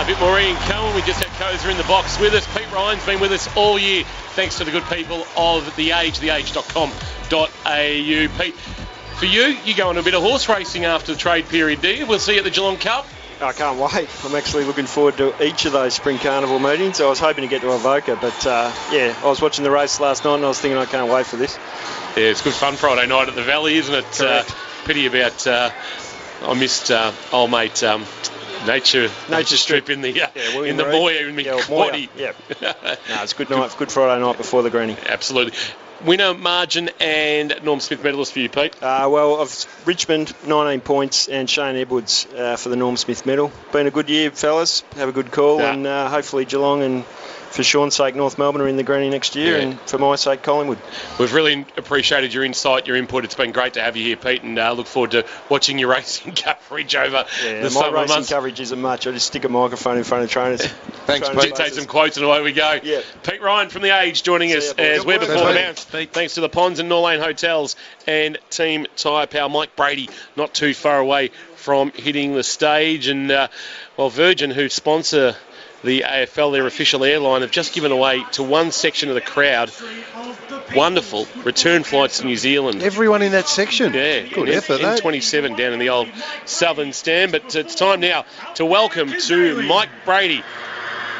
bit more Ian Cohen. We just had Koza in the box with us. Pete Ryan's been with us all year, thanks to the good people of The Age, theage.com.au. Pete, for you go on a bit of horse racing after the trade period, do you? We'll see you at the Geelong Cup. I can't wait. I'm actually looking forward to each of those Spring Carnival meetings. I was hoping to get to Avoca, but I was watching the race last night and I was thinking I can't wait for this. Yeah, it's good fun Friday night at the Valley, isn't it? Pity about I missed old mate Nature Strip in the Moya in my body. Yeah. No, it's good night, good Friday night before the Granny. Absolutely. Winner, margin, and Norm Smith medalist for you, Pete? Of Richmond, 19 points, and Shane Edwards for the Norm Smith medal. Been a good year, fellas. Have a good call, and hopefully Geelong and, for Sean's sake, North Melbourne are in the Granny next year, and for my sake, Collingwood. We've really appreciated your insight, your input. It's been great to have you here, Pete, and look forward to watching your racing coverage over the summer months. My racing coverage isn't much. I just stick a microphone in front of trainers. Thanks, Pete. Take some quotes and away we go. Yeah. Pete Ryan from The Age joining us as we're before the mount. Thanks to the Ponds and Norlane Hotels and Team Tyre Power. Mike Brady not too far away from hitting the stage. And, Virgin, who sponsor the AFL, their official airline, have just given away to one section of the crowd wonderful return flights to New Zealand. Everyone in that section. Yeah. Good effort, N27 down in the old Southern Stand. But it's time now to welcome to Mike Brady,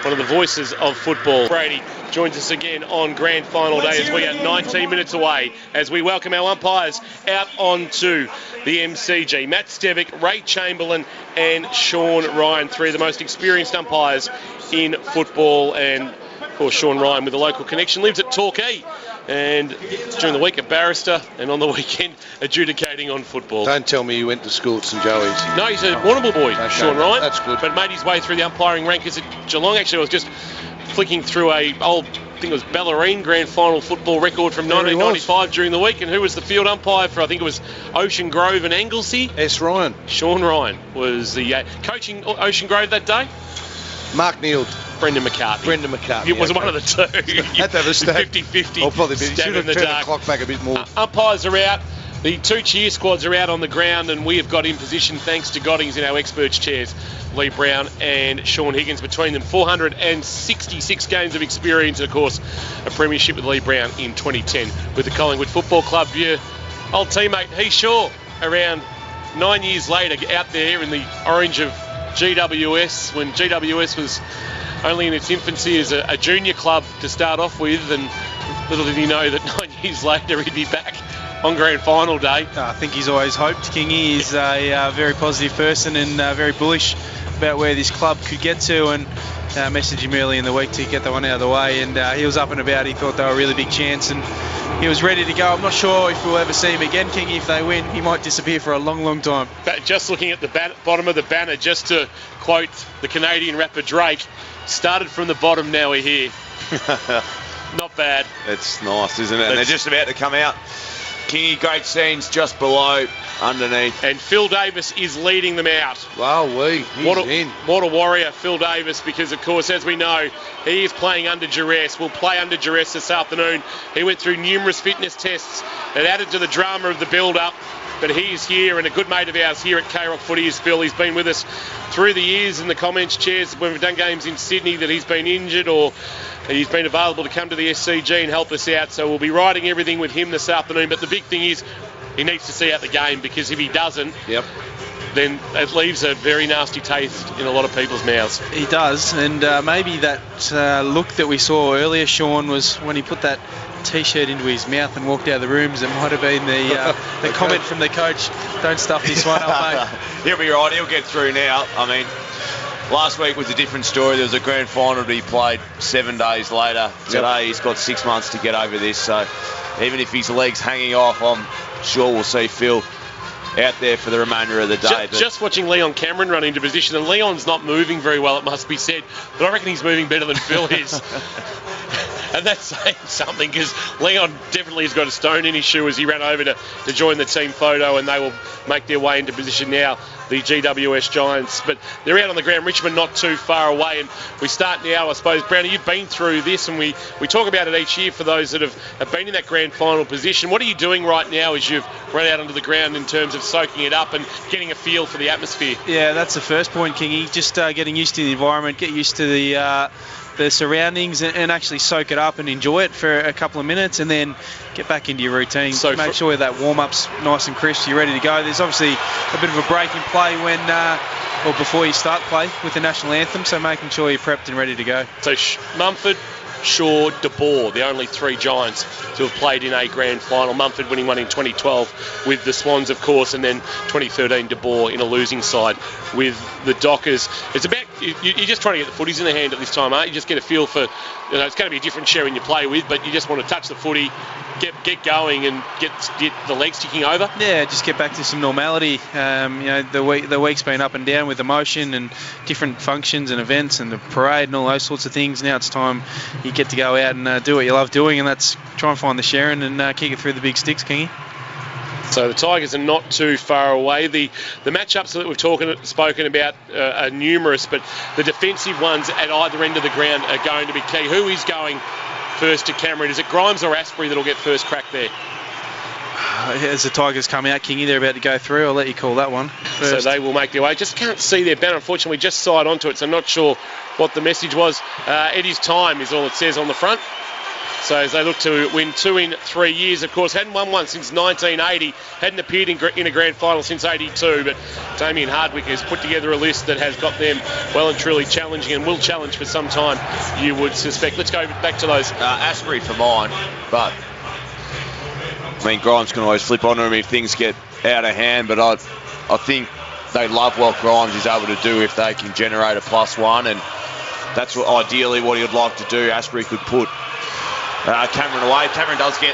one of the voices of football. Brady joins us again on Grand Final Day as we are 19 minutes away as we welcome our umpires out onto the MCG. Matt Stevick, Ray Chamberlain and Sean Ryan, three of the most experienced umpires in football. And, of course, Sean Ryan with a local connection, lives at Torquay. And during the week a barrister, and on the weekend adjudicating on football. Don't tell me you went to school at St Joey's. No, he's a Warrnambool boy, Sean Ryan. That's good. But made his way through the umpiring rankings at Geelong. Actually, I was just flicking through I think it was Ballerine Grand Final football record from 1995 during the week. And who was the field umpire for, I think it was Ocean Grove and Anglesey? S. Ryan. Sean Ryan was the coaching Ocean Grove that day. Mark Neild. Brendan McCartney. It was one of the two. Had to have a stab. 50-50. Oh, probably stab should have in the turned dark. the clock back a bit more. Umpires are out. The two cheer squads are out on the ground, and we have got in position thanks to Goddings in our experts chairs, Lee Brown and Sean Higgins. Between them, 466 games of experience, and of course, a premiership with Lee Brown in 2010 with the Collingwood Football Club. Your old teammate Heath Shaw, around 9 years later, out there in the orange of GWS, when GWS was only in its infancy as a junior club to start off with, and little did he know that 9 years later he'd be back on Grand Final Day. I think he's always hoped, Kingy. He's a very positive person and very bullish about where this club could get to, and messaged him early in the week to get that one out of the way, and he was up and about. He thought they were a really big chance and he was ready to go. I'm not sure if we'll ever see him again, Kingy. If they win, he might disappear for a long, long time. But just looking at the bottom of the banner, just to quote the Canadian rapper Drake, started from the bottom, now we're here. Not bad. It's nice, isn't it? And they're just about to come out. Kingy, great scenes just below, underneath. And Phil Davis is leading them out. Wow, he's in. What a warrior, Phil Davis, because, of course, as we know, he is playing under duress. Will play under duress this afternoon. He went through numerous fitness tests that added to the drama of the build-up. But he's here, and a good mate of ours here at K-Rock Footy is Phil. He's been with us through the years in the comments chairs when we've done games in Sydney that he's been injured or he's been available to come to the SCG and help us out. So we'll be riding everything with him this afternoon. But the big thing is he needs to see out the game, because if he doesn't, then it leaves a very nasty taste in a lot of people's mouths. He does, and maybe that look that we saw earlier, Sean, was when he put that T-shirt into his mouth and walked out of the rooms. It might have been the comment from the coach, don't stuff this one up, mate. He'll be right, he'll get through now. I mean, last week was a different story. There was a grand final to be played 7 days later. Today he's got 6 months to get over this, so even if his leg's hanging off, I'm sure we'll see Phil out there for the remainder of the day. Just watching Leon Cameron run into position, and Leon's not moving very well, it must be said, but I reckon he's moving better than Phil is. And that's saying something, because Leon definitely has got a stone in his shoe as he ran over to join the team photo, and they will make their way into position now. the GWS Giants. But they're out on the ground. Richmond not too far away. And we start now, I suppose. Brownie, you've been through this, and we talk about it each year for those that have been in that grand final position. What are you doing right now as you've run out onto the ground in terms of soaking it up and getting a feel for the atmosphere? Yeah, that's the first point, Kingy. Just getting used to the environment, get used to the surroundings, and actually soak it up and enjoy it for a couple of minutes, and then get back into your routine. So make sure that warm-up's nice and crisp, you're ready to go. There's obviously a bit of a break in play or before you start play with the national anthem, so making sure you're prepped and ready to go. So Mumford, Shaw, De Boer, the only three Giants to have played in a grand final. Mumford winning one in 2012 with the Swans, of course, and then 2013 De Boer in a losing side with the Dockers. It's about you're just trying to get the footies in the hand at this time, aren't you? Just get a feel for, it's going to be a different sharing you play with, but you just want to touch the footy, get going, and get the legs ticking over. Yeah, just get back to some normality. The week's been up and down with emotion and different functions and events and the parade and all those sorts of things. Now it's time you get to go out and do what you love doing, and that's try and find the sharing and kick it through the big sticks, Kingy. So the Tigers are not too far away. The matchups that we've spoken about are numerous, but the defensive ones at either end of the ground are going to be key. Who is going first to Cameron? Is it Grimes or Asprey that'll get first crack there? As the Tigers come out, Kingy, they're about to go through. I'll let you call that one first. So they will make their way. Just can't see their banner, unfortunately. We just side onto it, so I'm not sure what the message was. Eddie's time is all it says on the front. So as they look to win 2 in 3 years, of course, hadn't won one since 1980, hadn't appeared in a grand final since 82, but Damien Hardwick has put together a list that has got them well and truly challenging and will challenge for some time, you would suspect. Let's go back to those. Asprey for mine, but I mean, Grimes can always flip on him if things get out of hand, but I think they love what Grimes is able to do if they can generate a +1, and that's ideally what he'd like to do. Asprey could put Cameron away. Cameron does get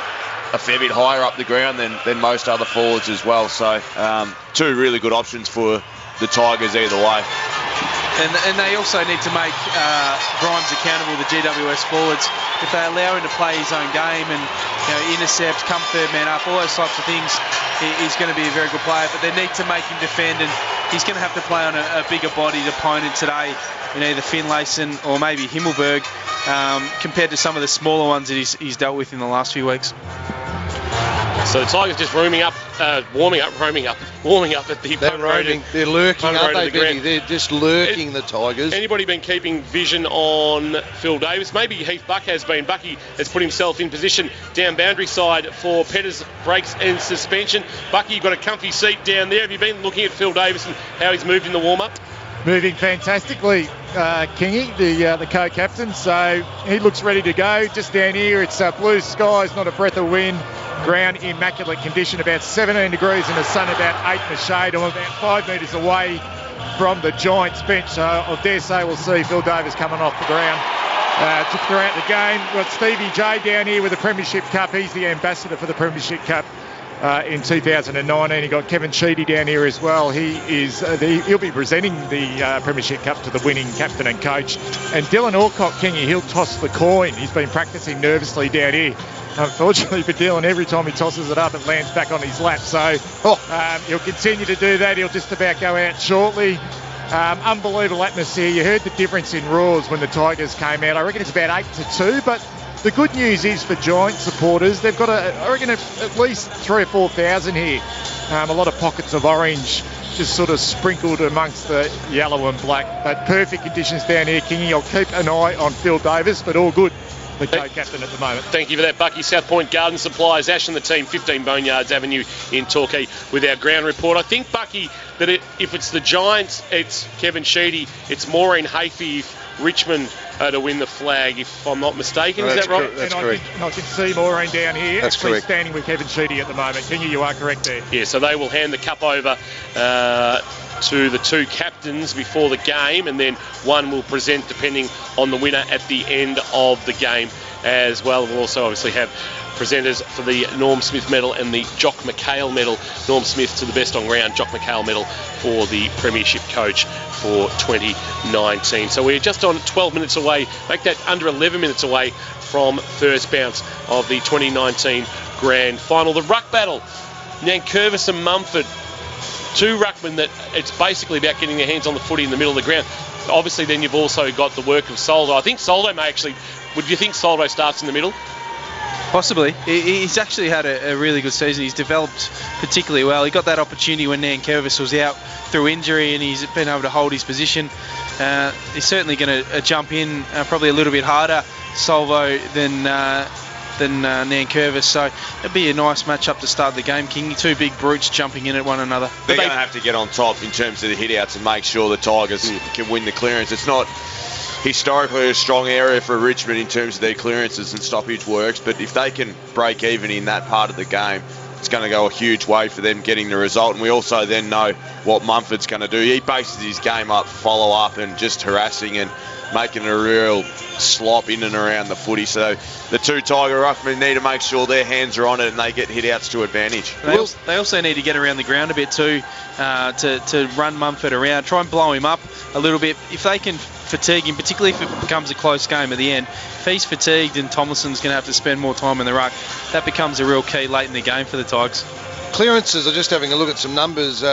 a fair bit higher up the ground than most other forwards as well. So two really good options for the Tigers either way. And they also need to make Grimes accountable, the GWS forwards. If they allow him to play his own game and intercept, come third man up, all those types of things, he's going to be a very good player. But they need to make him defend, and he's going to have to play on a bigger bodied opponent today, either Finlayson or maybe Himmelberg, compared to some of the smaller ones that he's dealt with in the last few weeks. So the Tigers just warming up at the front road. They're lurking, aren't they, Benny? They're just lurking, the Tigers. Anybody been keeping vision on Phil Davis? Maybe Heath Buck has been. Bucky has put himself in position down boundary side for Petter's breaks and suspension. Bucky, you've got a comfy seat down there. Have you been looking at Phil Davis and how he's moved in the warm-up? Moving fantastically, Kingy, the co-captain. So he looks ready to go. Just down here, it's blue skies, not a breath of wind. Ground immaculate condition, about 17 degrees in the sun, about 8 in the shade. I'm about 5 metres away from the Giants bench, so I dare say we'll see Phil Davis coming off the ground throughout the game. We've got Stevie J down here with the Premiership Cup. He's the ambassador for the Premiership Cup in 2019. He got Kevin Sheedy down here as well. He'll be presenting the Premiership Cup to the winning captain and coach. And Dylan Alcott, Kingy, he'll toss the coin. He's been practising nervously down here. Unfortunately for Dylan, every time he tosses it up, it lands back on his lap. So he'll continue to do that. He'll just about go out shortly. Unbelievable atmosphere. You heard the difference in roars when the Tigers came out. I reckon it's about 8-2, but the good news is for Giant supporters, they've got, I reckon, at least 3,000 or 4,000 here. A lot of pockets of orange just sort of sprinkled amongst the yellow and black. But perfect conditions down here, Kingy. I'll keep an eye on Phil Davis, but all good. The co-captain at the moment. Thank you for that, Bucky. South Point Garden Supplies, Ash and the team, 15 Boneyards Avenue in Torquay with our ground report. I think, Bucky, that if it's the Giants, it's Kevin Sheedy, it's Maureen Hafey if Richmond are to win the flag, if I'm not mistaken. Is that right? That's correct. I can see Maureen down here. That's actually correct. Standing with Kevin Sheedy at the moment. Kingy, you are correct there. Yeah, so they will hand the cup over to the two captains before the game, and then one will present depending on the winner at the end of the game as well. We'll also obviously have presenters for the Norm Smith medal and the Jock McHale medal. Norm Smith to the best on ground, Jock McHale medal for the Premiership coach for 2019. So we're just on 12 minutes away, make that under 11 minutes away from first bounce of the 2019 Grand Final. The Ruck battle, Nankervis and Mumford. two ruckmen that it's basically about getting their hands on the footy in the middle of the ground. Obviously, then you've also got the work of Soldo. I think Soldo may actually... Would you think Soldo starts in the middle? Possibly. He's actually had a really good season. He's developed particularly well. He got that opportunity when Nankervis was out through injury, and he's been able to hold his position. He's certainly going to jump in probably a little bit harder, Solvo, than Nankervis. So it'd be a nice matchup to start the game, King. Two big brutes jumping in at one another. They're going to have to get on top in terms of the hit-outs and make sure the Tigers can win the clearance. It's not historically a strong area for Richmond in terms of their clearances and stoppage works, but if they can break even in that part of the game, it's going to go a huge way for them getting the result. And we also then know what Mumford's going to do. He bases his game up, follow-up, and just harassing and making a real slop in and around the footy. So the two Tiger ruckmen need to make sure their hands are on it and they get hit-outs to advantage. They also need to get around the ground a bit too, to run Mumford around, try and blow him up a little bit. If they can fatigue him, particularly if it becomes a close game at the end, if he's fatigued and Tomlinson's going to have to spend more time in the ruck, that becomes a real key late in the game for the Tigers. Clearances, are just having a look at some numbers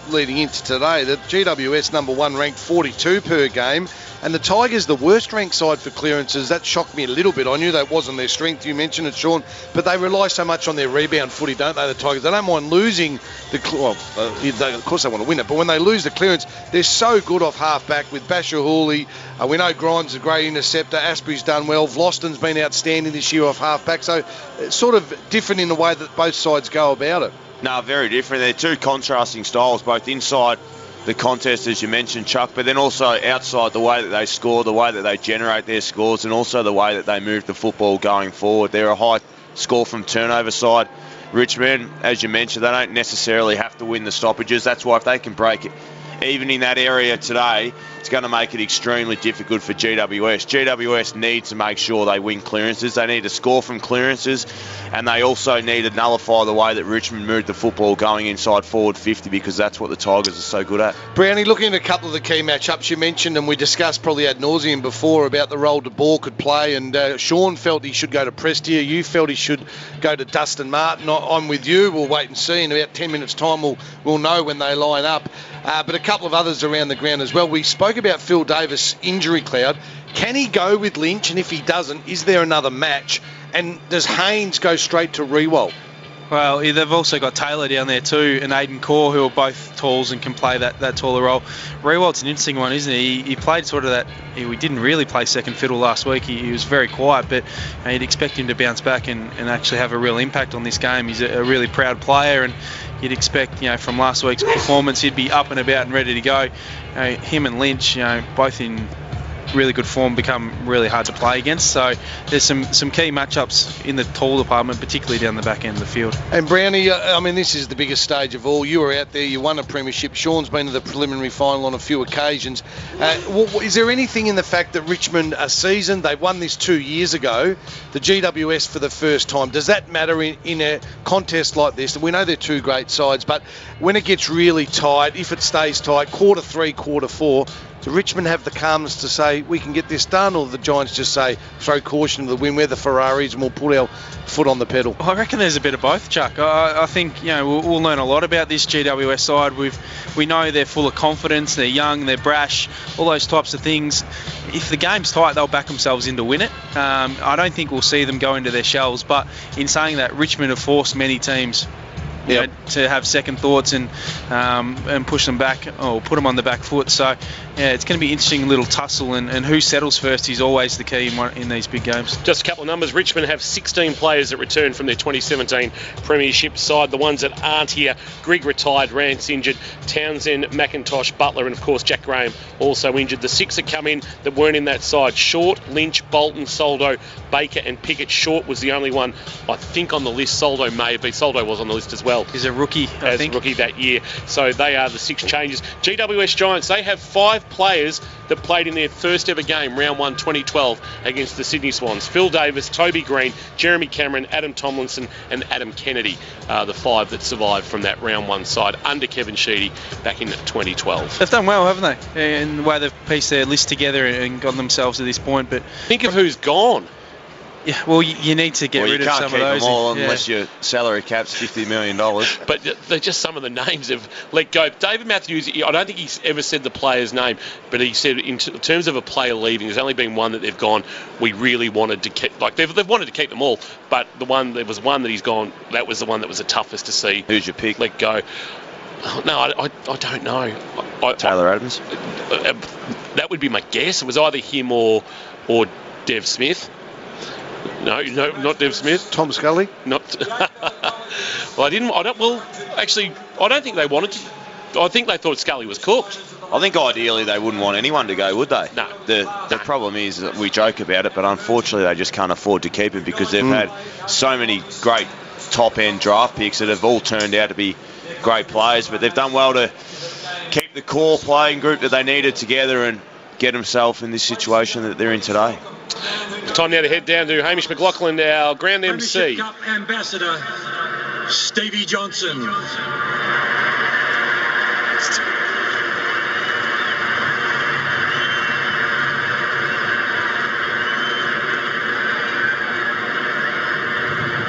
leading into today. The GWS number 1 ranked 42 per game, and the Tigers the worst ranked side for clearances. That shocked me a little bit. I knew that wasn't their strength. You mentioned it, Sean, but they rely so much on their rebound footy, don't they, the Tigers? They don't mind losing the of course they want to win it, but when they lose the clearance, they're so good off half-back with Basher Hooley. We know Grimes a great interceptor. Asprey's done well. Vlosten's been outstanding this year off half-back. So it's sort of different in the way that both sides go about it. No, very different. They're two contrasting styles, both inside the contest, as you mentioned, Chuck, but then also outside, the way that they score, the way that they generate their scores, and also the way that they move the football going forward. They're a high score from turnover side. Richmond, as you mentioned, they don't necessarily have to win the stoppages. That's why if they can break it even in that area today, it's going to make it extremely difficult for GWS. GWS needs to make sure they win clearances. They need to score from clearances, and they also need to nullify the way that Richmond moved the football going inside forward 50, because that's what the Tigers are so good at. Brownie, looking at a couple of the key matchups you mentioned, and we discussed probably ad nauseum before about the role De Boer could play, and Sean felt he should go to Prestia. You felt he should go to Dustin Martin. I'm with you. We'll wait and see. In about 10 minutes' time, we'll know when they line up. But a couple of others around the ground as well. We spoke about Phil Davis' injury cloud. Can he go with Lynch? And if he doesn't, is there another match? And does Haynes go straight to Rewalt? Well, they've also got Taylor down there too, and Aiden Core, who are both talls and can play that taller role. Rewalt's an interesting one, isn't he? He played sort of that. We didn't really play second fiddle last week. He was very quiet, but you'd expect him to bounce back and actually have a real impact on this game. He's a really proud player, and you'd expect, from last week's performance, he'd be up and about and ready to go. Him and Lynch, both in really good form, become really hard to play against. So there's some key matchups in the tall department, particularly down the back end of the field. And Brownie, this is the biggest stage of all. You were out there, you won a premiership. Sean's been to the preliminary final on a few occasions. Is there anything in the fact that Richmond are seasoned? They won this 2 years ago, the GWS for the first time. Does that matter in a contest like this? We know they're two great sides, but when it gets really tight, if it stays tight, quarter 3, quarter 4, do Richmond have the calmness to say we can get this done, or the Giants just say throw caution to the wind, we're the Ferraris and we'll put our foot on the pedal? I reckon there's a bit of both, Chuck. I think we'll learn a lot about this GWS side. We know they're full of confidence, they're young, they're brash, all those types of things. If the game's tight, they'll back themselves in to win it. I don't think we'll see them go into their shells, but in saying that, Richmond have forced many teams to have second thoughts and push them back or put them on the back foot. So it's going to be an interesting little tussle, and who settles first is always the key in these big games. Just a couple of numbers. Richmond have 16 players that returned from their 2017 premiership side. The ones that aren't here: Grigg retired, Rance injured, Townsend, McIntosh, Butler, and of course Jack Graham also injured. The 6 that come in that weren't in that side: Short, Lynch, Bolton, Soldo, Baker and Pickett. Short was the only one I think on the list. Soldo may have been. Soldo was on the list as well. He's a rookie, I think. Rookie that year. So they are the 6 changes. GWS Giants, they have 5 players that played in their first ever game, round 1 2012, against the Sydney Swans. Phil Davis, Toby Green, Jeremy Cameron, Adam Tomlinson and Adam Kennedy are the 5 that survived from that round 1 side under Kevin Sheedy back in 2012. They've done well, haven't they? In the way they've pieced their list together and gotten themselves to this point. But think of who's gone. Yeah, well, you need to get rid of some of those. You can't keep them all unless your salary cap's $50 million. But they're just some of the names have let go. David Matthews, I don't think he's ever said the player's name, but he said in terms of a player leaving, there's only been one that they've gone, we really wanted to keep. Like, they've wanted to keep them all, but there was one that he's gone, that was the one that was the toughest to see. Who's your pick? Let go. No, I don't know. Taylor Adams? That would be my guess. It was either him or Dev Smith. No, not Dev Smith. Tom Scully? Not. Well, I don't think they wanted to. I think they thought Scully was cooked. I think ideally they wouldn't want anyone to go, would they? No. The problem is that we joke about it, but unfortunately they just can't afford to keep him because they've had so many great top-end draft picks that have all turned out to be great players, but they've done well to keep the core playing group that they needed together and get themselves in this situation that they're in today. Time now to head down to Hamish McLaughlin, our ground MC. Cup Ambassador, Stevie Johnson.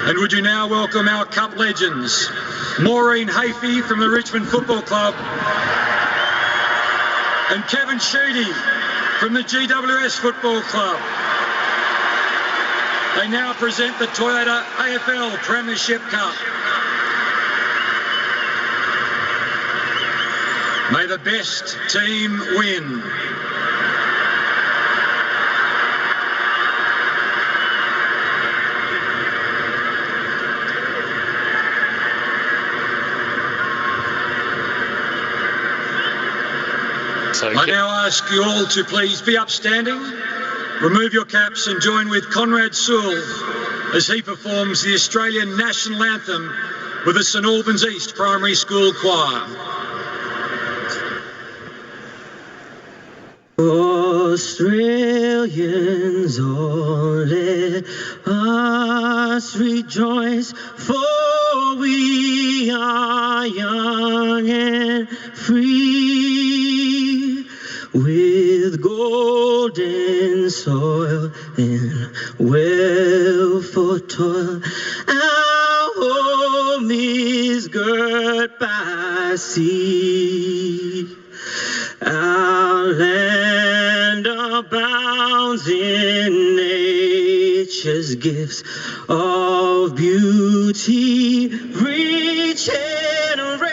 And would you now welcome our Cup legends, Maureen Hafey from the Richmond Football Club and Kevin Sheedy from the GWS Football Club. They now present the Toyota AFL Premiership Cup. May the best team win. I now ask you all to please be upstanding, remove your caps and join with Conrad Sewell as he performs the Australian National Anthem with the St Albans East Primary School Choir. Australians, all let us rejoice, for we are young and free, with golden soil and wealth for toil. Our home is girt by sea. Our land abounds in nature's gifts of beauty, rich and rare.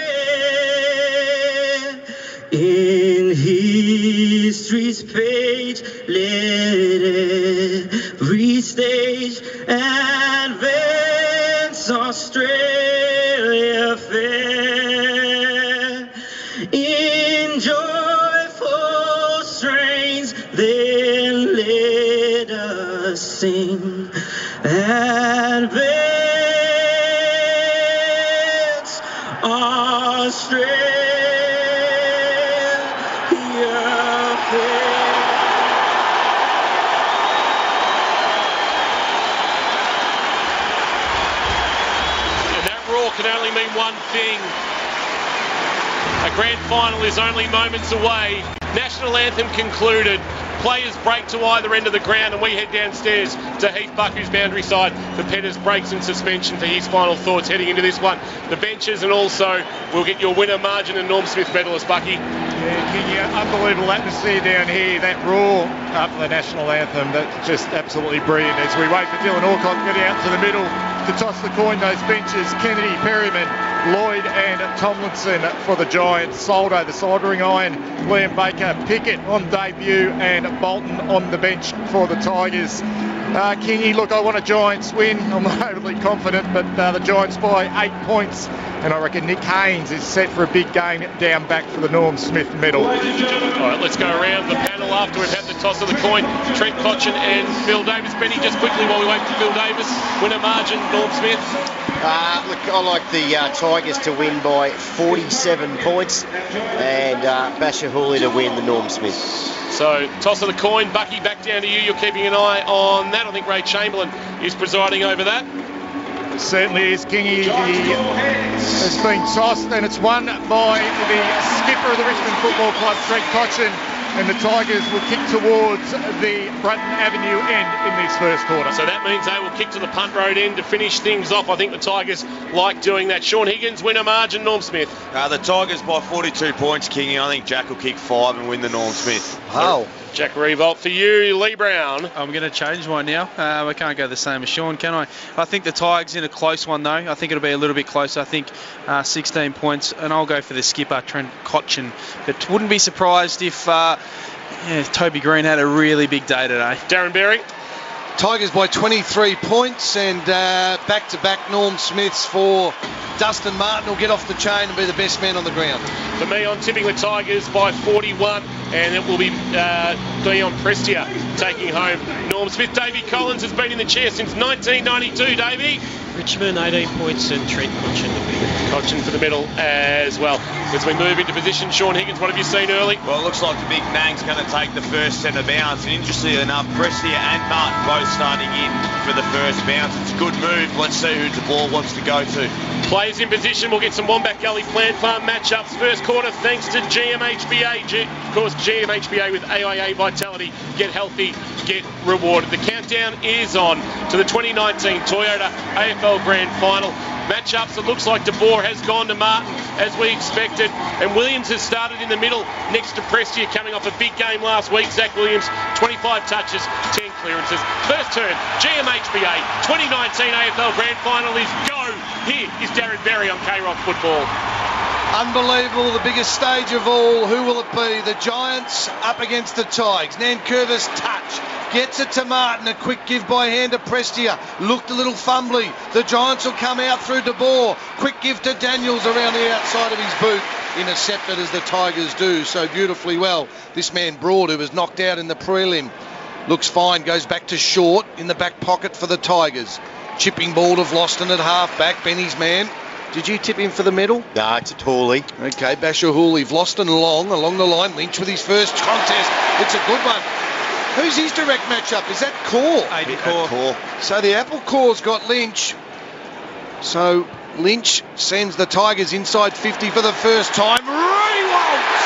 In history's page, let every stage advance Australia fair. In joyful strains, then let us sing. Advance Australia fair. And that roar can only mean one thing. A grand final is only moments away. National anthem concluded. Players break to either end of the ground and we head downstairs to Heath Bucku's boundary side for Pettis breaks in suspension for his final thoughts heading into this one. The benches, and also we'll get your winner margin and Norm Smith medalist, Bucky. Yeah, unbelievable atmosphere down here. That roar after the national anthem, that's just absolutely brilliant. As we wait for Dylan Alcott to get out to the middle to toss the coin, those benches, Kennedy, Perryman, Lloyd and Tomlinson for the Giants, Soldo, the soldering iron, Liam Baker, Pickett on debut and Bolton on the bench for the Tigers. Kingy, look, I want a Giants win. I'm not overly confident, but the Giants by 8 points, and I reckon Nick Haynes is set for a big game down back for the Norm Smith medal. All right, let's go around the panel after we've had the toss of the coin. Trent Cotchin and Phil Davis. Benny, just quickly while we wait for Phil Davis, winner margin, Norm Smith. Look, I like the Tigers to win by 47 points and Basher Hooley to win the Norm Smith. So, toss of the coin. Bucky, back down to you. You're keeping an eye on that. I think Ray Chamberlain is presiding over that. It certainly is, Kingy. It's been tossed and it's won by the skipper of the Richmond Football Club, Trent Cotchin. and the Tigers will kick towards the Brunton Avenue end in this first quarter. So that means they will kick to the punt road end to finish things off. I think the Tigers like doing that. Sean Higgins, winner margin, Norm Smith. The Tigers by 42 points, Kingy. I think Jack will kick 5 and win the Norm Smith. Oh. Jack Revolt for you, Lee Brown. I'm going to change mine now. I can't go the same as Sean, can I? I think the Tigers in a close one, though. I think it'll be a little bit closer. I think 16 points, and I'll go for the skipper, Trent Cotchin. But wouldn't be surprised if Toby Green had a really big day today. Darren Berry. Tigers by 23 points, and back-to-back Norm Smiths for Dustin Martin will get off the chain and be the best man on the ground. For me, I'm tipping the Tigers by 41, and it will be Dion Prestia taking home Norm Smith. Davey Collins has been in the chair since 1992, Davey. Richmond, 18 points, and Trent Cotchin the middle. Cotchin for the middle as well. As we move into position, Sean Higgins, what have you seen early? Well, it looks like the big Nang's going to take the first centre bounce, and interestingly enough, Prestia and Martin both starting in for the first bounce. It's a good move. Let's see who the ball wants to go to. Players in position. We'll get some Wombat Gully Plant Farm matchups. First quarter, thanks to GMHBA. Of course, GMHBA with AIA Vitality. Get healthy, get rewarded. The countdown is on to the 2019 Toyota AFL Grand Final. Matchups, it looks like De Boer has gone to Martin as we expected, and Williams has started in the middle next to Prestia, coming off a big game last week. Zach Williams, 25 touches, 10 clearances. First turn, GMHBA 2019 AFL Grand Final is go. Here is Darren Berry on K-Rock Football. Unbelievable, the biggest stage of all. Who will it be? The Giants up against the Tigers. Nankervis touch. Gets it to Martin. A quick give by hand to Prestia. Looked a little fumbly. The Giants will come out through De Boer. Quick give to Daniels around the outside of his boot. Intercepted as the Tigers do so beautifully well. This man Broad, who was knocked out in the prelim, looks fine. Goes back to Short in the back pocket for the Tigers. Chipping ball to Vlosten at half-back. Benny's man. Did you tip him for the medal? No, it's a Tooley. Okay, Basher Hooley. Vlosten long along the line. Lynch with his first contest. It's a good one. Who's his direct matchup? Is that Core? Core. So the Apple Core's got Lynch. So Lynch sends the Tigers inside 50 for the first time. Rewalt!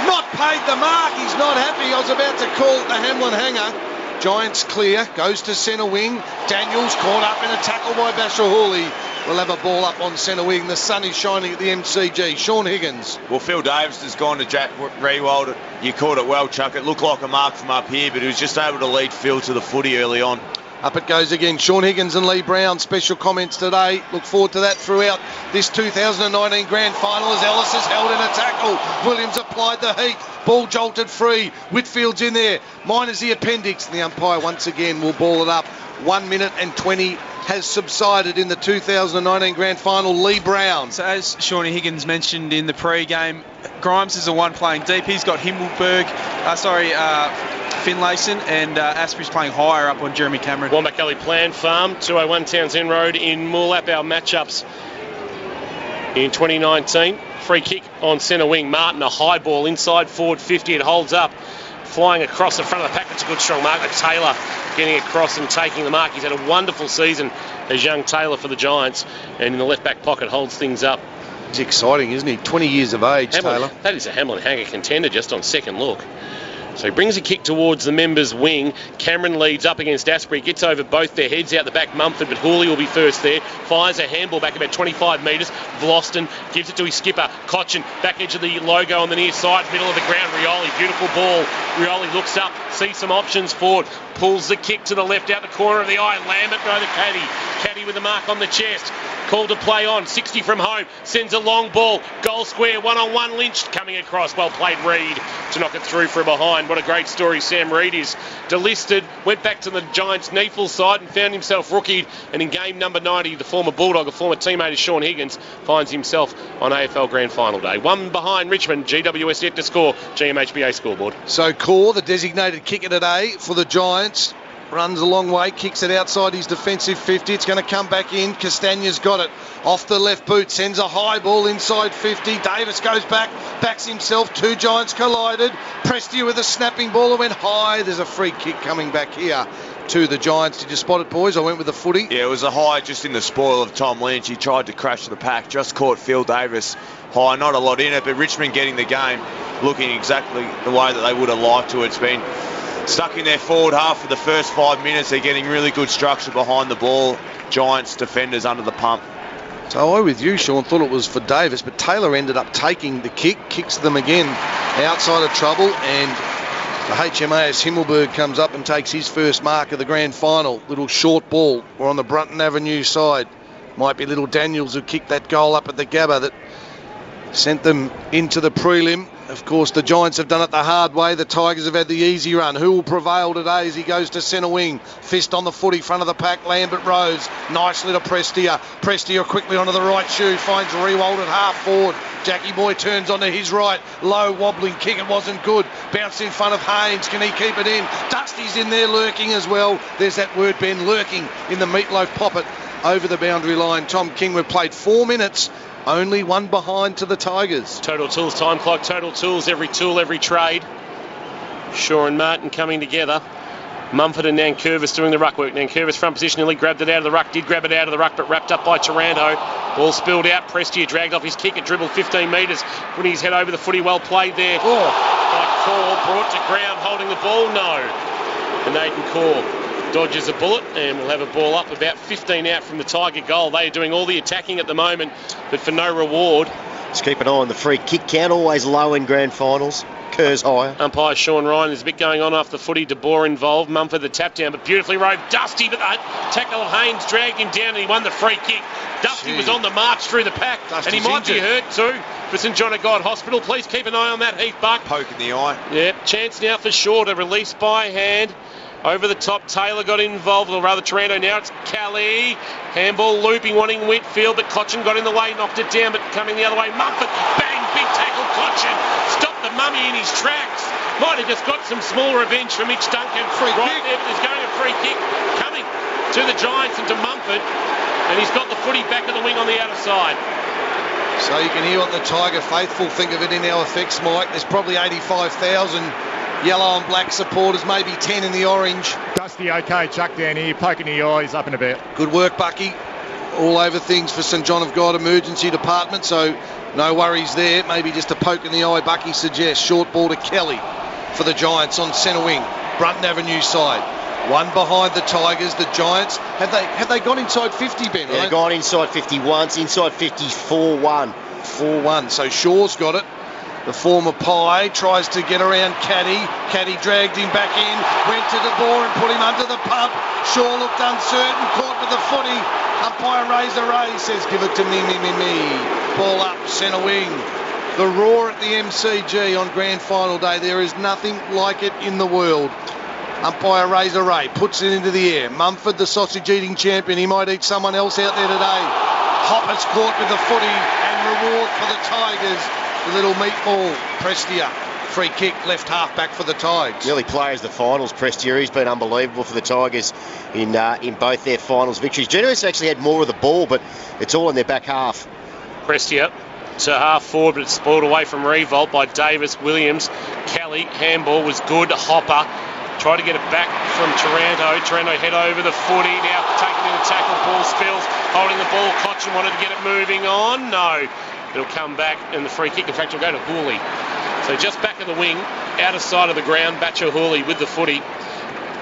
Not paid the mark. He's not happy. I was about to call it the Hamlin hanger. Giants clear. Goes to centre wing. Daniels caught up in a tackle by Basher Hooley. We'll have a ball up on centre wing. The sun is shining at the MCG. Sean Higgins. Well, Phil Davis has gone to Jack Rewald. You caught it well, Chuck. It looked like a mark from up here, but he was just able to lead Phil to the footy early on. Up it goes again. Sean Higgins and Lee Brown. Special comments today. Look forward to that throughout this 2019 Grand Final as Ellis is held in a tackle. Williams applied the heat. Ball jolted free. Whitfield's in there. Miners the appendix. And the umpire once again will ball it up. 1 minute and 20 has subsided in the 2019 Grand Final. Lee Brown. So as Shawnee Higgins mentioned in the pre-game, Grimes is the one playing deep. He's got Finlayson, and Asprey's playing higher up on Jeremy Cameron. Wombat Gully Plant Farm, 201 Townsend Road in Moolap. Our matchups in 2019. Free kick on centre wing. Martin, a high ball inside forward 50. It holds up. Flying across the front of the pack. It's a good strong marker. Taylor getting across and taking the mark. He's had a wonderful season as young Taylor for the Giants, and in the left back pocket holds things up. He's exciting, isn't he? 20 years of age, Taylor. That is a Hamlin hanger contender just on second look. So he brings a kick towards the members' wing. Cameron leads up against Asprey. Gets over both their heads out the back, Mumford, but Hooley will be first there. Fires a handball back about 25 metres. Vlosten gives it to his skipper. Cotchin, back edge of the logo on the near side, middle of the ground. Rioli, beautiful ball. Rioli looks up, sees some options forward. Pulls the kick to the left out the corner of the eye. Lambert, no, the caddy. Caddy with the mark on the chest. Called to play on, 60 from home, sends a long ball, goal square, one-on-one, Lynch coming across, well played Reid to knock it through from behind. What a great story Sam Reid is. Delisted, went back to the Giants' Neefel side and found himself rookied, and in game number 90, the former Bulldog, a former teammate of Sean Higgins, finds himself on AFL Grand Final day. One behind Richmond, GWS yet to score, GMHBA scoreboard. So Core, the designated kicker today for the Giants. runs a long way, kicks it outside his defensive 50. It's going to come back in. Castagna's got it. Off the left boot, sends a high ball inside 50. Davis goes back, backs himself. Two Giants collided. Prestia with a snapping ball that went high. There's a free kick coming back here to the Giants. Did you spot it, boys? I went with the footy. Yeah, it was a high just in the spoil of Tom Lynch. He tried to crash the pack, just caught Phil Davis high. Not a lot in it, but Richmond getting the game looking exactly the way that they would have liked to. It's been stuck in their forward half for the first 5 minutes. They're getting really good structure behind the ball. Giants defenders under the pump. So I with you, Sean, thought it was for Davis, but Taylor ended up taking the kick, kicks them again outside of trouble, and the HMAS Himmelberg comes up and takes his first mark of the grand final. Little short ball. We're on the Brunton Avenue side. Might be little Daniels who kicked that goal up at the Gabba that sent them into the prelim. Of course, the Giants have done it the hard way. The Tigers have had the easy run. Who will prevail today as he goes to centre wing? Fist on the footy, front of the pack. Lambert Rose, nicely to Prestia. Prestia quickly onto the right shoe, finds Rewald at half forward. Jackie Boy turns onto his right. Low wobbling kick, it wasn't good. Bounced in front of Haynes. Can he keep it in? Dusty's in there lurking as well. There's that word, Ben, lurking in the meatloaf poppet over the boundary line. Tom King, we've played 4 minutes. Only one behind to the Tigers. Total Tools time clock. Total Tools, every tool, every trade. Shaw and Martin coming together. Mumford and Nankervis doing the ruck work. Nankervis front position, nearly grabbed it out of the ruck. Did grab it out of the ruck, but wrapped up by Taranto. Ball spilled out. Prestia dragged off his kick. It dribbled 15 metres. Putting his head over the footy. Well played there. By Call. Brought to ground. Holding the ball. No. And Nathan Call dodges a bullet, and we'll have a ball up about 15 out from the Tiger goal. They are doing all the attacking at the moment, but for no reward. Let's keep an eye on the free kick count. Always low in grand finals. Kerr's higher. Umpire Sean Ryan, there's a bit going on after the footy. De Boer involved. Mumford the tap down, but beautifully rode Dusty, but the tackle of Haynes dragged him down and he won the free kick. Dusty was on the march through the pack, Dusty's and he might be injured. hurt too. For St John of God Hospital, please keep an eye on that, Heath Buck. Poke in the eye. Yep, chance now for Shaw to release by hand. Over the top, Taylor got involved, or rather Taranto. Now it's Kelly. Handball looping, wanting Whitfield, but Cochin got in the way, knocked it down, but coming the other way. Mumford, bang, big tackle, Cochin. Stopped the mummy in his tracks. Might have just got some small revenge from Mitch Duncan. Free right kick. there, but there's going a free kick coming to the Giants and to Mumford. And he's got the footy back of the wing on the outer side. So you can hear what the Tiger faithful think of it in our effects, Mike. There's probably 85,000 yellow and black supporters, maybe 10 in the orange. Dusty okay, Chuck down here, poking the eyes up and about. Good work, Bucky. All over things for St John of God Emergency Department, so no worries there. Maybe just a poke in the eye, Bucky suggests. Short ball to Kelly for the Giants on centre wing. Brunton Avenue side. One behind the Tigers. The Giants, have they gone inside 50, Ben? Yeah, they've gone inside 50 once, inside 50 4-1. 4-1, so Shaw's got it. The former Pie tries to get around Caddy. Caddy dragged him back in, went to the ball and put him under the pump. Shaw looked uncertain, caught with the footy. Umpire Razor Ray says, give it to me. Ball up, centre wing. The roar at the MCG on grand final day. There is nothing like it in the world. Umpire Razor Ray puts it into the air. Mumford, the sausage-eating champion. He might eat someone else out there today. Hopper's caught with the footy and reward for the Tigers. The little meatball, Prestia. Free kick, left half back for the Tigers. Nearly plays the finals, Prestia. He's been unbelievable for the Tigers in both their finals victories. GWS actually had more of the ball, but it's all in their back half. Prestia to half forward, but it's spoiled away from Revolt by Davis, Williams. Kelly, handball was good. Hopper tried to get it back from Taranto. Taranto head over the footy. Now taking in the tackle. Ball spills. Holding the ball. Cochin wanted to get it moving on. No. It'll come back, and the free kick, in fact, will go to Hooley. So just back of the wing, outer side of the ground, Batcher Hooley with the footy.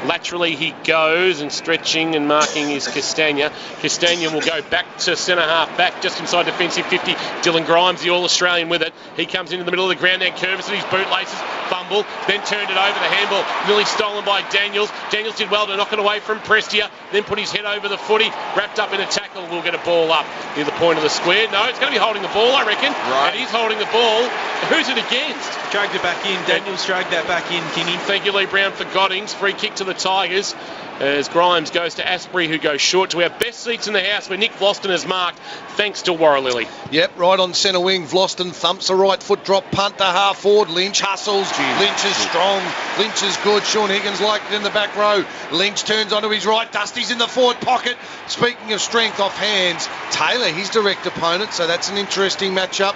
Laterally he goes, and stretching and marking is Castagna. Castagna will go back to centre half back, just inside defensive 50. Dylan Grimes, the All-Australian, with it. He comes into the middle of the ground now, Curvis with his bootlaces, fumble, then turned it over, the handball nearly stolen by Daniels. Daniels did well to knock it away from Prestia, then put his head over the footy, wrapped up in a tackle. We'll get a ball up near the point of the square. No, it's going to be holding the ball, I reckon. Right. And he's holding the ball. Who's it against? Dragged it back in. Daniels dragged that back in, Kingy. Thank you, Lee Brown, for Goddings. Free kick to the Tigers. as Grimes goes to Asprey, who goes short to our best seats in the house where Nick Vlosten has marked, thanks to Warralilly. Yep, right on centre wing. Vlosten thumps a right foot drop punt to half forward. Lynch hustles. Lynch is strong. Lynch is good. Sean Higgins liked it in the back row. Lynch turns onto his right. Dusty's in the forward pocket. Speaking of strength off hands, Taylor, his direct opponent, so that's an interesting matchup.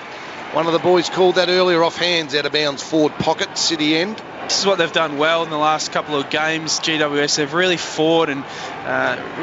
One of the boys called that earlier, off hands, out of bounds forward pocket, city end. This is what they've done well in the last couple of games. GWS, they've really fought and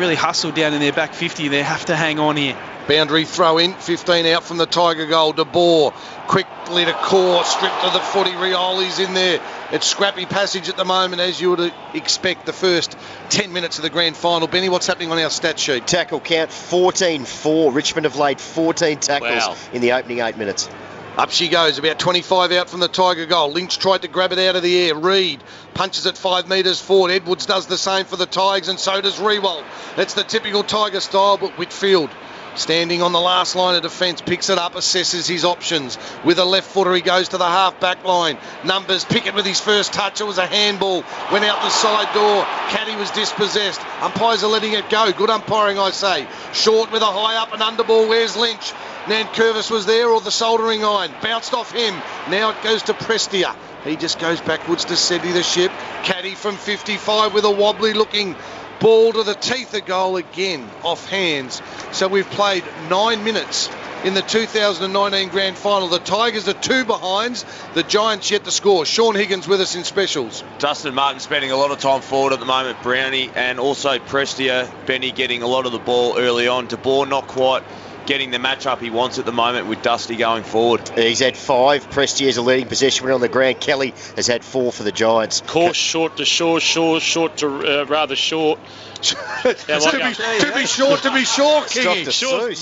really hustled down in their back 50. They have to hang on here. Boundary throw in, 15 out from the Tiger goal. De Boer, quickly to Core, stripped to the footy. Rioli's in there. It's scrappy passage at the moment, as you would expect, the first 10 minutes of the grand final. Benny, what's happening on our stat sheet? Tackle count 14-4. Richmond have laid 14 tackles in the opening 8 minutes. Up she goes, about 25 out from the Tiger goal. Lynch tried to grab it out of the air. Reid punches it 5 metres forward. Edwards does the same for the Tigers, and so does Rewald. It's the typical Tiger style, but Whitfield, standing on the last line of defence, picks it up, assesses his options. With a left footer, he goes to the half-back line. Numbers pick it with his first touch. It was a handball. Went out the side door. Caddy was dispossessed. Umpires are letting it go. Good umpiring, I say. Short with a high up and under ball. Where's Lynch? Nankervis was there, or the soldering iron. Bounced off him. Now it goes to Prestia. He just goes backwards to Seti the ship. Caddy from 55 with a wobbly looking ball to the teeth of goal again, off hands. So we've played 9 minutes in the 2019 grand final. The Tigers are 2 behinds. The Giants yet to score. Sean Higgins with us in specials. Dustin Martin spending a lot of time forward at the moment. Brownie and also Prestia. Benny getting a lot of the ball early on. De Boer not quite getting the matchup he wants at the moment with Dusty going forward. He's had 5. Prestia is a leading possession winner on the ground. Kelly has had 4 for the Giants. Course short to short to rather short. to be short, Kingy. Short.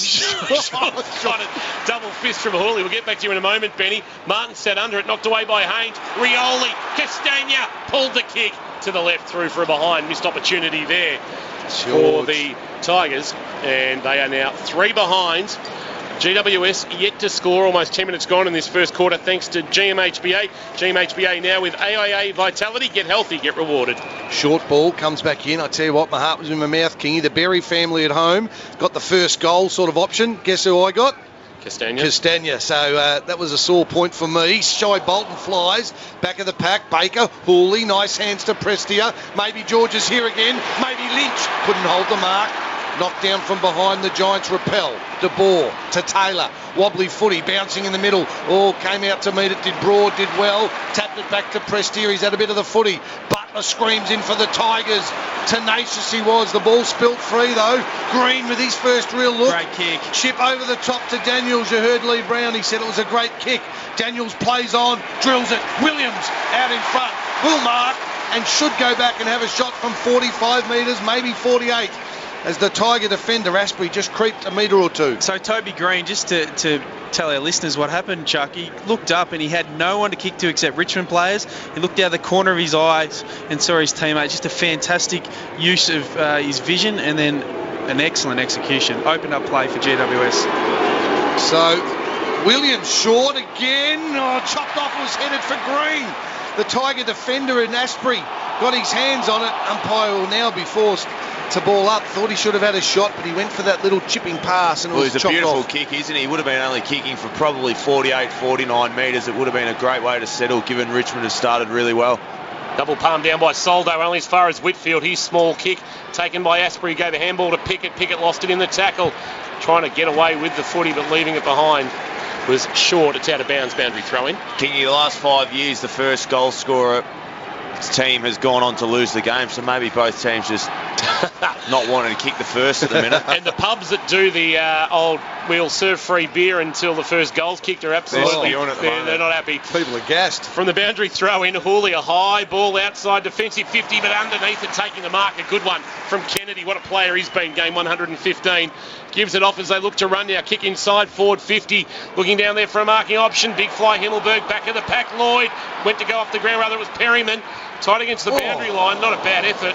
Double fist from Hawley. We'll get back to you in a moment, Benny. Martin sat under it, knocked away by Haynes. Rioli, Castagna pulled the kick to the left, through for a behind. Missed opportunity there for the Tigers, and they are now 3 behinds. GWS yet to score, almost 10 minutes gone in this first quarter, thanks to GMHBA. GMHBA now with AIA Vitality. Get healthy, get rewarded. Short ball comes back in. I tell you what, my heart was in my mouth, Kingy. The Berry family at home got the first goal sort of option. Guess who I got? Castagna. So that was a sore point for me. Shy Bolton flies. Back of the pack. Baker. Hooley. Nice hands to Prestia. Maybe George is here again. Maybe Lynch. Couldn't hold the mark. Knocked down from behind. The Giants repel. De Boer to Taylor. Wobbly footy. Bouncing in the middle. Oh, came out to meet it. Did Broad. Did well. Tapped it back to Prestia. He's had a bit of the footy. Butler screams in for the Tigers. Tenacious he was. The ball spilt free though. Green with his first real look. Great kick. Chip over the top to Daniels. You heard Lee Brown. He said it was a great kick. Daniels plays on. Drills it. Williams out in front. Will mark and should go back and have a shot from 45 metres, maybe 48. As the Tiger defender, Asprey, just creeped a metre or 2. So Toby Green, just to tell our listeners what happened, Chuck, he looked up and he had no one to kick to except Richmond players. He looked out the corner of his eyes and saw his teammate. Just a fantastic use of his vision, and then an excellent execution. Opened up play for GWS. So Williams short again. Oh, chopped off, was headed for Green. The Tiger defender in Asprey got his hands on it. Umpire will now be forced to ball up. Thought he should have had a shot, but he went for that little chipping pass and it was chopped off. It was a beautiful kick, isn't he? He would have been only kicking for probably 48, 49 metres. It would have been a great way to settle, given Richmond has started really well. Double palm down by Soldo, only as far as Whitfield. His small kick taken by Asprey, gave a handball to Pickett. Pickett lost it in the tackle, trying to get away with the footy, but leaving it behind was short. It's out of bounds, boundary throw in. Kingy, the last 5 years, the first goal scorer team has gone on to lose the game, so maybe both teams just not wanting to kick the first at the minute. And the pubs that do the old we'll serve free beer until the first goal's kicked are absolutely they're not happy. People are gassed. From the boundary throw in, Hooley, a high ball outside defensive 50, but underneath it, taking the mark. A good one from Kennedy. What a player he's been. Game 115. Gives it off as they look to run now. Kick inside, forward 50. Looking down there for a marking option. Big fly, Himmelberg, back of the pack. Lloyd went to go off the ground. Rather, it was Perryman. Tight against the boundary line. Not a bad effort.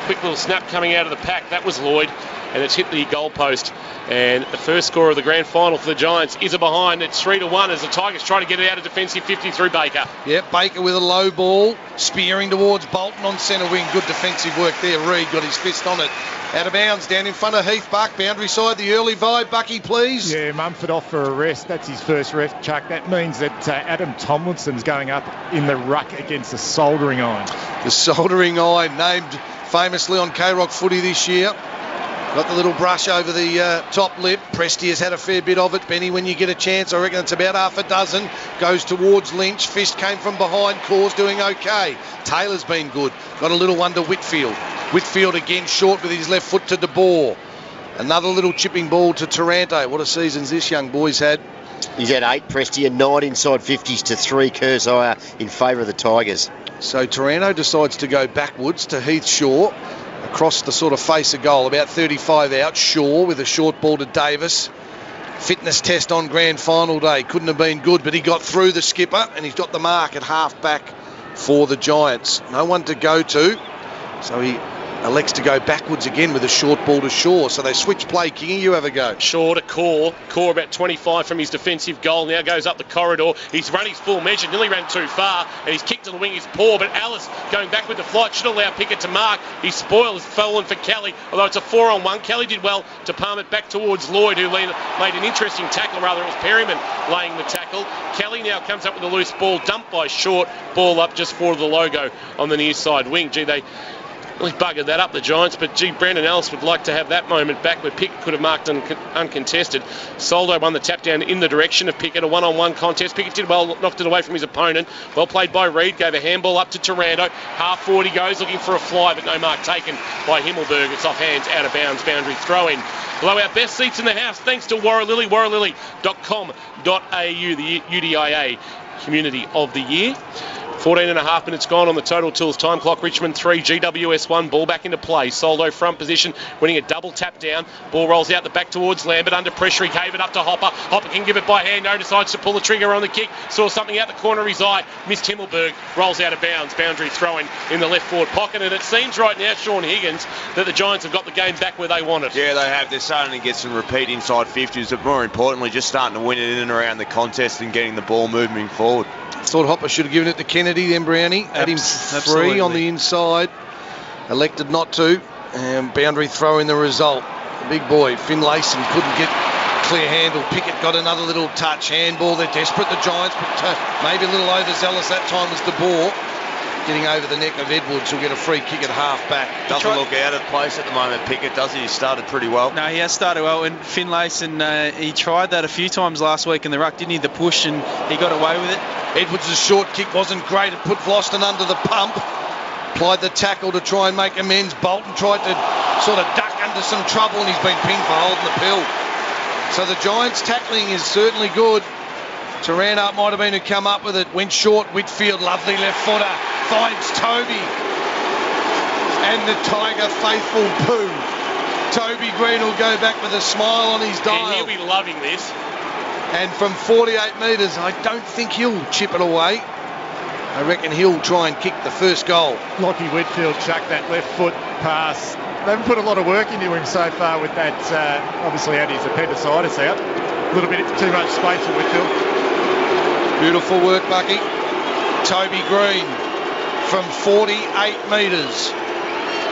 Quick little snap coming out of the pack. That was Lloyd. and it's hit the goalpost. And the first score of the grand final for the Giants is a behind. It's 3-1 as the Tigers try to get it out of defensive 50 through Baker. Yep, Baker with a low ball, spearing towards Bolton on centre wing. Good defensive work there. Reid got his fist on it. Out of bounds, down in front of Heath Buck. Boundary side, the early vibe. Bucky, please. Yeah, Mumford off for a rest. That's his first ref, Chuck. That means that Adam Tomlinson's going up in the ruck against the Soldering Iron. The Soldering Iron, named famously on K-Rock footy this year. Got the little brush over the top lip. Presti has had a fair bit of it. Benny, when you get a chance, I reckon it's about half a dozen. Goes towards Lynch. Fist came from behind. Cause doing okay. Taylor's been good. Got a little one to Whitfield. Whitfield again short with his left foot to De Boer. Another little chipping ball to Taranto. What a season's this young boy's had. He's had 8 Presti and 9 inside 50s to 3 Kurzheier in favour of the Tigers. So Taranto decides to go backwards to Heath Shaw. Across the sort of face of goal, about 35 out. Shaw with a short ball to Davis. Fitness test on grand final day. Couldn't have been good, but he got through the skipper and he's got the mark at half back for the Giants. No one to go to, so he elects to go backwards again with a short ball to Shaw. So they switch play. Kingy, you have a go. Shaw to Core. Core about 25 from his defensive goal. Now goes up the corridor. He's run his full measure. Nearly ran too far. And he's kicked to the wing. He's poor. But Alice going back with the flight should allow Pickett to mark. His spoil is fallen for Kelly. Although it's a 4-on-1. Kelly did well to palm it back towards Lloyd, who made an interesting tackle. Rather, it was Perryman laying the tackle. Kelly now comes up with a loose ball. Dumped by Short. Ball up just for the logo on the near side wing. Gee, they really buggered that up, the Giants, but Brandon Ellis would like to have that moment back where Pickett could have marked uncontested. Soldo won the tap down in the direction of Pickett, a 1-on-1 contest. Pickett did well, knocked it away from his opponent. Well played by Reid, gave a handball up to Taranto. Half forward he goes, looking for a fly, but no mark taken by Himmelberg. It's off hands, out of bounds, boundary throw in. Below our best seats in the house, thanks to Warralilly, warralilly.com.au, the UDIA Community of the Year. 14.5 minutes gone on the total tills time clock. Richmond 3, GWS 1. Ball back into play. Soldo front position, winning a double tap down. Ball rolls out the back towards Lambert. Under pressure, he gave it up to Hopper. Hopper can give it by hand. No, decides to pull the trigger on the kick. Saw something out the corner of his eye. Missed Himmelberg. Rolls out of bounds. Boundary throwing in the left forward pocket. And it seems right now, Sean Higgins, that the Giants have got the game back where they want it. Yeah, they have. They're starting to get some repeat inside 50s, but more importantly, just starting to win it in and around the contest and getting the ball moving forward. Thought Hopper should have given it to Kennedy, then Brownie. Had him free on the inside. Elected not to. And boundary throw in the result. The big boy, Finlayson, couldn't get clear handle. Pickett got another little touch. Handball. They're desperate, the Giants, but maybe a little overzealous that time was De Boer. Getting over the neck of Edwards, who'll get a free kick at half back. Doesn't look out of place at the moment, Pickett, does he? He started pretty well. No, he has started well. And Finlayson, he tried that a few times last week in the ruck, didn't he? The push, and he got away with it. Edwards' short kick wasn't great. It put Vlosten under the pump. Applied the tackle to try and make amends. Bolton tried to sort of duck under some trouble, and he's been pinned for holding the pill. So the Giants' tackling is certainly good. Taranto might have been who come up with it. Went short. Whitfield, lovely left footer. Finds Toby. And the Tiger faithful poo. Toby Green will go back with a smile on his dial. And he'll be loving this. And from 48 metres, I don't think he'll chip it away. I reckon he'll try and kick the first goal. Lockie Whitfield chucked that left foot pass. They haven't put a lot of work into him so far with that. Obviously had his appendicitis out. A little bit too much space for Whitfield. Beautiful work, Bucky. Toby Green from 48 metres.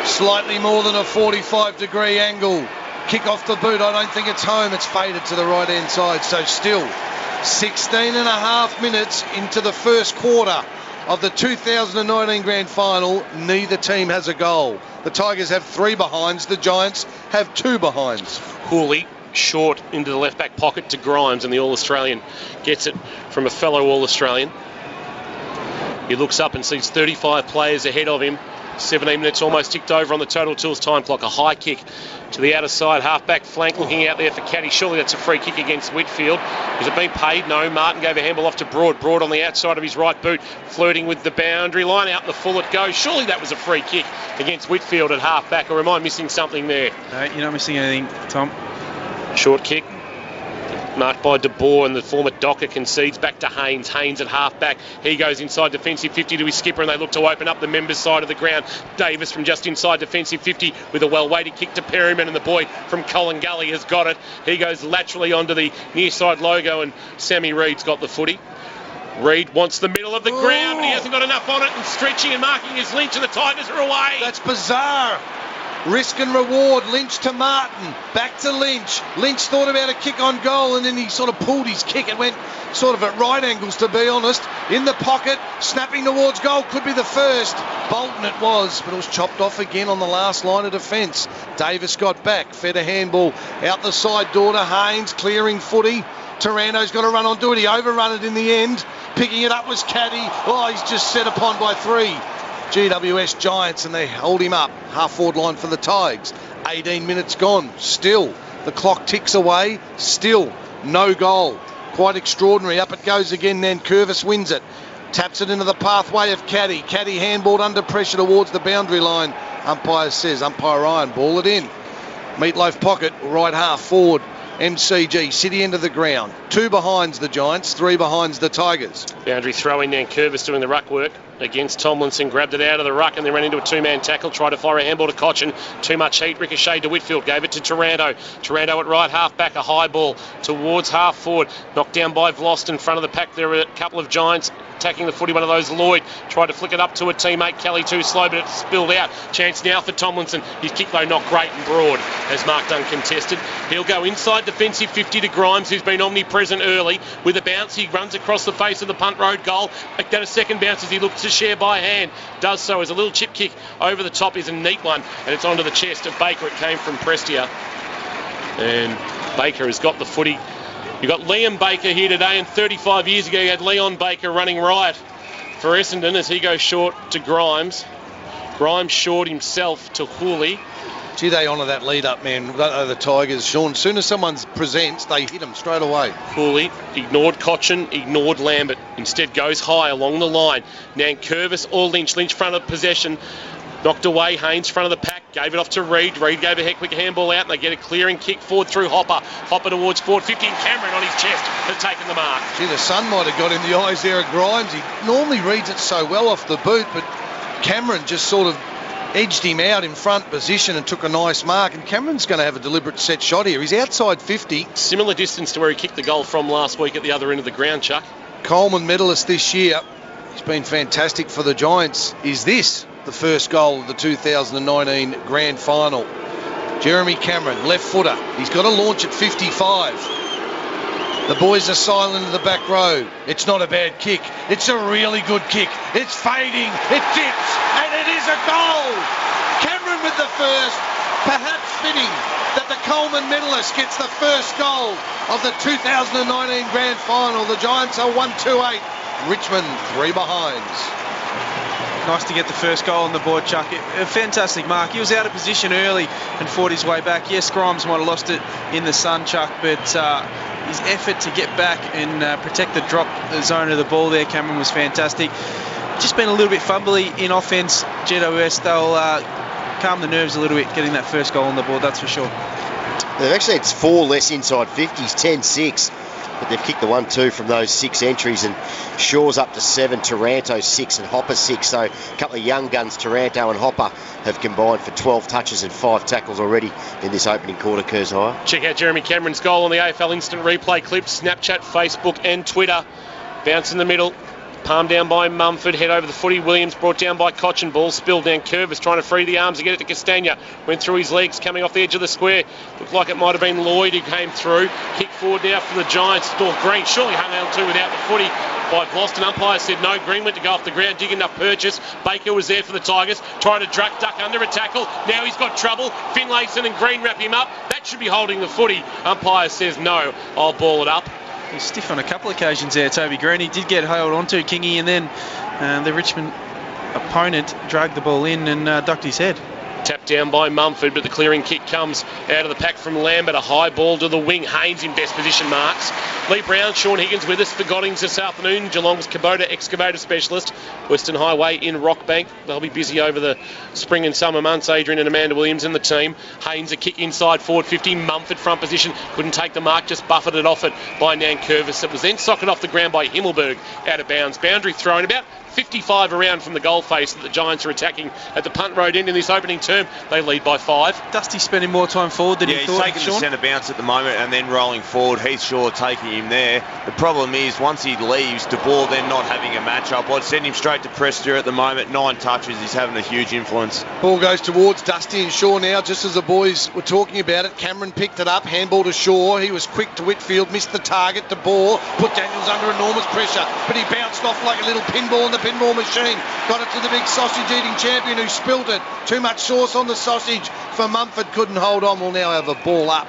Slightly more than a 45-degree angle. Kick off the boot. I don't think it's home. It's faded to the right-hand side. So still 16.5 minutes into the first quarter of the 2019 Grand Final. Neither team has a goal. The Tigers have 3 behinds. The Giants have 2 behinds. Hooley short into the left back pocket to Grimes, and the All-Australian gets it from a fellow All-Australian. He looks up and sees 35 players ahead of him. 17 minutes almost ticked over on the total tools time clock. A high kick to the outer side, half-back flank, looking out there for Caddy. Surely that's a free kick against Whitfield. Has it been paid? No. Martin gave a handball off to Broad. Broad on the outside of his right boot, flirting with the boundary line. Out in the full it goes. Surely that was a free kick against Whitfield at half-back, or am I missing something there? No, you're not missing anything, Tom. Short kick. Marked by De Boer, and the former Docker concedes back to Haynes. Haynes at half-back. He goes inside defensive 50 to his skipper, and they look to open up the members' side of the ground. Davis from just inside defensive 50 with a well-weighted kick to Perryman, and the boy from Colin Gully has got it. He goes laterally onto the near side logo, and Sammy Reid's got the footy. Reid wants the middle of the ground, but he hasn't got enough on it, and stretching and marking his Lynch, and the Tigers are away. That's bizarre. Risk and reward. Lynch to Martin. Back to Lynch. Lynch thought about a kick on goal, and then he sort of pulled his kick and went sort of at right angles, to be honest. In the pocket, snapping towards goal. Could be the first. Bolton it was, but it was chopped off again on the last line of defence. Davis got back. Fed a handball out the side door to Haynes. Clearing footy. Taranto's got to run onto it. He overrun it in the end. Picking it up was Caddy. Oh, he's just set upon by 3. GWS Giants, and they hold him up. Half-forward line for the Tigers. 18 minutes gone. Still, the clock ticks away. Still, no goal. Quite extraordinary. Up it goes again. Nankervis wins it. Taps it into the pathway of Caddy. Caddy handballed under pressure towards the boundary line. Umpire Ryan, ball it in. Meatloaf pocket, right half forward. MCG, City end of the ground. 2 behinds the Giants, 3 behinds the Tigers. Boundary throw in, Nankervis doing the ruck work against Tomlinson. Grabbed it out of the ruck and then ran into a 2-man tackle. Tried to fire a handball to Cochin. Too much heat. Ricocheted to Whitfield. Gave it to Taranto. Taranto at right half back. A high ball towards half forward. Knocked down by Vlost in front of the pack. There are a couple of Giants attacking the footy. One of those, Lloyd, tried to flick it up to a teammate. Kelly too slow, but it spilled out. Chance now for Tomlinson. His kick though not great and broad, as marked uncontested. He'll go inside defensive 50 to Grimes, who's been omnipresent early. With a bounce, he runs across the face of the punt road goal. That a second bounce as he looks to share by hand. Does so as a little chip kick over the top is a neat one, and it's onto the chest of Baker. It came from Prestia, and Baker has got the footy. You've got Liam Baker here today, and 35 years ago you had Leon Baker running riot for Essendon as he goes short to Grimes. Grimes short himself to Hooley. Gee, they honour that lead-up, man. The Tigers, Sean. As soon as someone presents, they hit them straight away. Hooley ignored Cochin, ignored Lambert. Instead goes high along the line. Nankervis or Lynch. Lynch front of possession. Knocked away. Haynes front of the pack. Gave it off to Reid. Reid gave a quick handball out, and they get a clearing kick forward through Hopper. Hopper towards forward 50, and Cameron on his chest has taken the mark. Gee, the sun might have got in the eyes there of Grimes. He normally reads it so well off the boot, but Cameron just sort of edged him out in front position and took a nice mark, and Cameron's going to have a deliberate set shot here. He's outside 50. Similar distance to where he kicked the goal from last week at the other end of the ground, Chuck. Coleman medalist this year. He's been fantastic for the Giants. Is this the first goal of the 2019 Grand Final? Jeremy Cameron, left footer. He's got to launch at 55. The boys are silent in the back row. It's not a bad kick. It's a really good kick. It's fading. It dips. And it is a goal. Cameron with the first. Perhaps fitting that the Coleman medalist gets the first goal of the 2019 Grand Final. The Giants are 1-2-8. Richmond 3 behinds. Nice to get the first goal on the board, Chuck. A fantastic mark. He was out of position early and fought his way back. Yes, Grimes might have lost it in the sun, Chuck, but his effort to get back and protect the drop zone of the ball there, Cameron, was fantastic. Just been a little bit fumbly in offence. GWS, they'll calm the nerves a little bit getting that first goal on the board, that's for sure. They've actually had 4 less inside 50s, 10-6. But they've kicked the 1-2 from those 6 entries, and Shaw's up to 7, Taranto 6 and Hopper 6. So a couple of young guns, Taranto and Hopper, have combined for 12 touches and 5 tackles already in this opening quarter, Kershaw. Check out Jeremy Cameron's goal on the AFL Instant Replay clips, Snapchat, Facebook and Twitter. Bounce in the middle. Palm down by Mumford, head over the footy. Williams brought down by Cochin, ball spilled down. Curvis trying to free the arms to get it to Castagna. Went through his legs, coming off the edge of the square. Looked like it might have been Lloyd who came through. Kick forward now for the Giants. Thought Green surely hung out too without the footy by Boston. Umpire said no. Green went to go off the ground, digging up Purchase. Baker was there for the Tigers, trying to duck under a tackle. Now he's got trouble. Finlayson and Green wrap him up. That should be holding the footy. Umpire says no. I'll ball it up. He's stiff on a couple of occasions there, Toby Green. He did get held onto Kingy, and then the Richmond opponent dragged the ball in and ducked his head. Tapped down by Mumford, but the clearing kick comes out of the pack from Lambert. A high ball to the wing. Haynes in best position marks. Lee Brown, Sean Higgins with us for Goddings this afternoon. Geelong's Kubota excavator specialist. Western Highway in Rockbank. They'll be busy over the spring and summer months. Adrian and Amanda Williams in the team. Haynes a kick inside forward 50. Mumford front position. Couldn't take the mark. Just buffeted off it by Nankervis. It was then socketed off the ground by Himmelberg out of bounds. Boundary thrown about 55 around from the goal face that the Giants are attacking at the punt road end in this opening term. They lead by 5. Dusty's spending more time forward than he thought. Yeah, he's taking the centre bounce at the moment and then rolling forward. Heath Shaw taking him there. The problem is once he leaves, De Boer then not having a match-up. I'd send him straight to Prestia at the moment. 9 touches. He's having a huge influence. Ball goes towards Dusty and Shaw now, just as the boys were talking about it. Cameron picked it up, handball to Shaw. He was quick to Whitfield, missed the target. De Boer put Daniels under enormous pressure, but he bounced off like a little pinball in the pinball machine. Got it to the big sausage-eating champion who spilt it. Too much sauce on the sausage for Mumford. Couldn't hold on. We'll now have a ball up.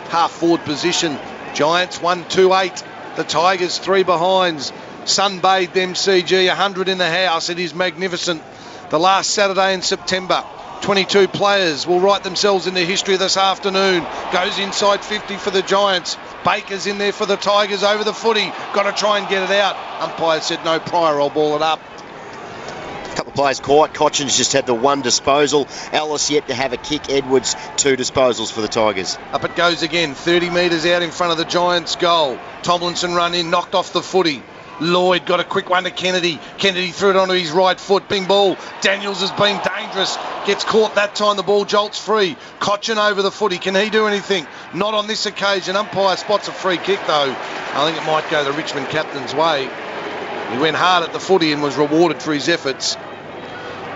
Half-forward position. Giants 1-2-8. The Tigers 3 behinds. Sunbathed MCG, 100 in the house. It is magnificent. The last Saturday in September. 22 players will write themselves into history this afternoon. Goes inside 50 for the Giants. Baker's in there for the Tigers over the footy. Got to try and get it out. Umpire said no prior, I'll ball it up. Couple of players caught. Cotchin's just had the 1 disposal. Ellis yet to have a kick. Edwards 2 disposals for the Tigers. Up it goes again. 30 metres out in front of the Giants' goal. Tomlinson run in, knocked off the footy. Lloyd got a quick one to Kennedy. Kennedy threw it onto his right foot. Bing ball. Daniels has been dangerous. Gets caught that time. The ball jolts free. Cotchin over the footy. Can he do anything? Not on this occasion. Umpire spots a free kick though. I think it might go the Richmond captain's way. He went hard at the footy and was rewarded for his efforts.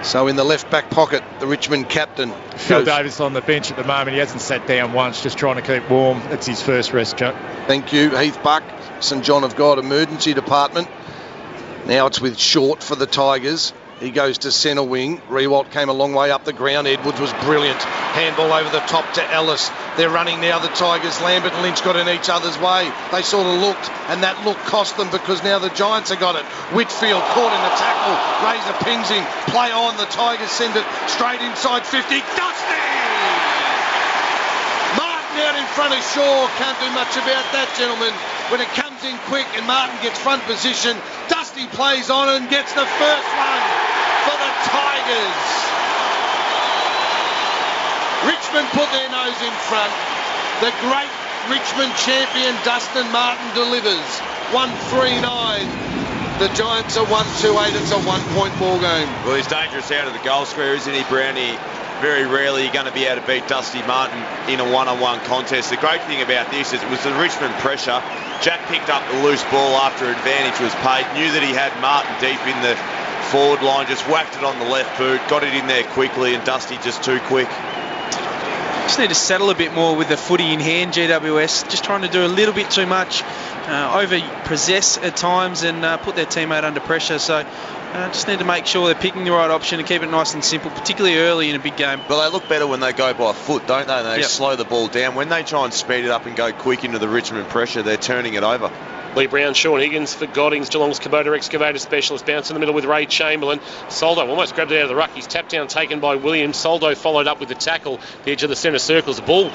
So in the left back pocket, the Richmond captain. Phil Davis on the bench at the moment. He hasn't sat down once, just trying to keep warm. It's his first rest, Chuck. Thank you. Heath Buck, St John of God Emergency Department. Now it's with Short for the Tigers. He goes to centre wing. Rewalt came a long way up the ground. Edwards was brilliant. Handball over the top to Ellis. They're running now, the Tigers. Lambert and Lynch got in each other's way. They sort of looked, and that look cost them because now the Giants have got it. Whitfield caught in the tackle. Razor pings him. Play on. The Tigers send it straight inside 50. Dusty! Martin out in front of Shaw. Can't do much about that, gentlemen. When it comes in quick and Martin gets front position, Dusty plays on and gets the first one for the Tigers. Richmond put their nose in front. The great Richmond champion Dustin Martin delivers. 1-3-9. The Giants are 1-2-8. It's a 1-point ball game. Well, he's dangerous out of the goal square, isn't he, Brownie? Very rarely you're going to be able to beat Dusty Martin in a one-on-one contest. The great thing about this is it was the Richmond pressure. Jack picked up the loose ball after advantage was paid, knew that he had Martin deep in the forward line, just whacked it on the left boot, got it in there quickly, and Dusty just too quick. Just need to settle a bit more with the footy in hand, GWS. Just trying to do a little bit too much, over-possess at times and put their teammate under pressure. So just need to make sure they're picking the right option and keep it nice and simple, particularly early in a big game. Well, they look better when they go by foot, don't they? They slow the ball down. When they try and speed it up and go quick into the Richmond pressure, they're turning it over. Lee Brown, Sean Higgins for Goddings, Geelong's Kubota excavator specialist. Bounce in the middle with Ray Chamberlain. Soldo almost grabbed it out of the ruck. He's tapped down, taken by Williams. Soldo followed up with the tackle, the edge of the centre circles. The ball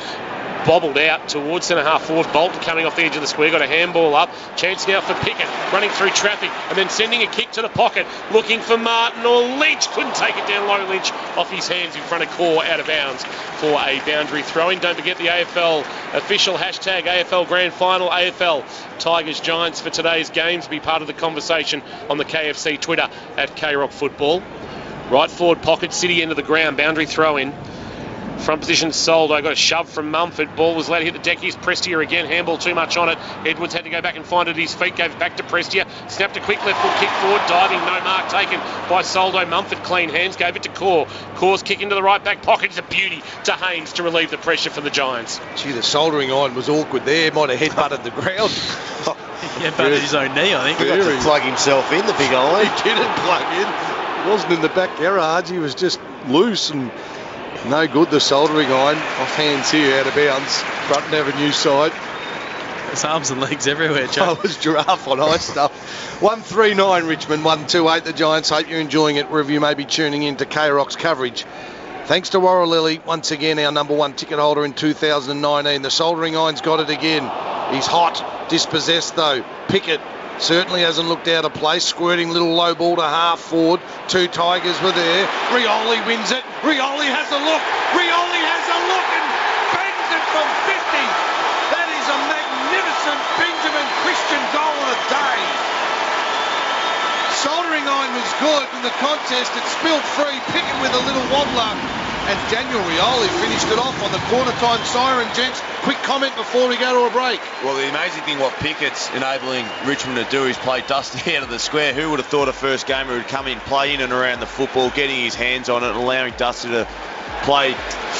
bobbled out towards centre half forward. Bolton coming off the edge of the square, got a handball up. Chance now for Pickett, running through traffic and then sending a kick to the pocket, looking for Martin or Lynch. Couldn't take it down low. Lynch off his hands in front of Core, out of bounds for a boundary throw-in. Don't forget the AFL official hashtag AFL Grand Final, AFL Tigers Giants for today's games. Be part of the conversation on the KFC Twitter at KRock Football. Right forward pocket, City end of the ground, boundary throw-in. Front position Soldo, got a shove from Mumford. Ball was let hit the deck. Here's Prestia again. Handball too much on it. Edwards had to go back and find it at his feet. Gave it back to Prestia. Snapped a quick left foot kick forward. Diving. No mark taken by Soldo. Mumford clean hands. Gave it to Core. Core's kick into the right back pocket. It's a beauty to Haynes to relieve the pressure for the Giants. Gee, the soldering iron was awkward there. Might have headbutted the ground. He headbutted his own knee, I think. He got to plug himself in, the big iron. He didn't plug in. It wasn't in the back garage. He was just loose and no good. The soldering iron off hands here, out of bounds. Brutton Avenue side. There's arms and legs everywhere, Joe. Oh, it was giraffe on ice stuff. 1-3-9 Richmond, 1-2-8 the Giants. Hope you're enjoying it wherever you may be tuning in to KRock's coverage Thanks to Warralilly, once again our number one ticket holder in 2019. The soldering iron's got it again. He's hot, dispossessed though. Pickett certainly hasn't looked out of place, squirting little low ball to half forward. Two Tigers were there. Rioli wins it. Rioli has a look. Rioli has a look and bangs it from 50. That is a magnificent Benjamin Christian goal of the day. Soldering iron was good in the contest. It spilled free. Pickett with a little wobbler. And Daniel Rioli finished it off on the quarter time siren. Gents, quick comment before we go to a break. Well, the amazing thing what Pickett's enabling Richmond to do is play Dusty out of the square. Who would have thought a first gamer would come in, play in and around the football, getting his hands on it and allowing Dusty to play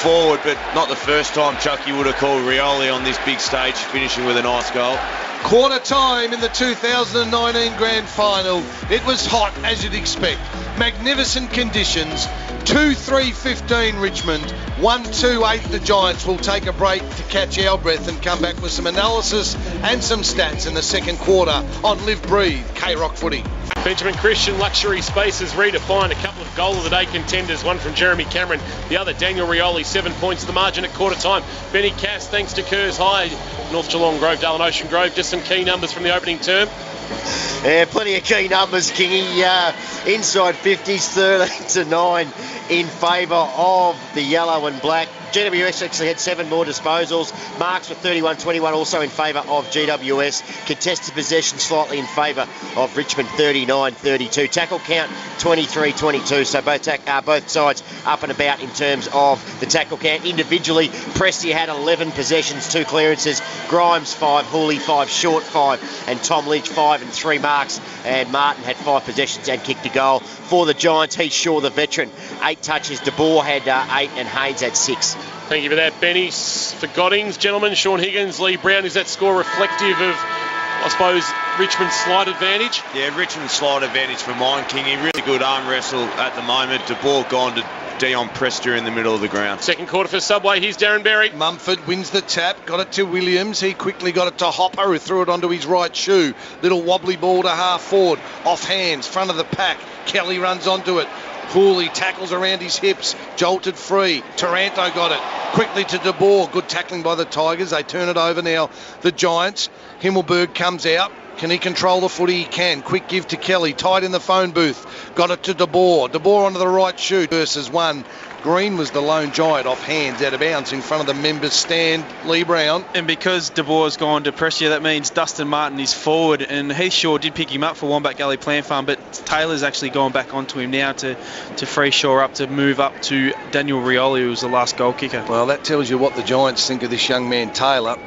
forward, but not the first time Chucky would have called Rioli on this big stage, finishing with a nice goal. Quarter time in the 2019 Grand Final. It was hot, as you'd expect. Magnificent conditions. 2-3-15 Richmond, 1-2-8 the Giants. Will take a break to catch our breath and come back with some analysis and some stats in the second quarter on Live Breathe K-Rock Footy. Benjamin Christian, luxury spaces redefined. A couple of goal of the day contenders, one from Jeremy Cameron, the other Daniel Rioli. 7 points the margin at quarter time. Benny Cass, thanks to Kerrs High, North Geelong Grove, Dale and Ocean Grove. Just some key numbers from the opening term. Yeah, plenty of key numbers, Kingy. Inside 50s, 13-9 in favour of the yellow and black. GWS actually had 7 more disposals. Marks were 31-21, also in favour of GWS. Contested possession slightly in favour of Richmond, 39-32. Tackle count 23-22. So both sides up and about in terms of the tackle count. Individually, Prestia had 11 possessions, 2 clearances. Grimes 5, Hooley 5, Short 5, and Tom Lynch 5 and 3 marks. And Martin had 5 possessions and kicked a goal. For the Giants, Heath Shaw, the veteran, 8 touches. De Boer had 8 and Haynes had 6. Thank you for that, Benny. For Goddings, gentlemen, Sean Higgins, Lee Brown, is that score reflective of, I suppose, Richmond's slight advantage? Yeah, Richmond's slight advantage for mine, Kingy. Really good arm wrestle at the moment. De Boer gone to Dion Prestia in the middle of the ground. Second quarter for Subway. Here's Darren Berry. Mumford wins the tap, got it to Williams. He quickly got it to Hopper, who threw it onto his right shoe. Little wobbly ball to half forward, off hands, front of the pack. Kelly runs onto it. Hooley tackles around his hips, jolted free. Taranto got it quickly to De Boer. Good tackling by the Tigers. They turn it over now. The Giants. Himmelberg comes out. Can he control the footy? He can. Quick give to Kelly. Tied in the phone booth. Got it to De Boer. De Boer onto the right shoe versus 1. Green was the lone Giant off hands out of bounds in front of the members stand. Lee Brown. And because De Boer's gone to Prestia, that means Dustin Martin is forward, and Heath Shaw did pick him up for Wombat Gully Plant Farm, but Taylor's actually gone back onto him now to free Shaw up to move up to Daniel Rioli, who was the last goal kicker. Well, that tells you what the Giants think of this young man Taylor.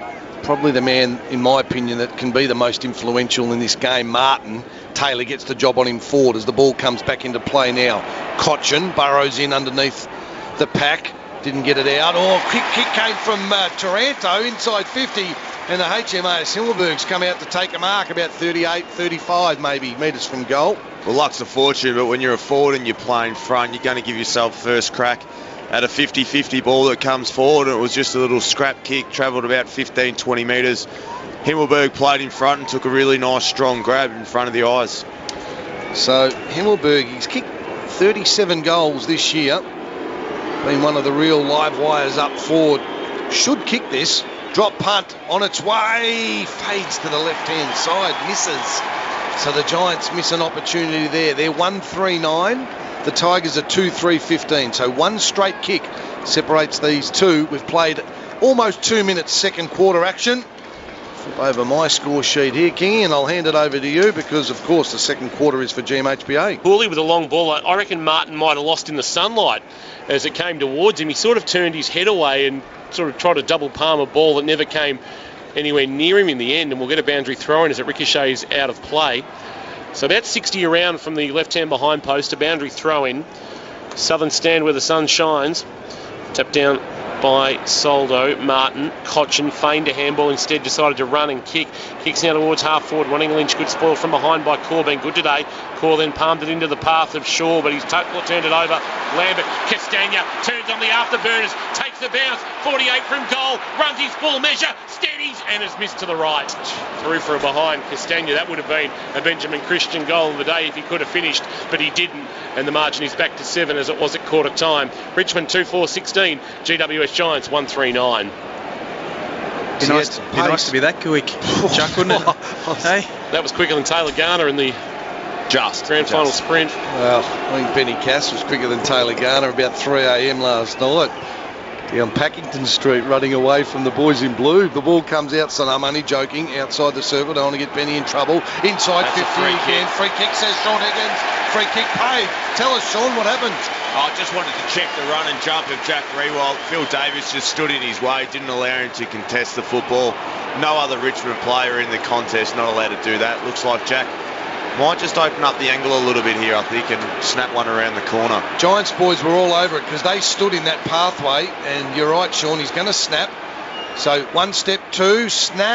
Probably the man, in my opinion, that can be the most influential in this game. Martin. Taylor gets the job on him forward as the ball comes back into play now. Cochin burrows in underneath the pack. Didn't get it out. Quick kick came from Taranto inside 50. And the HMAS Himmelberg's come out to take a mark about 38, 35 maybe metres from goal. Well, luck's a fortune, but when you're a forward and you're playing front, you're going to give yourself first crack at a 50-50 ball that comes forward. And it was just a little scrap kick, travelled about 15, 20 metres. Himmelberg played in front and took a really nice strong grab in front of the eyes. So Himmelberg, he's kicked 37 goals this year. Been one of the real live wires up forward. Should kick this. Drop punt on its way. Fades to the left-hand side. Misses. So the Giants miss an opportunity there. They're 1-3-9. The Tigers are 2-3-15. So 1 straight kick separates these two. We've played almost 2 minutes second quarter action. Flip over my score sheet here, Kingy, and I'll hand it over to you because, of course, the second quarter is for GMHBA. Hooley with a long ball. I reckon Martin might have lost in the sunlight as it came towards him. He sort of turned his head away and sort of tried to double palm a ball that never came anywhere near him in the end, and we'll get a boundary throw in as it ricochets out of play. So about 60 around from the left-hand behind post, a boundary throw in. Southern stand where the sun shines. Tap down by Soldo. Martin, Cochin feigned a handball, instead decided to run and kick. Kicks now towards half forward. Ronning Lynch, good spoil from behind by Core, been good today. Core then palmed it into the path of Shaw, but he's turned it over. Lambert, Castagna turns on the afterburners, takes the bounce, 48 from goal, runs his full measure, steadies, and has missed to the right. Through for a behind Castagna. That would have been a Benjamin Christian goal of the day if he could have finished, but he didn't, and the margin is back to 7 as it was at quarter time. Richmond 2-4-16, GWS Giants 1-3-9. Be nice to be that quick, Chuck, wouldn't it? Hey? That was quicker than Taylor Garner in the grand final sprint. Well, I think Benny Cass was quicker than Taylor Garner about 3 a.m. last night. Down Packington Street, running away from the boys in blue. The ball comes out, so I'm only joking, outside the circle. Don't want to get Benny in trouble. Inside 50 again. Free kick, says Sean Higgins. Free kick paid. Tell us, Sean, what happened? I just wanted to check the run and jump of Jack Rewalt. Phil Davis just stood in his way, didn't allow him to contest the football. No other Richmond player in the contest not allowed to do that. Looks like Jack might just open up the angle a little bit here, I think, and snap one around the corner. Giants boys were all over it because they stood in that pathway, and you're right, Sean, he's going to snap. So 1 step, 2, snap,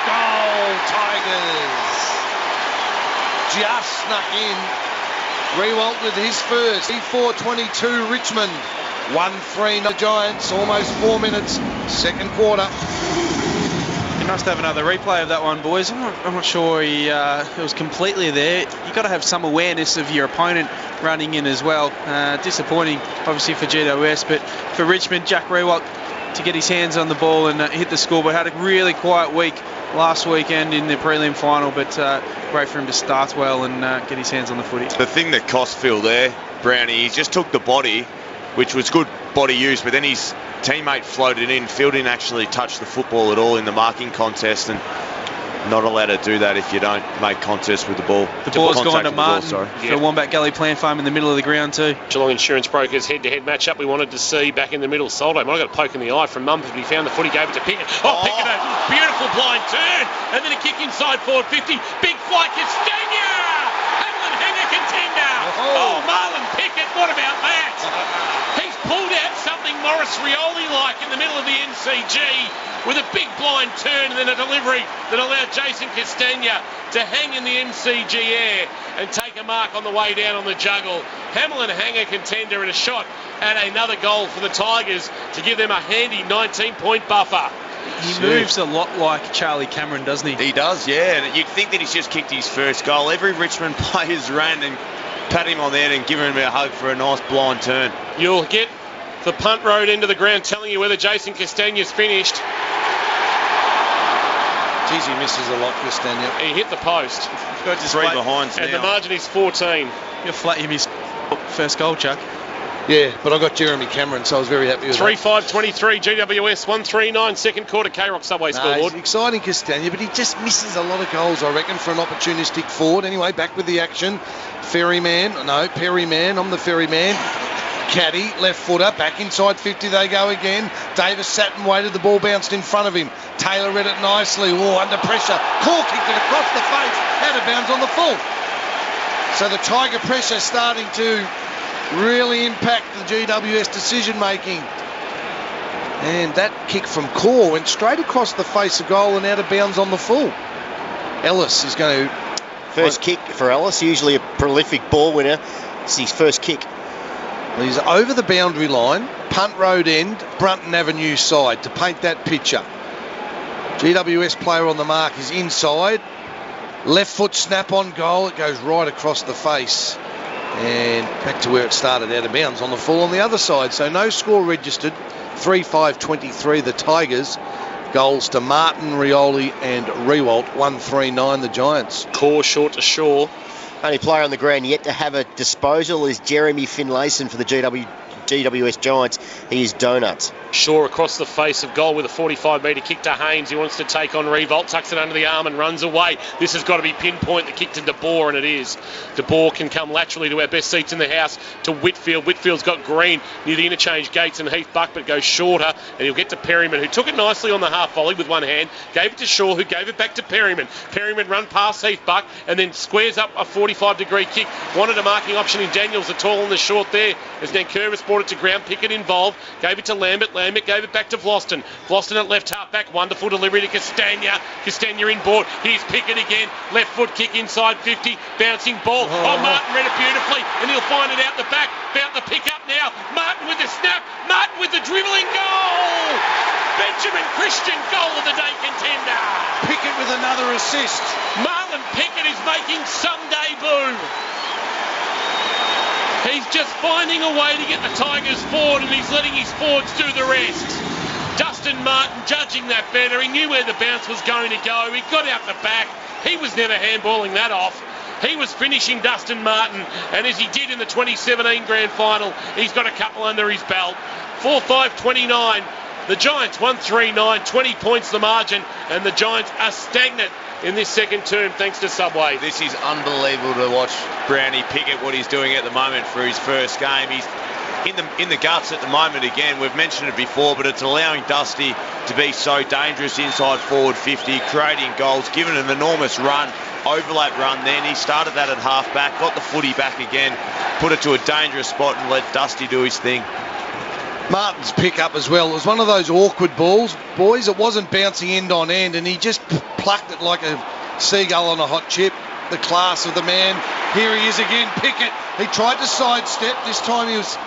goal, Tigers. Just snuck in. Rewalt with his first. 4:22 Richmond. 1-3 the Giants, almost 4 minutes, second quarter. Be nice to have another replay of that one, boys. I'm not sure it was completely there. You've got to have some awareness of your opponent running in as well. Disappointing, obviously, for GWS, but for Richmond, Jack Rewalt to get his hands on the ball and hit the scoreboard. Had a really quiet week last weekend in the prelim final, but great for him to start well and get his hands on the footy. The thing that cost Phil there, Brownie, he just took the body, which was good body use, but then his teammate floated in. Phil didn't actually touch the football at all in the marking contest, and not allowed to do that if you don't make contest with the ball. The ball's gone to Martin for Wombat Gully Plant Farm in the middle of the ground too. Geelong Insurance Brokers head-to-head match-up we wanted to see back in the middle. Soldo might have got a poke in the eye from Mumford, but he found the footy, gave it to Pickett. Pickett, a beautiful blind turn, and then a kick inside forward 50. Big flight, Castagna! Hamlin Hanger contender! Marlon Pickett, what about that? He's pulled out something Morris Rioli-like in the middle of the NCG with a big blind turn and then a delivery that allowed Jason Castagna to hang in the MCG air and take a mark on the way down on the juggle. Hamlin Hanger contender and a shot at another goal for the Tigers to give them a handy 19-point buffer. He moves a lot like Charlie Cameron, doesn't he? He does, yeah. And you'd think that he's just kicked his first goal. Every Richmond player's ran and pat him on the head and given him a hug for a nice blind turn. You'll get the punt road into the ground telling you whether Jason Castagna's finished. Geez, he misses a lot, Castagna. He hit the post. 3 behinds now. And the margin is 14. You'll flat him his first goal, Chuck. Yeah, but I got Jeremy Cameron, so I was very happy with 3-5-23, GWS 1-3-9, second quarter, K-Rock Subway scoreboard. He's exciting, Castagna, but he just misses a lot of goals, I reckon, for an opportunistic forward. Anyway, back with the action. Perryman, I'm the Ferryman. Caddy, left footer, back inside 50 they go again. Davis sat and waited, the ball bounced in front of him. Taylor read it nicely, under pressure. Core kicked it across the face, out of bounds on the full. So the Tiger pressure starting to really impact the GWS decision making. And that kick from Core went straight across the face of goal and out of bounds on the full. Ellis is going to... First kick for Ellis, usually a prolific ball winner. It's his first kick. He's over the boundary line, punt road end, Brunton Avenue side to paint that picture. GWS player on the mark is inside. Left foot snap on goal. It goes right across the face. And back to where it started, out of bounds on the full on the other side. So no score registered. 3-5-23 the Tigers. Goals to Martin, Rioli and Rewalt. 1-3-9 the Giants. Core short to Shaw. Only player on the ground yet to have a disposal is Jeremy Finlayson for the GWS Giants. He is donuts. Shaw across the face of goal with a 45-metre kick to Haynes. He wants to take on Rewalt, tucks it under the arm and runs away. This has got to be pinpoint, the kick to De Boer, and it is. De Boer can come laterally to our best seats in the house to Whitfield. Whitfield's got Green near the interchange gates and Heath Buck, but goes shorter, and he'll get to Perryman, who took it nicely on the half volley with one hand, gave it to Shaw, who gave it back to Perryman. Perryman run past Heath Buck and then squares up a 45-degree kick. Wanted a marking option in Daniels, the tall and the short there, as Nankervis brought brought it to ground. Pickett involved. Gave it to Lambert. Lambert gave it back to Vlosten. Vlosten at left half-back. Wonderful delivery to Castagna. Castagna inboard. Here's Pickett again. Left foot kick inside 50. Bouncing ball. Oh, Martin read it beautifully. And he'll find it out the back. About the pick up now. Martin with the snap. Martin with the dribbling goal. Benjamin Christian, goal of the day contender. Pickett with another assist. Marlon Pickett is making some debut. He's just finding a way to get the Tigers forward, and he's letting his forwards do the rest. Dustin Martin judging that better. He knew where the bounce was going to go. He got out the back. He was never handballing that off. He was finishing Dustin Martin, and as he did in the 2017 Grand Final, he's got a couple under his belt. 4-5-29. The Giants 1-3-9, 20 points the margin, and the Giants are stagnant in this second term thanks to Subway. This is unbelievable to watch Brownie Pickett, what he's doing at the moment for his first game. He's in the guts at the moment again. We've mentioned it before, but it's allowing Dusty to be so dangerous inside forward 50, creating goals, giving an enormous run, overlap run then. He started that at half-back, got the footy back again, put it to a dangerous spot and let Dusty do his thing. Martin's pick-up as well. It was one of those awkward balls, boys. It wasn't bouncing end on end, and he just plucked it like a seagull on a hot chip. The class of the man. Here he is again, Pickett. He tried to sidestep. This time he was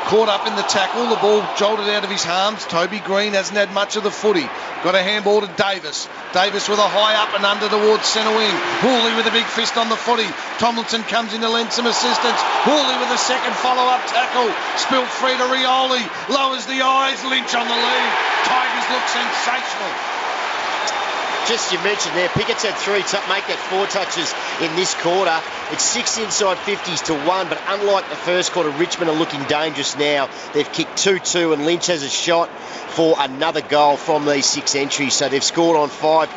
caught up in the tackle. The ball jolted out of his arms. Toby Green hasn't had much of the footy. Got a handball to Davis. Davis with a high up and under towards centre wing. Hooley with a big fist on the footy. Tomlinson comes in to lend some assistance. Hooley with a second follow-up tackle. Spilt free to Rioli. Lowers the eyes. Lynch on the lead. Tigers look sensational. Just you mentioned there, Pickett's had make that 4 touches in this quarter. It's 6 inside 50s to 1, but unlike the first quarter, Richmond are looking dangerous now. They've kicked 2-2, and Lynch has a shot for another goal from these 6 entries. So they've scored on 5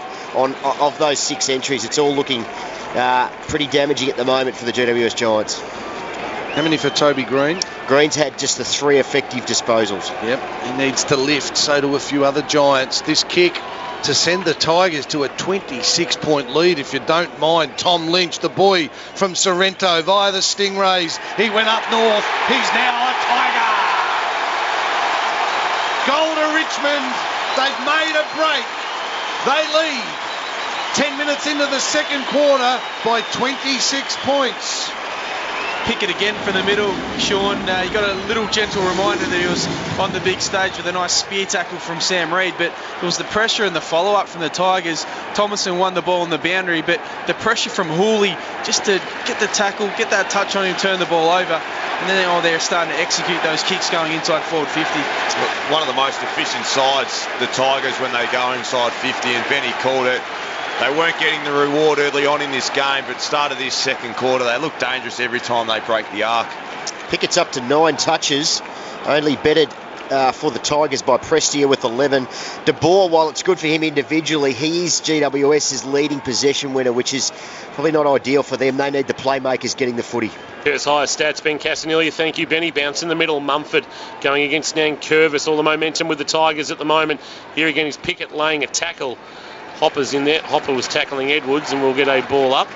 of those 6 entries. It's all looking pretty damaging at the moment for the GWS Giants. How many for Toby Green? Green's had just the 3 effective disposals. Yep, he needs to lift. So do a few other Giants. This kick to send the Tigers to a 26-point lead, if you don't mind. Tom Lynch, the boy from Sorrento, via the Stingrays. He went up north. He's now a Tiger. Goal to Richmond. They've made a break. They lead 10 minutes into the second quarter by 26 points. Pickett again from the middle, Sean. You got a little gentle reminder that he was on the big stage with a nice spear tackle from Sam Reid, but it was the pressure and the follow-up from the Tigers. Thomason won the ball on the boundary, but the pressure from Hooley just to get the tackle, get that touch on him, turn the ball over, and then they're starting to execute those kicks going inside forward 50. One of the most efficient sides, the Tigers, when they go inside 50, and Benny called it. They weren't getting the reward early on in this game, but started this second quarter, they look dangerous every time they break the arc. Pickett's up to 9 touches, only betted for the Tigers by Prestia with 11. De Boer, while it's good for him individually, he is GWS's leading possession winner, which is probably not ideal for them. They need the playmakers getting the footy. His highest stats, Ben Casanilia. Thank you, Benny. Bounce in the middle. Mumford going against Nankervis. All the momentum with the Tigers at the moment. Here again is Pickett laying a tackle. Hopper's in there. Hopper was tackling Edwards, and we'll get a ball up.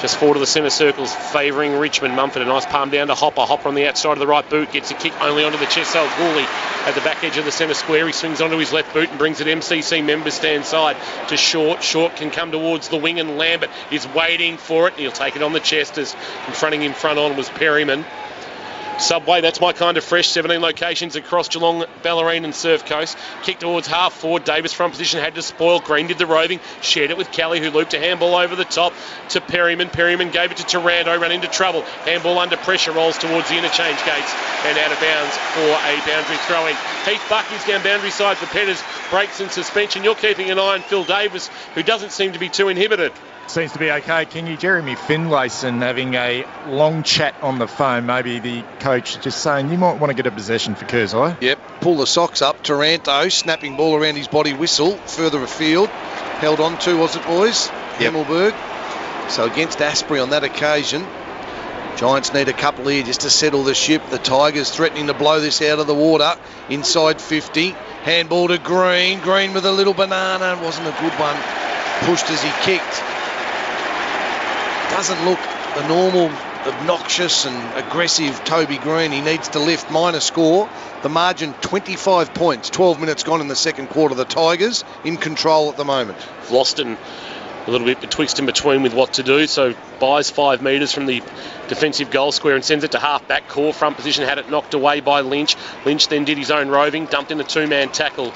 Just forward to the centre circles, favouring Richmond. Mumford, a nice palm down to Hopper. Hopper on the outside of the right boot, gets a kick only onto the chest. So Hooley at the back edge of the centre square. He swings onto his left boot and brings it MCC member stand side to Short. Short can come towards the wing, and Lambert is waiting for it. He'll take it on the chest, as confronting him front on was Perryman. Subway, that's my kind of fresh. 17 locations across Geelong, Ballerine and Surf Coast. Kick towards half forward. Davis front position had to spoil. Green did the roving. Shared it with Kelly, who looped a handball over the top to Perryman. Perryman gave it to Taranto. Ran into trouble. Handball under pressure. Rolls towards the interchange gates and out of bounds for a boundary throw-in. Heath Buck is down boundary side for Petters. Breaks and suspension. You're keeping an eye on Phil Davis, who doesn't seem to be too inhibited. Seems to be okay, Kingy. Jeremy Finlayson having a long chat on the phone. Maybe the coach just saying, you might want to get a possession for Curzai. Yep, pull the socks up. Taranto, snapping ball around his body, whistle, further afield. Held on to, was it, boys? Yep. Himmelberg. So against Asprey on that occasion. Giants need a couple here just to settle the ship. The Tigers threatening to blow this out of the water. Inside 50. Handball to Green. Green with a little banana. It wasn't a good one. Pushed as he kicked. Doesn't look a normal obnoxious and aggressive Toby Green. He needs to lift. Minor score. The margin 25 points. 12 minutes gone in the second quarter. The Tigers in control at the moment. Vlauston a little bit betwixt and between with what to do, so buys 5 metres from the defensive goal square and sends it to half-back core front position, had it knocked away by Lynch. Lynch then did his own roving, dumped in a 2-man tackle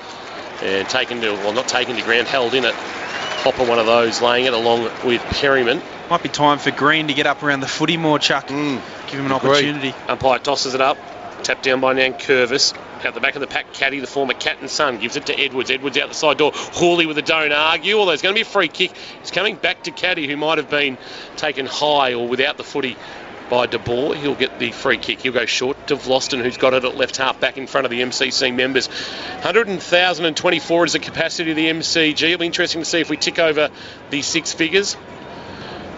and not taken to ground, held in it. Hopper one of those, laying it along with Perryman. Might be time for Green to get up around the footy more, Chuck. Give him an opportunity. Umpire tosses it up, tapped down by Nankervis. Out the back of the pack, Caddy, the former Cat and Son, gives it to Edwards. Edwards out the side door. Hawley with a don't argue, although it's going to be a free kick. It's coming back to Caddy, who might have been taken high or without the footy by De Boer. He'll get the free kick. He'll go short to Vlauston, who's got it at left half back in front of the MCC members. 100,024 is the capacity of the MCG. It'll be interesting to see if we tick over the 6 figures.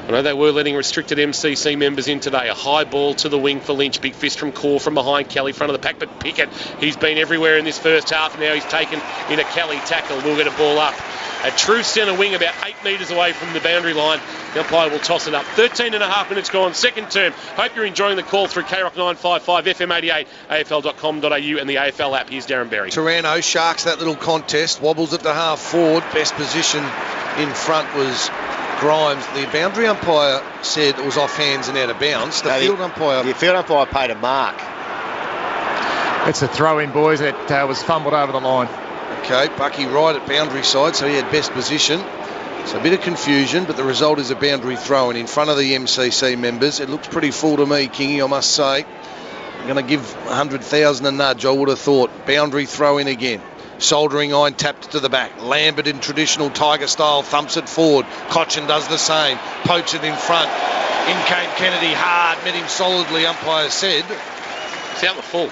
I know they were letting restricted MCC members in today. A high ball to the wing for Lynch. Big fist from Core from behind Kelly, front of the pack. But Pickett, he's been everywhere in this first half. Now he's taken in a Kelly tackle. We'll get a ball up. A true centre wing about 8 metres away from the boundary line. The umpire will toss it up. 13 and a half minutes gone. Second term. Hope you're enjoying the call through KROC 955, FM 88, AFL.com.au and the AFL app. Here's Darren Berry. Taranto sharks that little contest. Wobbles it to half forward. Best position in front was Grimes. The boundary umpire said it was off hands and out of bounds. The field umpire paid a mark. It's a throw-in, boys. It was fumbled over the line. Okay, Bucky right at boundary side, so he had best position. So a bit of confusion, but the result is a boundary throw-in in front of the MCC members. It looks pretty full to me, Kingy, I must say. I'm going to give 100,000 a nudge, I would have thought. Boundary throw-in again. Soldering iron tapped to the back. Lambert in traditional Tiger style thumps it forward. Cochin does the same. Poach it in front. In came Kennedy hard. Met him solidly, umpire said. It's out the full.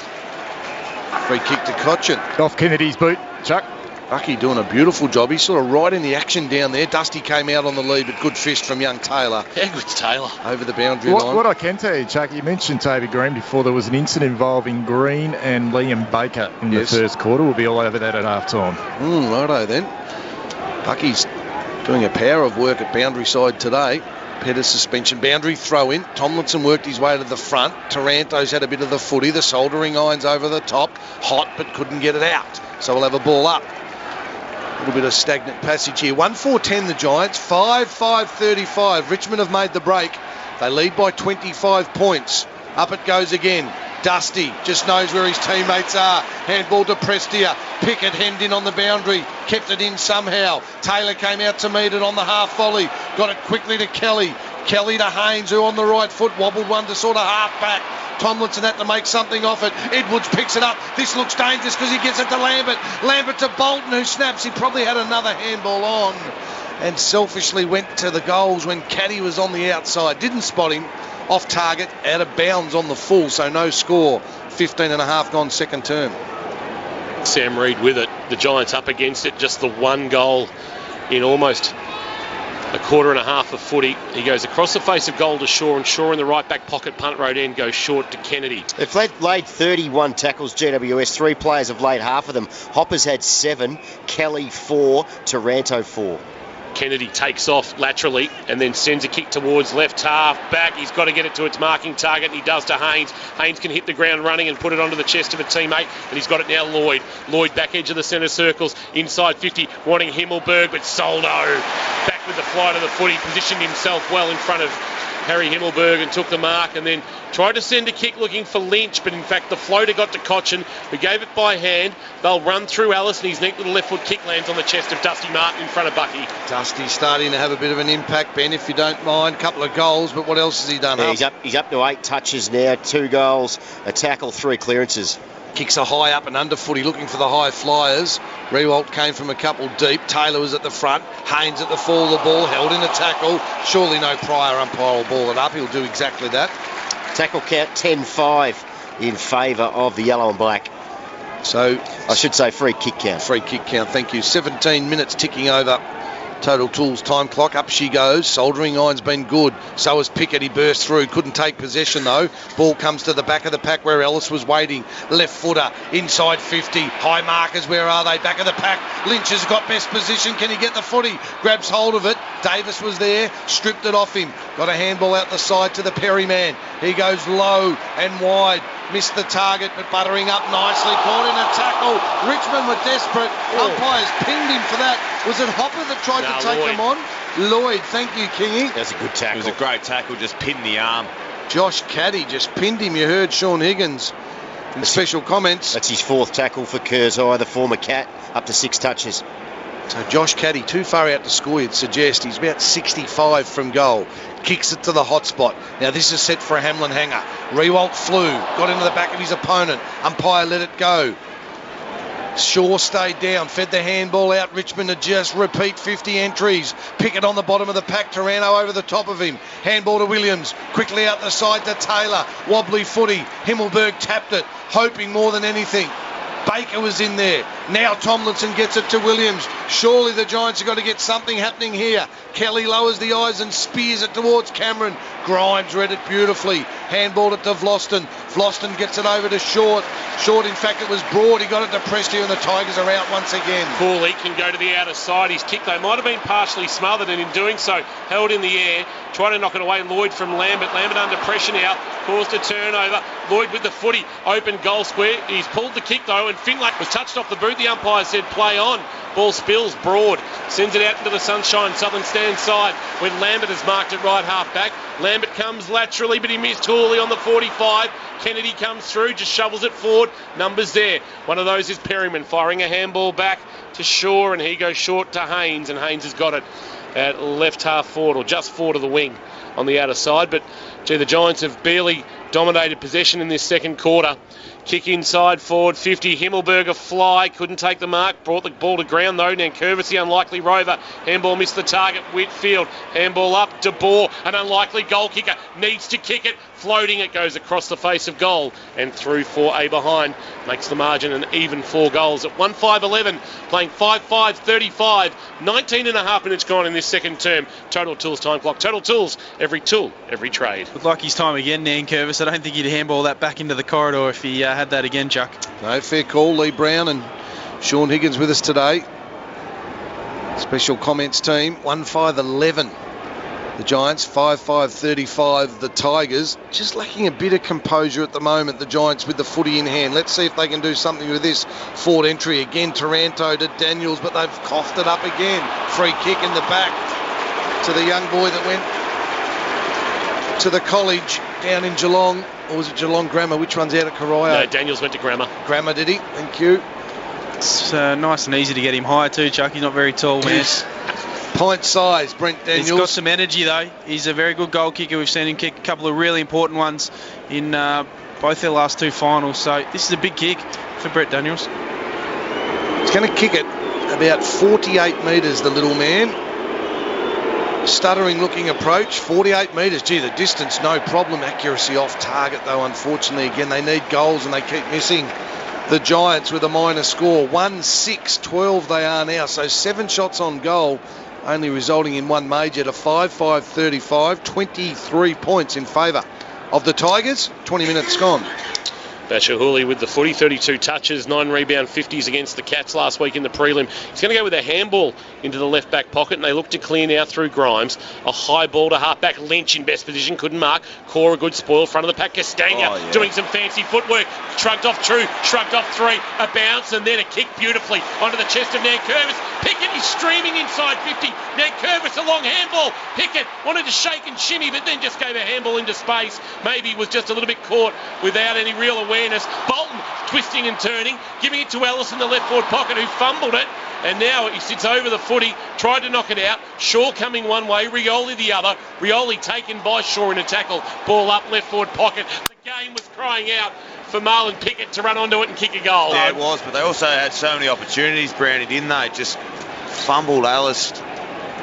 Free kick to Cochin. Off Kennedy's boot, Chuck. Bucky doing a beautiful job. He's sort of right in the action down there. Dusty came out on the lead, but good fist from young Taylor. Yeah, good Taylor. Over the boundary line. What I can tell you, Chuck, you mentioned Toby Green before. There was an incident involving Green and Liam Baker in the first quarter. We'll be all over that at half-time. Righto then. Bucky's doing a power of work at boundary side today. Pettis suspension, boundary throw in. Tomlinson worked his way to the front. Taranto's had a bit of the footy. The soldering irons over the top. Hot, but couldn't get it out. So we'll have a ball up. A little bit of stagnant passage here. 1-4-10 the Giants. 5-5-35. Richmond have made the break. They lead by 25 points. Up it goes again. Dusty just knows where his teammates are. Handball to Prestia. Pickett hemmed in on the boundary. Kept it in somehow. Taylor came out to meet it on the half volley. Got it quickly to Kelly. Kelly to Haynes, who on the right foot wobbled one to sort of half back. Tomlinson had to make something off it. Edwards picks it up. This looks dangerous because he gets it to Lambert. Lambert to Bolton, who snaps. He probably had another handball on and selfishly went to the goals when Caddy was on the outside. Didn't spot him. Off target, out of bounds on the full, so no score. 15 and a half gone second term. Sam Reid with it. The Giants up against it. Just the one goal in almost a quarter and a half of footy. He goes across the face of goal to Shaw, and Shaw in the right back pocket punt road end goes short to Kennedy. They've laid 31 tackles, GWS. 3 players have laid half of them. Hopper's had 7, Kelly 4, Taranto 4. Kennedy takes off laterally and then sends a kick towards left half back. He's got to get it to its marking target, and he does to Haynes. Haynes can hit the ground running and put it onto the chest of a teammate, and he's got it now. Lloyd back edge of the centre circles, inside 50, wanting Himmelberg, but Soldo back with the flight of the footy, positioned himself well in front of Harry Himmelberg and took the mark, and then tried to send a kick looking for Lynch, but in fact the floater got to Cochin, who gave it by hand. They'll run through Ellis, and his neat little left foot kick lands on the chest of Dusty Martin in front of Bucky. Dusty's starting to have a bit of an impact, Ben, if you don't mind. Couple of goals, but what else has he done? Yeah, he's up to 8 touches now, 2 goals, a tackle, 3 clearances. Kicks a high up and under footy, looking for the high flyers. Rewalt came from a couple deep. Taylor was at the front. Haynes at the fall of the ball, held in a tackle. Surely no prior umpire will ball it up. He'll do exactly that. Tackle count 10-5 in favour of the yellow and black. So I should say free kick count. Free kick count, thank you. 17 minutes ticking over Total Tools time clock. Up she goes. Soldering iron's been good. So has Pickett. He burst through. Couldn't take possession though. Ball comes to the back of the pack where Ellis was waiting. Left footer. Inside 50. High markers. Where are they? Back of the pack. Lynch has got best position. Can he get the footy? Grabs hold of it. Davis was there. Stripped it off him. Got a handball out the side to the Perry man. He goes low and wide. Missed the target, but buttering up nicely. Caught in a tackle. Richmond were desperate. Umpires pinned him for that. Was it Hopper that tried to take Lloyd. them on? Lloyd, thank you, Kingy. That's a good tackle. It was a great tackle, just pinned the arm. Josh Caddy just pinned him. You heard Sean Higgins in special comments. That's his 4th tackle for Kurzai, the former Cat, up to 6 touches. So Josh Caddy, too far out to score, you'd suggest. He's about 65 from goal. Kicks it to the hot spot. Now this is set for a Hamlin hanger. Rewalt flew, got into the back of his opponent. Umpire let it go. Shaw stayed down, fed the handball out. Richmond to just repeat 50 entries. Pickett on the bottom of the pack. Taranto over the top of him. Handball to Williams. Quickly out the side to Taylor. Wobbly footy. Himmelberg tapped it, hoping more than anything. Baker was in there. Now Tomlinson gets it to Williams. Surely the Giants have got to get something happening here. Kelly lowers the eyes and spears it towards Cameron. Grimes read it beautifully. Handballed it to Vlosten. Vlosten gets it over to Short. Short, in fact, it was Broad. He got it to Prestia and the Tigers are out once again. Cooley can go to the outer side. His kick, though, might have been partially smothered, and in doing so, held in the air. Trying to knock it away. Lloyd from Lambert. Lambert under pressure now. Caused a turnover. Lloyd with the footy. Open goal square. He's pulled the kick, though, and Finlay was touched off the boot. The umpire said play on. Ball spills. Broad sends it out into the sunshine. Southern stand side when Lambert has marked it right half back. Lambert comes laterally, but he missed Hooley on the 45. Kennedy comes through, just shovels it forward. Numbers there. One of those is Perryman firing a handball back to Shaw, and he goes short to Haynes, and Haynes has got it at left half forward, or just forward of the wing on the outer side. But, gee, the Giants have barely dominated possession in this second quarter. Kick inside forward 50. Himmelberg a fly, couldn't take the mark, brought the ball to ground though. Nankervis, the unlikely rover. Handball missed the target. Whitfield, handball up. De Boer, an unlikely goal kicker, needs to kick it. Floating, it goes across the face of goal and through for a behind. Makes the margin an even 4 goals at 1-5-11, playing 5-5-35. 19 and a half minutes gone in this second term. Total Tools time clock. Total Tools, every tool, every trade. Looked like his time again, Nankervis. I don't think he'd handball that back into the corridor if he had that again, Chuck. No, fair call. Lee Brown and Sean Higgins with us today. Special comments team. 1-5-11. The Giants, 5-5-35, the Tigers. Just lacking a bit of composure at the moment, the Giants with the footy in hand. Let's see if they can do something with this forward entry. Again, Taranto to Daniels, but they've coughed it up again. Free kick in the back to the young boy that went to the college down in Geelong. Or was it Geelong Grammar? Which one's out of Corio? No, Daniels went to Grammar. Grammar, did he? Thank you. It's nice and easy to get him high too, Chuck. He's not very tall, man. Pint size, Brent Daniels. He's got some energy though. He's a very good goal kicker. We've seen him kick a couple of really important ones in both their last 2 finals. So this is a big kick for Brett Daniels. He's going to kick it about 48 metres, the little man. Stuttering looking approach, 48 metres. Gee, the distance, no problem. Accuracy off target though, unfortunately. Again, they need goals and they keep missing. The Giants with a minor score. 1-6-12 they are now. So 7 shots on goal, only resulting in 1 major to 5-5-35. 23 points in favour of the Tigers. 20 minutes gone. Basher Hooley with the footy, 32 touches, 9 rebound 50s against the Cats last week in the prelim. He's going to go with a handball into the left back pocket, and they look to clear now through Grimes. A high ball to half back. Lynch in best position, couldn't mark. Core a good spoil, front of the pack. Castagna doing some fancy footwork. Shrugged off True, shrugged off 3. A bounce and then a kick beautifully onto the chest of Nankervis. Pickett is streaming inside 50. Nankervis a long handball. Pickett wanted to shake and shimmy, but then just gave a handball into space. Maybe was just a little bit caught without any real awareness. Bolton twisting and turning, giving it to Ellis in the left forward pocket, who fumbled it, and now he sits over the footy, tried to knock it out. Shaw coming one way, Rioli the other. Rioli taken by Shaw in a tackle. Ball up left forward pocket. The game was crying out for Marlon Pickett to run onto it and kick a goal. Yeah, it was, but they also had so many opportunities, Brownie, didn't they? Just fumbled Ellis.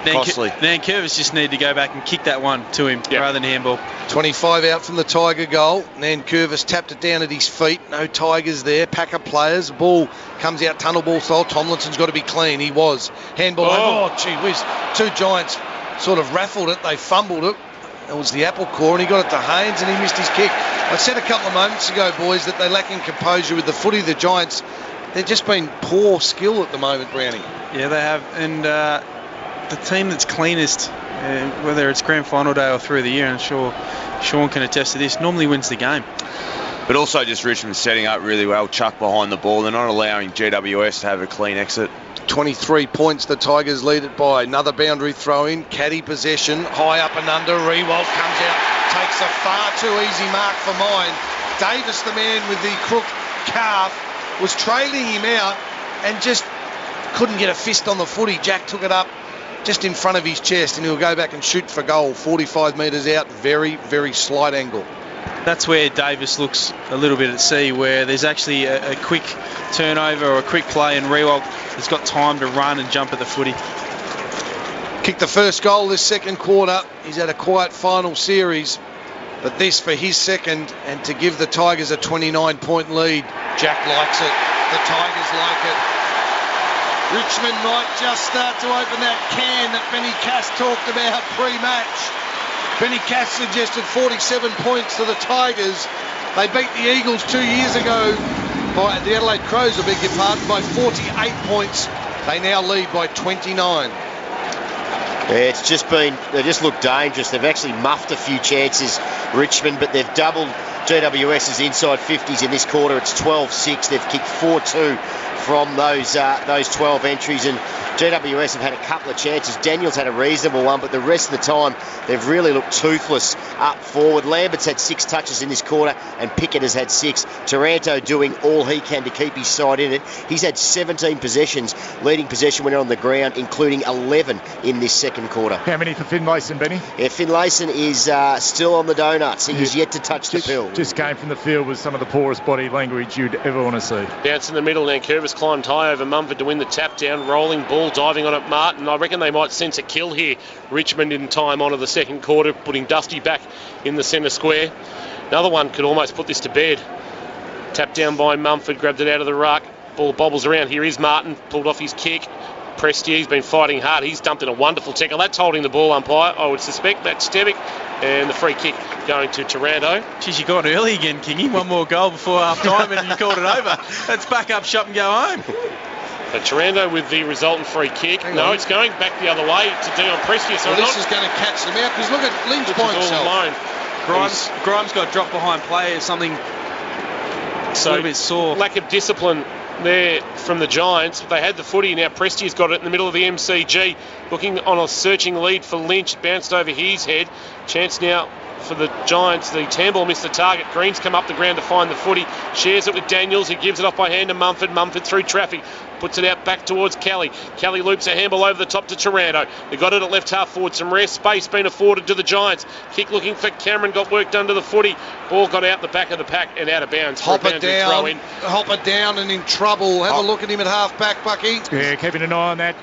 Costly. Nankervis just need to go back and kick that one to him rather than handball. 25 out from the Tiger goal. Nankervis tapped it down at his feet. No Tigers there. Pack of players. Ball comes out tunnel ball style. Tomlinson's got to be clean. He was. Handball. Oh, gee whiz. Two Giants sort of raffled it. They fumbled it. It was the apple core, and he got it to Haynes, and he missed his kick. I said a couple of moments ago, boys, that they're lacking composure with the footy. The Giants, they've just been poor skill at the moment, Brownie. Yeah, they have. And the team that's cleanest, whether it's grand final day or through the year, and I'm sure Sean can attest to this, normally wins the game. But also just Richmond setting up really well, Chuck behind the ball. They're not allowing GWS to have a clean exit. 23 points, the Tigers lead it by. Another boundary throw in, caddy possession, high up and under. Rewalt comes out, takes a far too easy mark for mine. Davis, the man with the crook calf, was trailing him out and just couldn't get a fist on the footy. Jack took it up just in front of his chest, and he'll go back and shoot for goal. 45 metres out, very, very slight angle. That's where Davis looks a little bit at sea, where there's actually a quick turnover or a quick play, and Rewalt has got time to run and jump at the footy. Kicked the first goal this second quarter. He's had a quiet final series, but this for his second, and to give the Tigers a 29-point lead. Jack likes it. The Tigers like it. Richmond might just start to open that can that Benny Cass talked about pre-match. Benny Cass suggested 47 points to the Tigers. They beat the Eagles 2 years ago, the Adelaide Crows, I beg your pardon, by 48 points. They now lead by 29. Yeah, they just look dangerous. They've actually muffed a few chances, Richmond, but they've doubled GWS's inside 50s in this quarter. It's 12-6. They've kicked 4-2 from those 12 entries, and GWS have had a couple of chances. Daniels had a reasonable one, but the rest of the time they've really looked toothless up forward. Lambert's had 6 touches in this quarter, and Pickett has had 6. Taranto doing all he can to keep his side in it. He's had 17 possessions, leading possession when on the ground, including 11 in this second quarter. How many for Finlayson, Benny? Yeah, Finlayson is still on the donuts. He is yet to touch the pill. Just came from the field with some of the poorest body language you'd ever want to see. Bounce in the middle, Nankervis climbed high over Mumford to win the tap down, rolling ball, diving on it, Martin. I reckon they might sense a kill here. Richmond in time onto the second quarter, putting Dusty back in the centre square. Another one could almost put this to bed. Tap down by Mumford, grabbed it out of the ruck. Ball bobbles around. Here is Martin, pulled off his kick. Prestier's been fighting hard. He's dumped in a wonderful tackle. That's holding the ball, umpire. I would suspect that's Stevic. And the free kick going to Taranto. Geez, you got early again, Kingy. One more goal before half time and you called it over. Let's back up shop and go home. But Taranto with the resultant free kick. It's going back the other way to Dion Prestier. So this is going to catch them out, because look at Lynch by himself. Grimes got dropped behind play or something. So a little bit sore. Lack of discipline there from the Giants. They had the footy. Now Prestier's got it in the middle of the MCG, looking on a searching lead for Lynch. Bounced over his head. Chance now for the Giants. The Tambor missed the target. Green's come up the ground to find the footy. Shares it with Daniels, who gives it off by hand to Mumford. Mumford through traffic. Puts it out back towards Kelly. Kelly loops a handball over the top to Taranto. They got it at left half forward. Some rare space being afforded to the Giants. Kick looking for Cameron. Got worked under the footy. Ball got out the back of the pack and out of bounds. Hopper down and in trouble. Have a look at him at half back, Bucky. Yeah, keeping an eye on that.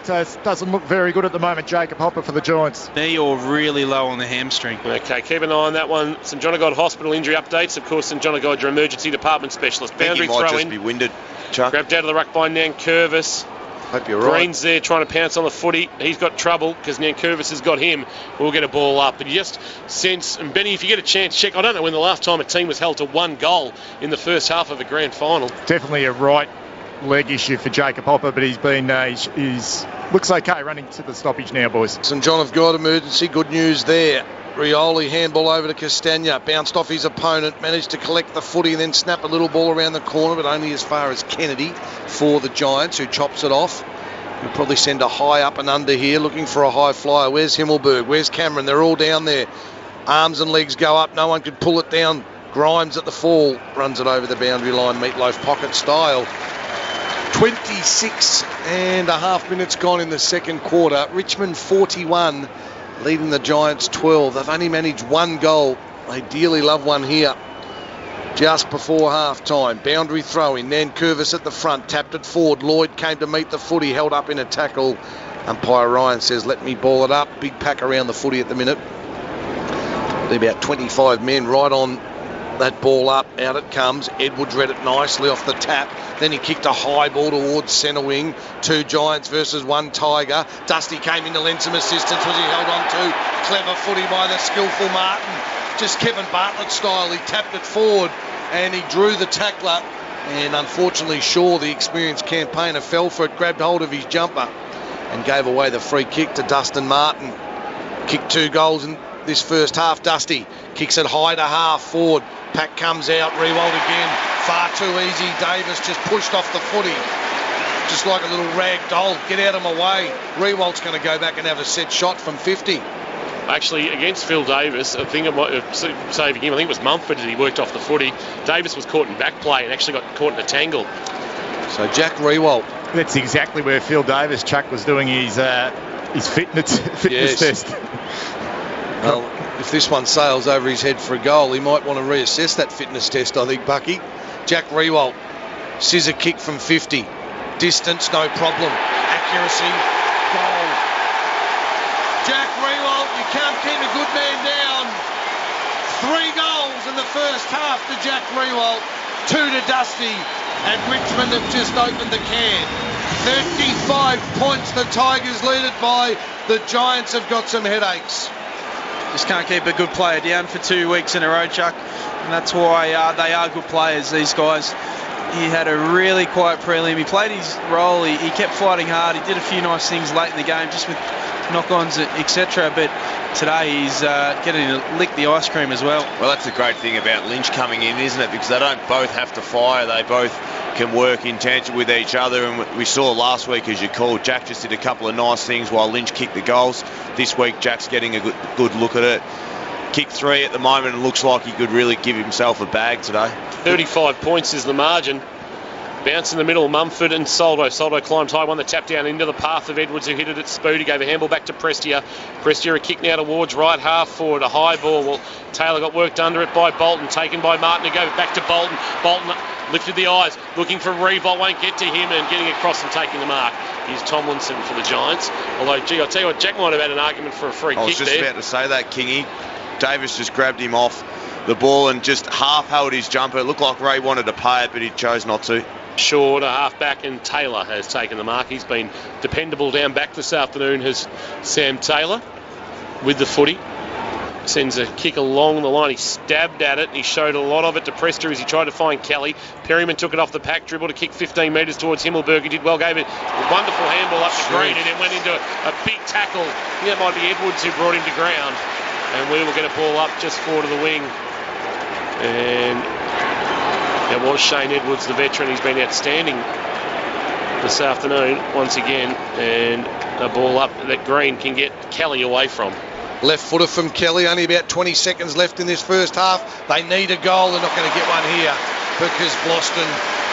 Doesn't look very good at the moment, Jacob Hopper for the Giants. Knee or really low on the hamstring. Okay, keep an eye on that one. St John of God Hospital injury updates. Of course, St John of God, your emergency department specialist. Boundary throw in. He might just be winded, Chuck. Grabbed out of the ruck by Nankervis. Hope you're right. Green's there trying to pounce on the footy. He's got trouble because Nankervis has got him. We'll get a ball up. But you just sense, and Benny, if you get a chance, check. I don't know when the last time a team was held to 1 goal in the first half of a grand final. Definitely a right leg issue for Jacob Hopper, but he's been he's looks okay running to the stoppage now, boys. St John have got emergency. Good news there. Rioli handball over to Castagna, bounced off his opponent, managed to collect the footy and then snap a little ball around the corner, but only as far as Kennedy for the Giants, who chops it off. He'll probably send a high up and under here, looking for a high flyer. Where's Himmelberg? Where's Cameron? They're all down there. Arms and legs go up. No one could pull it down. Grimes at the fall runs it over the boundary line, meatloaf pocket style. 26 and a half minutes gone in the second quarter. Richmond 41, leading the Giants 12. They've only managed 1 goal. They dearly love one here. Just before half-time. Boundary throw in. Nankervis at the front. Tapped it forward. Lloyd came to meet the footy. Held up in a tackle. Umpire Ryan says, let me ball it up. Big pack around the footy at the minute. About 25 men right on that ball up. Out it comes. Edwards read it nicely off the tap. Then he kicked a high ball towards centre wing. 2 Giants versus 1 Tiger. Dusty came in to lend some assistance. Was he held on to? Clever footy by the skillful Martin. Just Kevin Bartlett style. He tapped it forward and he drew the tackler. And unfortunately Shaw, the experienced campaigner, fell for it, grabbed hold of his jumper and gave away the free kick to Dustin Martin. Kicked 2 goals in this first half. Dusty kicks it high to half forward. Pack comes out, Rewald again. Far too easy. Davis just pushed off the footy. Just like a little rag doll. Get out of my way. Rewald's going to go back and have a set shot from 50. Actually, against Phil Davis, I think it might saving him. I think it was Mumford that he worked off the footy. Davis was caught in back play and actually got caught in a tangle. So Jack Rewald. That's exactly where Phil Davis, Chuck, was doing his fitness test. Well, if this one sails over his head for a goal, he might want to reassess that fitness test, I think, Bucky. Jack Rewald, scissor kick from 50. Distance, no problem. Accuracy, goal. Jack Rewald, you can't keep a good man down. 3 goals in the first half to Jack Rewald, 2 to Dusty, and Richmond have just opened the can. 35 points the Tigers lead it by. The Giants have got some headaches. Just can't keep a good player down for 2 weeks in a row, Chuck. And that's why they are good players, these guys. He had a really quiet prelim. He played his role. He kept fighting hard. He did a few nice things late in the game, just with knock-ons, etc. But today he's getting to lick the ice cream as well. Well, that's the great thing about Lynch coming in, isn't it? Because they don't both have to fire. They both can work in tangent with each other. And we saw last week, as you called, Jack just did a couple of nice things while Lynch kicked the goals. This week, Jack's getting a good look at it. Kick 3 at the moment, and looks like he could really give himself a bag today. 35 points is the margin. Bounce in the middle, Mumford and Soldo. Soldo climbed high, won the tap down into the path of Edwards, who hit it at speed. He gave a handball back to Prestia. Prestia a kick now towards right half forward, a high ball. Well, Taylor got worked under it by Bolton, taken by Martin to go back to Bolton. Bolton lifted the eyes, looking for Revolt, won't get to him, and getting across and taking the mark is Tomlinson for the Giants. Although, gee, I'll tell you what, Jack might have had an argument for a free kick there. I was just about to say that, Kingy. Davis just grabbed him off the ball and just half held his jumper. It looked like Ray wanted to pay it, but he chose not to. Short, a half-back, and Taylor has taken the mark. He's been dependable down back this afternoon, has Sam Taylor, with the footy. Sends a kick along the line. He stabbed at it, and he showed a lot of it to Prester as he tried to find Kelly. Perryman took it off the pack, dribbled a kick 15 metres towards Himmelberg. He did well, gave it a wonderful handball up screen, and then went into a big tackle. I think that might be Edwards who brought him to ground. And we will get a ball up just forward of the wing. And it was Shane Edwards, the veteran. He's been outstanding this afternoon once again. And a ball up that Green can get Kelly away from. Left footer from Kelly, only about 20 seconds left in this first half. They need a goal. They're not going to get one here because Bloston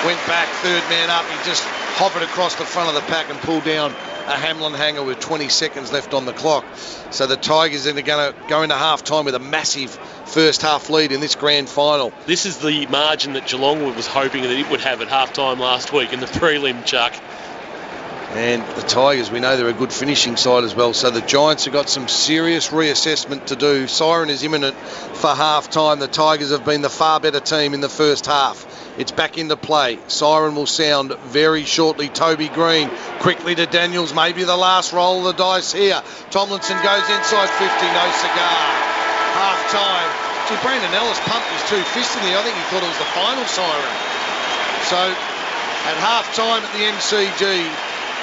went back, third man up. He just hovered across the front of the pack and pulled down a Hamlin hanger with 20 seconds left on the clock. So the Tigers are going to go into half-time with a massive first half lead in this grand final. This is the margin that Geelong was hoping that it would have at half-time last week in the prelim, Chuck. And the Tigers, we know they're a good finishing side as well. So the Giants have got some serious reassessment to do. Siren is imminent for half-time. The Tigers have been the far better team in the first half. It's back into play. Siren will sound very shortly. Toby Green quickly to Daniels. Maybe the last roll of the dice here. Tomlinson goes inside 50. No cigar. Half-time. Gee, Brandon Ellis pumped his 2 fists in there. I think he thought it was the final siren. So at half-time at the MCG,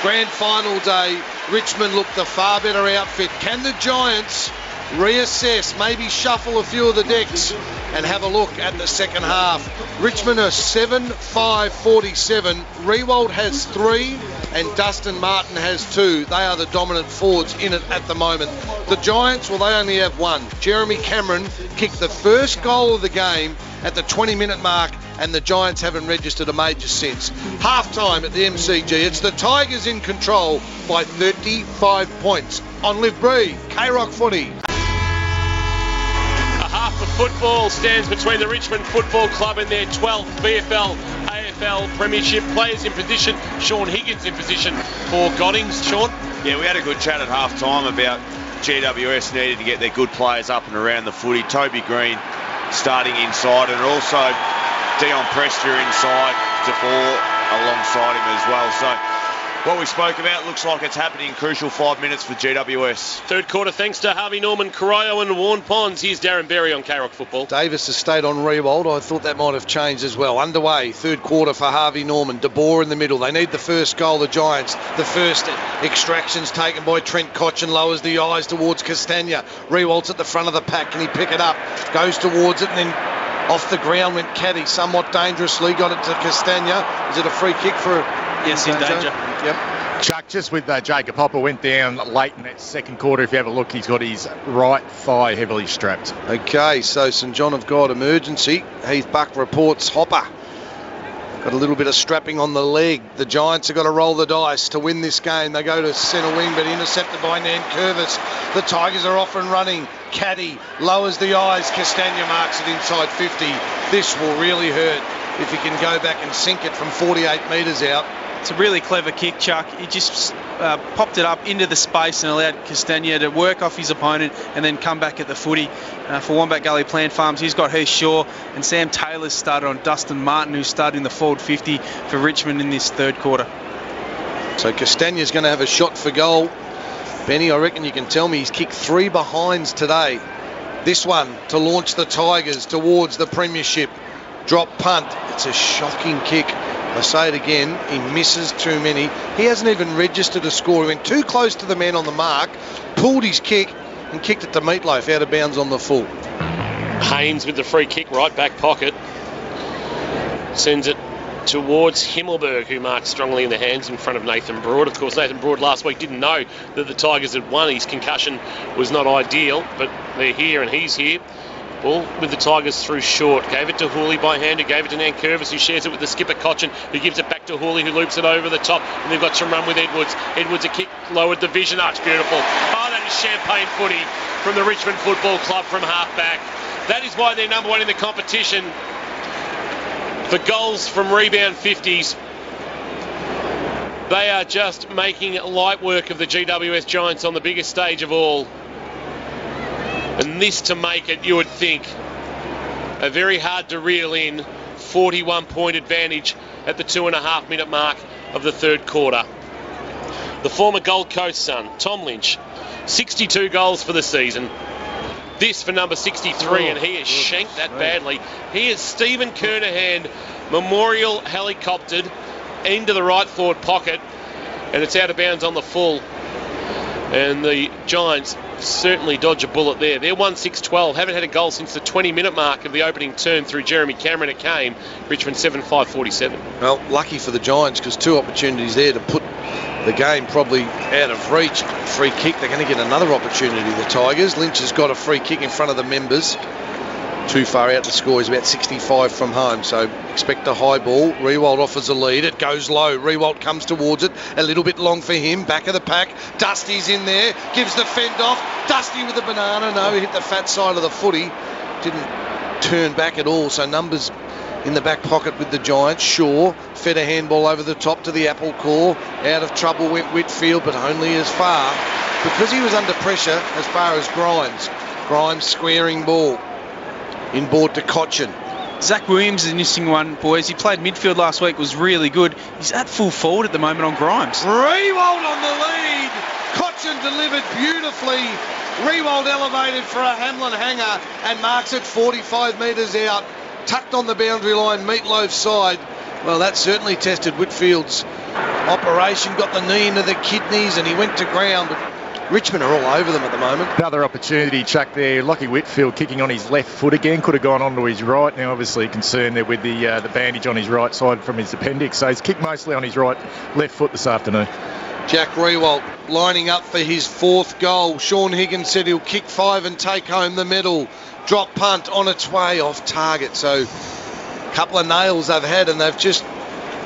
grand final day, Richmond looked the far better outfit. Can the Giants reassess, maybe shuffle a few of the decks and have a look at the second half? Richmond are 7-5-47. Rewald has 3 and Dustin Martin has 2. They are the dominant forwards in it at the moment. The Giants, well, they only have 1. Jeremy Cameron kicked the first goal of the game at the 20-minute mark, and the Giants haven't registered a major since. Half-time at the MCG. It's the Tigers in control by 35 points. On Live Breathe, K-Rock Footy. Half of football stands between the Richmond Football Club and their 12th VFL AFL Premiership. Players in position. Sean Higgins in position for Goddings. Sean? Yeah, we had a good chat at half-time about GWS needed to get their good players up and around the footy. Toby Green starting inside, and also Dion Prester inside to fall alongside him as well. So what we spoke about looks like it's happening. Crucial 5 minutes for GWS. Third quarter thanks to Harvey Norman, Corio and Warren Ponds. Here's Darren Berry on K-Rock Football. Davis has stayed on Rewald. I thought that might have changed as well. Underway, third quarter for Harvey Norman. De Boer in the middle. They need the first goal, the Giants. The first extractions taken by Trent Cotchin. Lowers the eyes towards Castagna. Rewald's at the front of the pack. Can he pick it up? Goes towards it and then off the ground went Caddy somewhat dangerously. Got it to Castagna. Is it a free kick for... Yes, in danger. Yep. Chuck, just with Jacob Hopper, went down late in that second quarter. If you have a look, he's got his right thigh heavily strapped. Okay, so St John have got emergency. Heath Buck reports Hopper got a little bit of strapping on the leg. The Giants have got to roll the dice to win this game. They go to centre wing, but intercepted by Nankervis. The Tigers are off and running. Caddy lowers the eyes. Castagna marks it inside 50. This will really hurt if he can go back and sink it from 48 metres out. It's a really clever kick, Chuck. He just popped it up into the space and allowed Castagna to work off his opponent and then come back at the footy. For Wombat Gully Plant Farms, he's got Heath Shaw, and Sam Taylor's started on Dustin Martin, who's started in the forward 50 for Richmond in this third quarter. So Castagna's going to have a shot for goal. Benny, I reckon you can tell me he's kicked 3 behinds today. This one to launch the Tigers towards the premiership. Drop punt. It's a shocking kick. I say it again, he misses too many. He hasn't even registered a score. He went too close to the man on the mark, pulled his kick and kicked it to Meatloaf out of bounds on the full. Haynes with the free kick, right back pocket. Sends it towards Himmelberg, who marks strongly in the hands in front of Nathan Broad. Of course, Nathan Broad last week didn't know that the Tigers had won. His concussion was not ideal, but they're here and he's here. Ball with the Tigers through short. Gave it to Hooley by hand, who gave it to Nankervis, who shares it with the skipper Cotchin, who gives it back to Hooley, who loops it over the top. And they've got some run with Edwards. Edwards a kick, lowered the vision arch. Beautiful. Oh, that is champagne footy from the Richmond Football Club from half-back. That is why they're number one in the competition for goals from rebound 50s. They are just making light work of the GWS Giants on the biggest stage of all. And this to make it, you would think, a very hard to reel in 41-point advantage at the 2.5 minute mark of the third quarter. The former Gold Coast son, Tom Lynch, 62 goals for the season. This for number 63, and he has shanked that badly. He is Stephen Kernahan, memorial helicoptered into the right forward pocket, and it's out of bounds on the full. And the Giants certainly dodge a bullet there. They're 1-6-12. Haven't had a goal since the 20-minute mark of the opening term through Jeremy Cameron. It came. Richmond 7-5-47. Well, lucky for the Giants, because 2 opportunities there to put the game probably out of reach. Free kick. They're going to get another opportunity, the Tigers. Lynch has got a free kick in front of the members. Too far out to score. He's about 65 from home, so expect a high ball. Rewald offers a lead. It goes low. Rewald comes towards it. A little bit long for him. Back of the pack. Dusty's in there. Gives the fend off. Dusty with the banana. No, he hit the fat side of the footy. Didn't turn back at all. So numbers in the back pocket with the Giants. Shaw fed a handball over the top to the apple core. Out of trouble went Whitfield, but only as far because he was under pressure as far as Grimes. Grimes squaring ball. Inboard to Cotchin. Zach Williams is an interesting one, boys. He played midfield last week, was really good. He's at full forward at the moment on Grimes. Rewald on the lead. Cotchin delivered beautifully. Rewald elevated for a Hamlin hanger and marks it 45 metres out. Tucked on the boundary line, Meatloaf's side. Well, that certainly tested Whitfield's operation. Got the knee into the kidneys and he went to ground. Richmond are all over them at the moment. Another opportunity, Chuck, there. Lockie Whitfield kicking on his left foot again. Could have gone onto his right. Now, obviously, concerned there with the bandage on his right side from his appendix. So he's kicked mostly on his left foot this afternoon. Jack Rewalt lining up for his 4th goal. Sean Higgins said he'll kick 5 and take home the medal. Drop punt on its way off target. So a couple of nails they've had, and they've just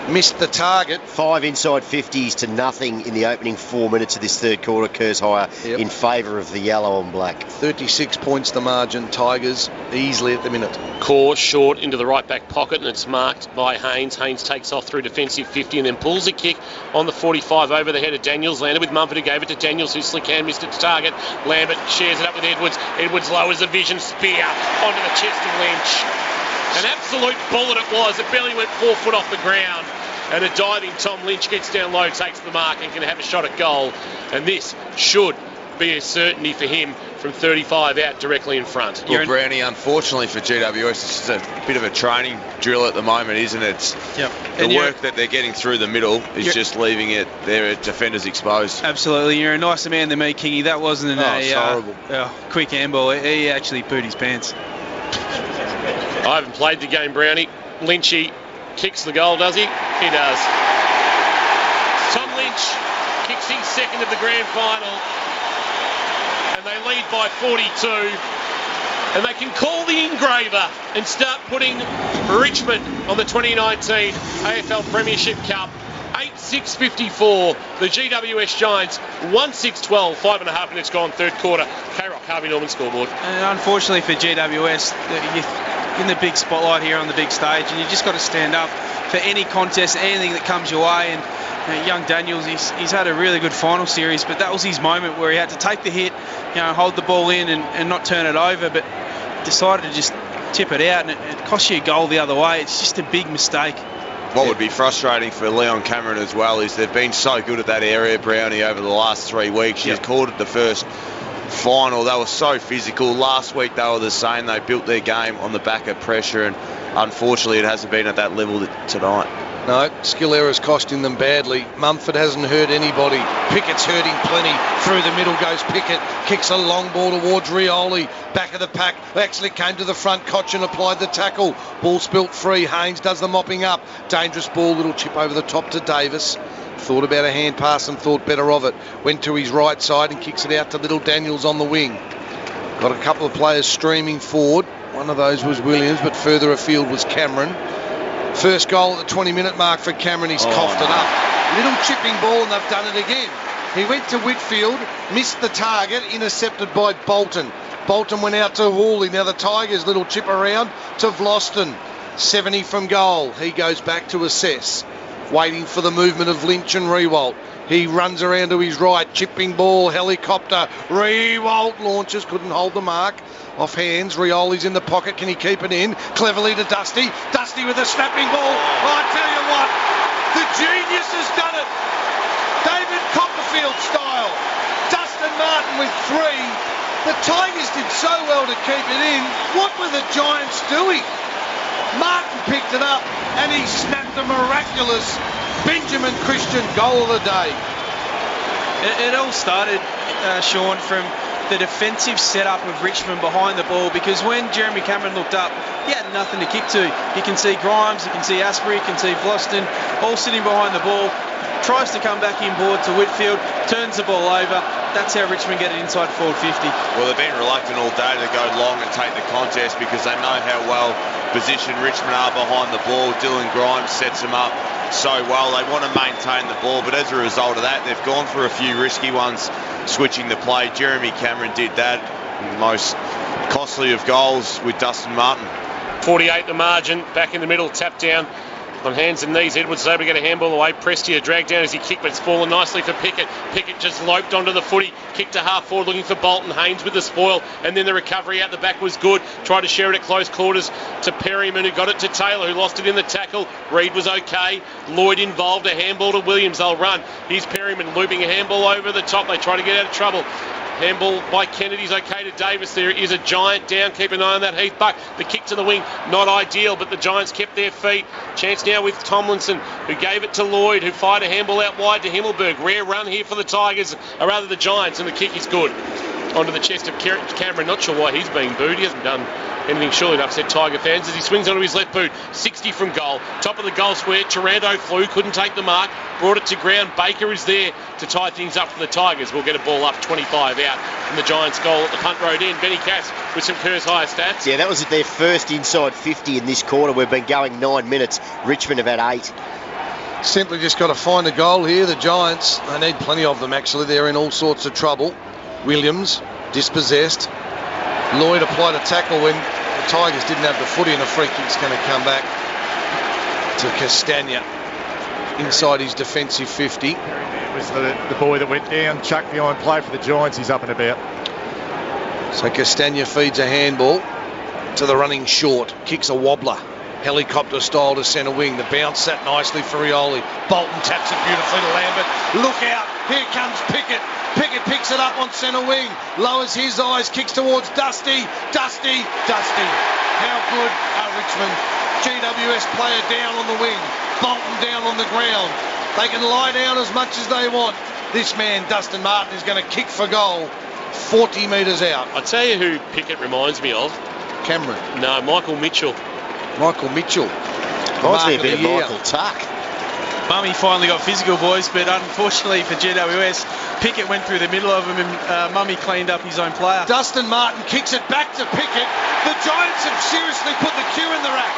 missed the target. 5 inside 50s to nothing in the opening 4 minutes of this third quarter. Kerrs higher in favour of the yellow and black. 36 points the margin. Tigers easily at the minute. Core short into the right back pocket, and it's marked by Haynes. Haynes takes off through defensive 50 and then pulls a kick on the 45 over the head of Daniels. Landed with Mumford, who gave it to Daniels, who slick hand missed its target. Lambert shares it up with Edwards. Edwards lowers a vision spear onto the chest of Lynch. An absolute bullet it was. It barely went 4 foot off the ground. And a diving Tom Lynch gets down low, takes the mark, and can have a shot at goal. And this should be a certainty for him from 35 out directly in front. Well, Brownie, unfortunately for GWS, it's just a bit of a training drill at the moment, isn't it? The work that they're getting through the middle is just leaving their defenders exposed. Absolutely. You're a nicer man than me, Kingy. That wasn't a quick handball. He actually pooed his pants. I haven't played the game, Brownie. Lynchy kicks the goal, does he? He does. Tom Lynch kicks his second of the grand final, and they lead by 42. And they can call the engraver and start putting Richmond on the 2019 AFL Premiership Cup. 8-6-54. The GWS Giants 1-6-12. 5.5 minutes gone, third quarter. K-Rock, Harvey Norman scoreboard. And unfortunately for GWS, you're in the big spotlight here on the big stage, and you just got to stand up for any contest, anything that comes your way. And young Daniels, he's had a really good final series, but that was his moment where he had to take the hit, hold the ball in and not turn it over, but decided to just tip it out, and it cost you a goal the other way. It's just a big mistake. What would be frustrating for Leon Cameron as well is they've been so good at that area, Brownie, over the last 3 weeks. He's called it the first final. They were so physical. Last week they were the same. They built their game on the back of pressure, and unfortunately it hasn't been at that level tonight. No, skill errors costing them badly. Mumford hasn't hurt anybody. Pickett's hurting plenty. Through the middle goes Pickett. Kicks a long ball towards Rioli. Back of the pack. Actually came to the front. Cochin applied the tackle. Ball spilt free. Haynes does the mopping up. Dangerous ball. Little chip over the top to Davis. Thought about a hand pass and thought better of it. Went to his right side and kicks it out to little Daniels on the wing. Got a couple of players streaming forward. One of those was Williams, but further afield was Cameron. First goal at the 20-minute mark for Cameron. He's coughed it up. Little chipping ball, and they've done it again. He went to Whitfield, missed the target, intercepted by Bolton. Bolton went out to Hawley. Now the Tigers, little chip around to Vloston. 70 from goal. He goes back to assess. Waiting for the movement of Lynch and Rewalt. He runs around to his right. Chipping ball, helicopter. Rewalt launches, couldn't hold the mark. Off hands, Rioli's in the pocket. Can he keep it in? Cleverly to Dusty. Dusty with a snapping ball. Oh, I tell you what, the genius has done it. David Copperfield style. Dustin Martin with 3. The Tigers did so well to keep it in. What were the Giants doing? Martin picked it up and he snapped a miraculous Benjamin Christian goal of the day. It all started, Sean, from the defensive setup of Richmond behind the ball, because when Jeremy Cameron looked up, he had nothing to kick to. You can see Grimes, you can see Asprey, you can see Vloston, all sitting behind the ball. Tries to come back inboard to Whitfield, turns the ball over. That's how Richmond get it inside forward 50. Well, they've been reluctant all day to go long and take the contest because they know how well positioned Richmond are behind the ball. Dylan Grimes sets them up so well. They want to maintain the ball, but as a result of that, they've gone for a few risky ones, switching the play. Jeremy Cameron did that. Most costly of goals with Dustin Martin. 48 the margin, back in the middle, tap down on hands and knees. Edwards is able to get a handball away. Prestia dragged down as he kicked, but it's fallen nicely for Pickett. Pickett just loped onto the footy, kicked to half forward looking for Bolton. Haynes with the spoil, and then the recovery out the back was good. Tried to share it at close quarters to Perryman, who got it to Taylor, who lost it in the tackle. Reid was okay. Lloyd involved, a handball to Williams. They'll run. Here's Perryman looping a handball over the top. They try to get out of trouble. Handball by Kennedy's okay to Davis. There is a Giant down. Keep an eye on that. Heath Buck. The kick to the wing, not ideal, but the Giants kept their feet. Chance now with Tomlinson, who gave it to Lloyd, who fired a handball out wide to Himmelberg. Rare run here for the Tigers, or rather the Giants, and the kick is good. Onto the chest of Cameron. Not sure why he's being booed. He hasn't done anything surely to upset Tiger fans as he swings onto his left boot. 60 from goal. Top of the goal square. Taranto flew, couldn't take the mark. Brought it to ground. Baker is there to tie things up for the Tigers. We'll get a ball up 25 out from the Giants' goal at the punt road end. Benny Cass with some Kerrs higher stats. Yeah, that was their first inside 50 in this quarter. We've been going 9 minutes. Richmond have had 8. Simply just got to find a goal here. The Giants, they need plenty of them actually. They're in all sorts of trouble. Williams, dispossessed. Lloyd applied a tackle when the Tigers didn't have the footy, and a free kick's going to come back to Castagna inside his defensive 50. It was the boy that went down, chucked behind play for the Giants. He's up and about. So Castagna feeds a handball to the running short, kicks a wobbler. Helicopter style to centre wing. The bounce sat nicely for Rioli. Bolton taps it beautifully to Lambert. Look out. Here comes Pickett. Pickett picks it up on centre wing. Lowers his eyes. Kicks towards Dusty. Dusty. How good are Richmond? GWS player down on the wing. Bolton down on the ground. They can lie down as much as they want. This man, Dustin Martin, is going to kick for goal 40 metres out. I tell you who Pickett reminds me of. Cameron. No, Michael Mitchell. Reminds me a bit of Michael Tuck. Mummy finally got physical, boys, but unfortunately for GWS, Pickett went through the middle of him and Mummy cleaned up his own player. Dustin Martin kicks it back to Pickett. The Giants have seriously put the cue in the rack.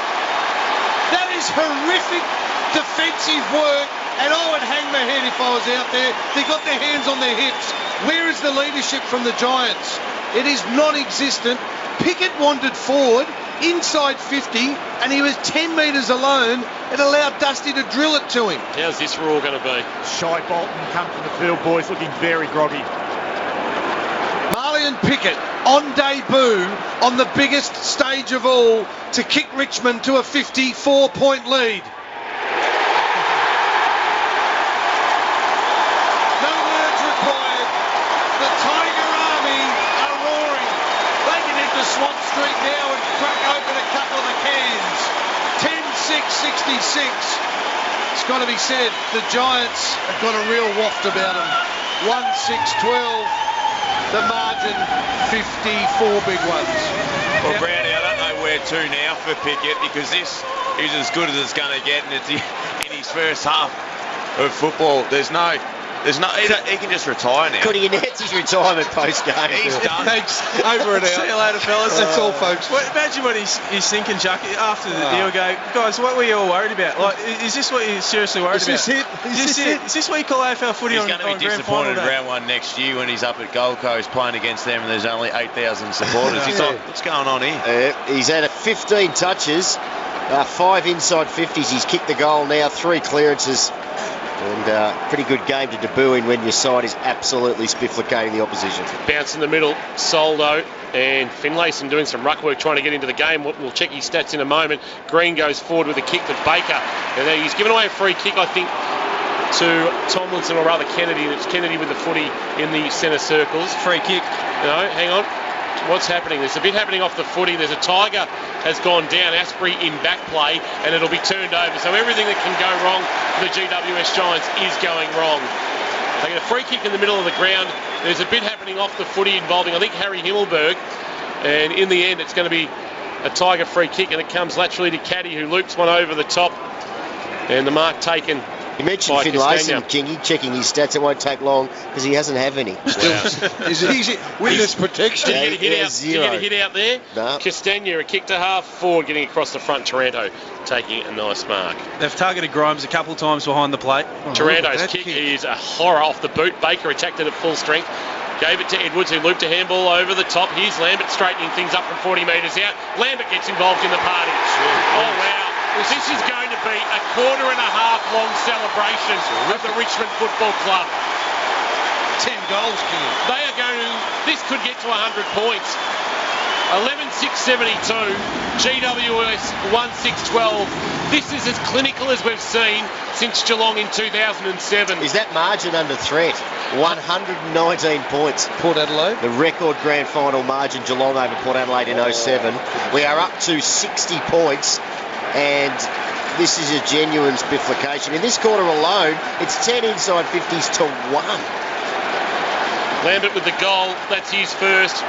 That is horrific defensive work, and I would hang my head if I was out there. They got their hands on their hips. Where is the leadership from the Giants? It is non-existent. Pickett wandered forward inside 50 and he was 10 metres alone. It allowed Dusty to drill it to him. How's this roar going to be? Shy Bolton come from the field, boys, looking very groggy. Marley and Pickett on debut on the biggest stage of all to kick Richmond to a 54-point lead. No words required. The Tiger Army are roaring. They can enter Swan Street now and crack open a couple of the cans. 10-6-66. It's got to be said, the Giants have got a real waft about them. 1-6-12. The margin, 54 big ones. Well, Brownie, I don't know where to now for Pickett, because this is as good as it's going to get, and it's in his first half of football. There's no, he can just retire now. Could he announce his retirement post-game? He's done. Thanks. Over and out. See you later, fellas. That's all, folks. Well, imagine what he's thinking, Chuck, after the deal. Go, guys, what were you all worried about? Like, is this what you're seriously worried about? Is this it? Is this what you call AFL footy He's on going to be grand disappointed final day? round one next year when he's up at Gold Coast playing against them and there's only 8,000 supporters. He's like, what's going on here? He's had 15 touches, 5 inside 50s. He's kicked the goal now, 3 clearances. And pretty good game to debut in when your side is absolutely spifflicating the opposition. Bounce in the middle, Soldo and Finlayson doing some ruck work trying to get into the game. We'll check his stats in a moment. Green goes forward with a kick to Baker. And then he's given away a free kick, I think, to Tomlinson, or rather Kennedy. And it's Kennedy with the footy in the centre circles. Free kick. No, hang on. What's happening? There's a bit happening off the footy. There's a Tiger has gone down, Asprey in back play, and it'll be turned over. So everything that can go wrong for the GWS Giants is going wrong. They get a free kick in the middle of the ground. There's a bit happening off the footy involving, I think, Harry Himmelberg. And in the end, it's going to be a Tiger free kick, and it comes laterally to Caddy, who loops one over the top. And the mark taken. You mentioned Finlayson, Kingy, checking his stats. It won't take long because he doesn't have any. Is it easy? Witness protection. Did he get a hit out there? No. Castagna, a kick to half forward, getting across the front. Taranto taking a nice mark. They've targeted Grimes a couple of times behind the plate. Taranto's kick is a horror off the boot. Baker attacked it at full strength. Gave it to Edwards, who looped a handball over the top. Here's Lambert straightening things up from 40 metres out. Lambert gets involved in the party. Oh, wow. This is going to be a quarter-and-a-half long celebration of the Richmond Football Club. 10 goals, King. They are going to... This could get to 100 points. 11-6-72. GWS 1-6-12. This is as clinical as we've seen since Geelong in 2007. Is that margin under threat? 119 points. Port Adelaide. The record grand final margin, Geelong over Port Adelaide in 07. We are up to 60 points. And this is a genuine spifflication. In this quarter alone, it's 10 inside 50s to 1. Lambert with the goal. That's his first.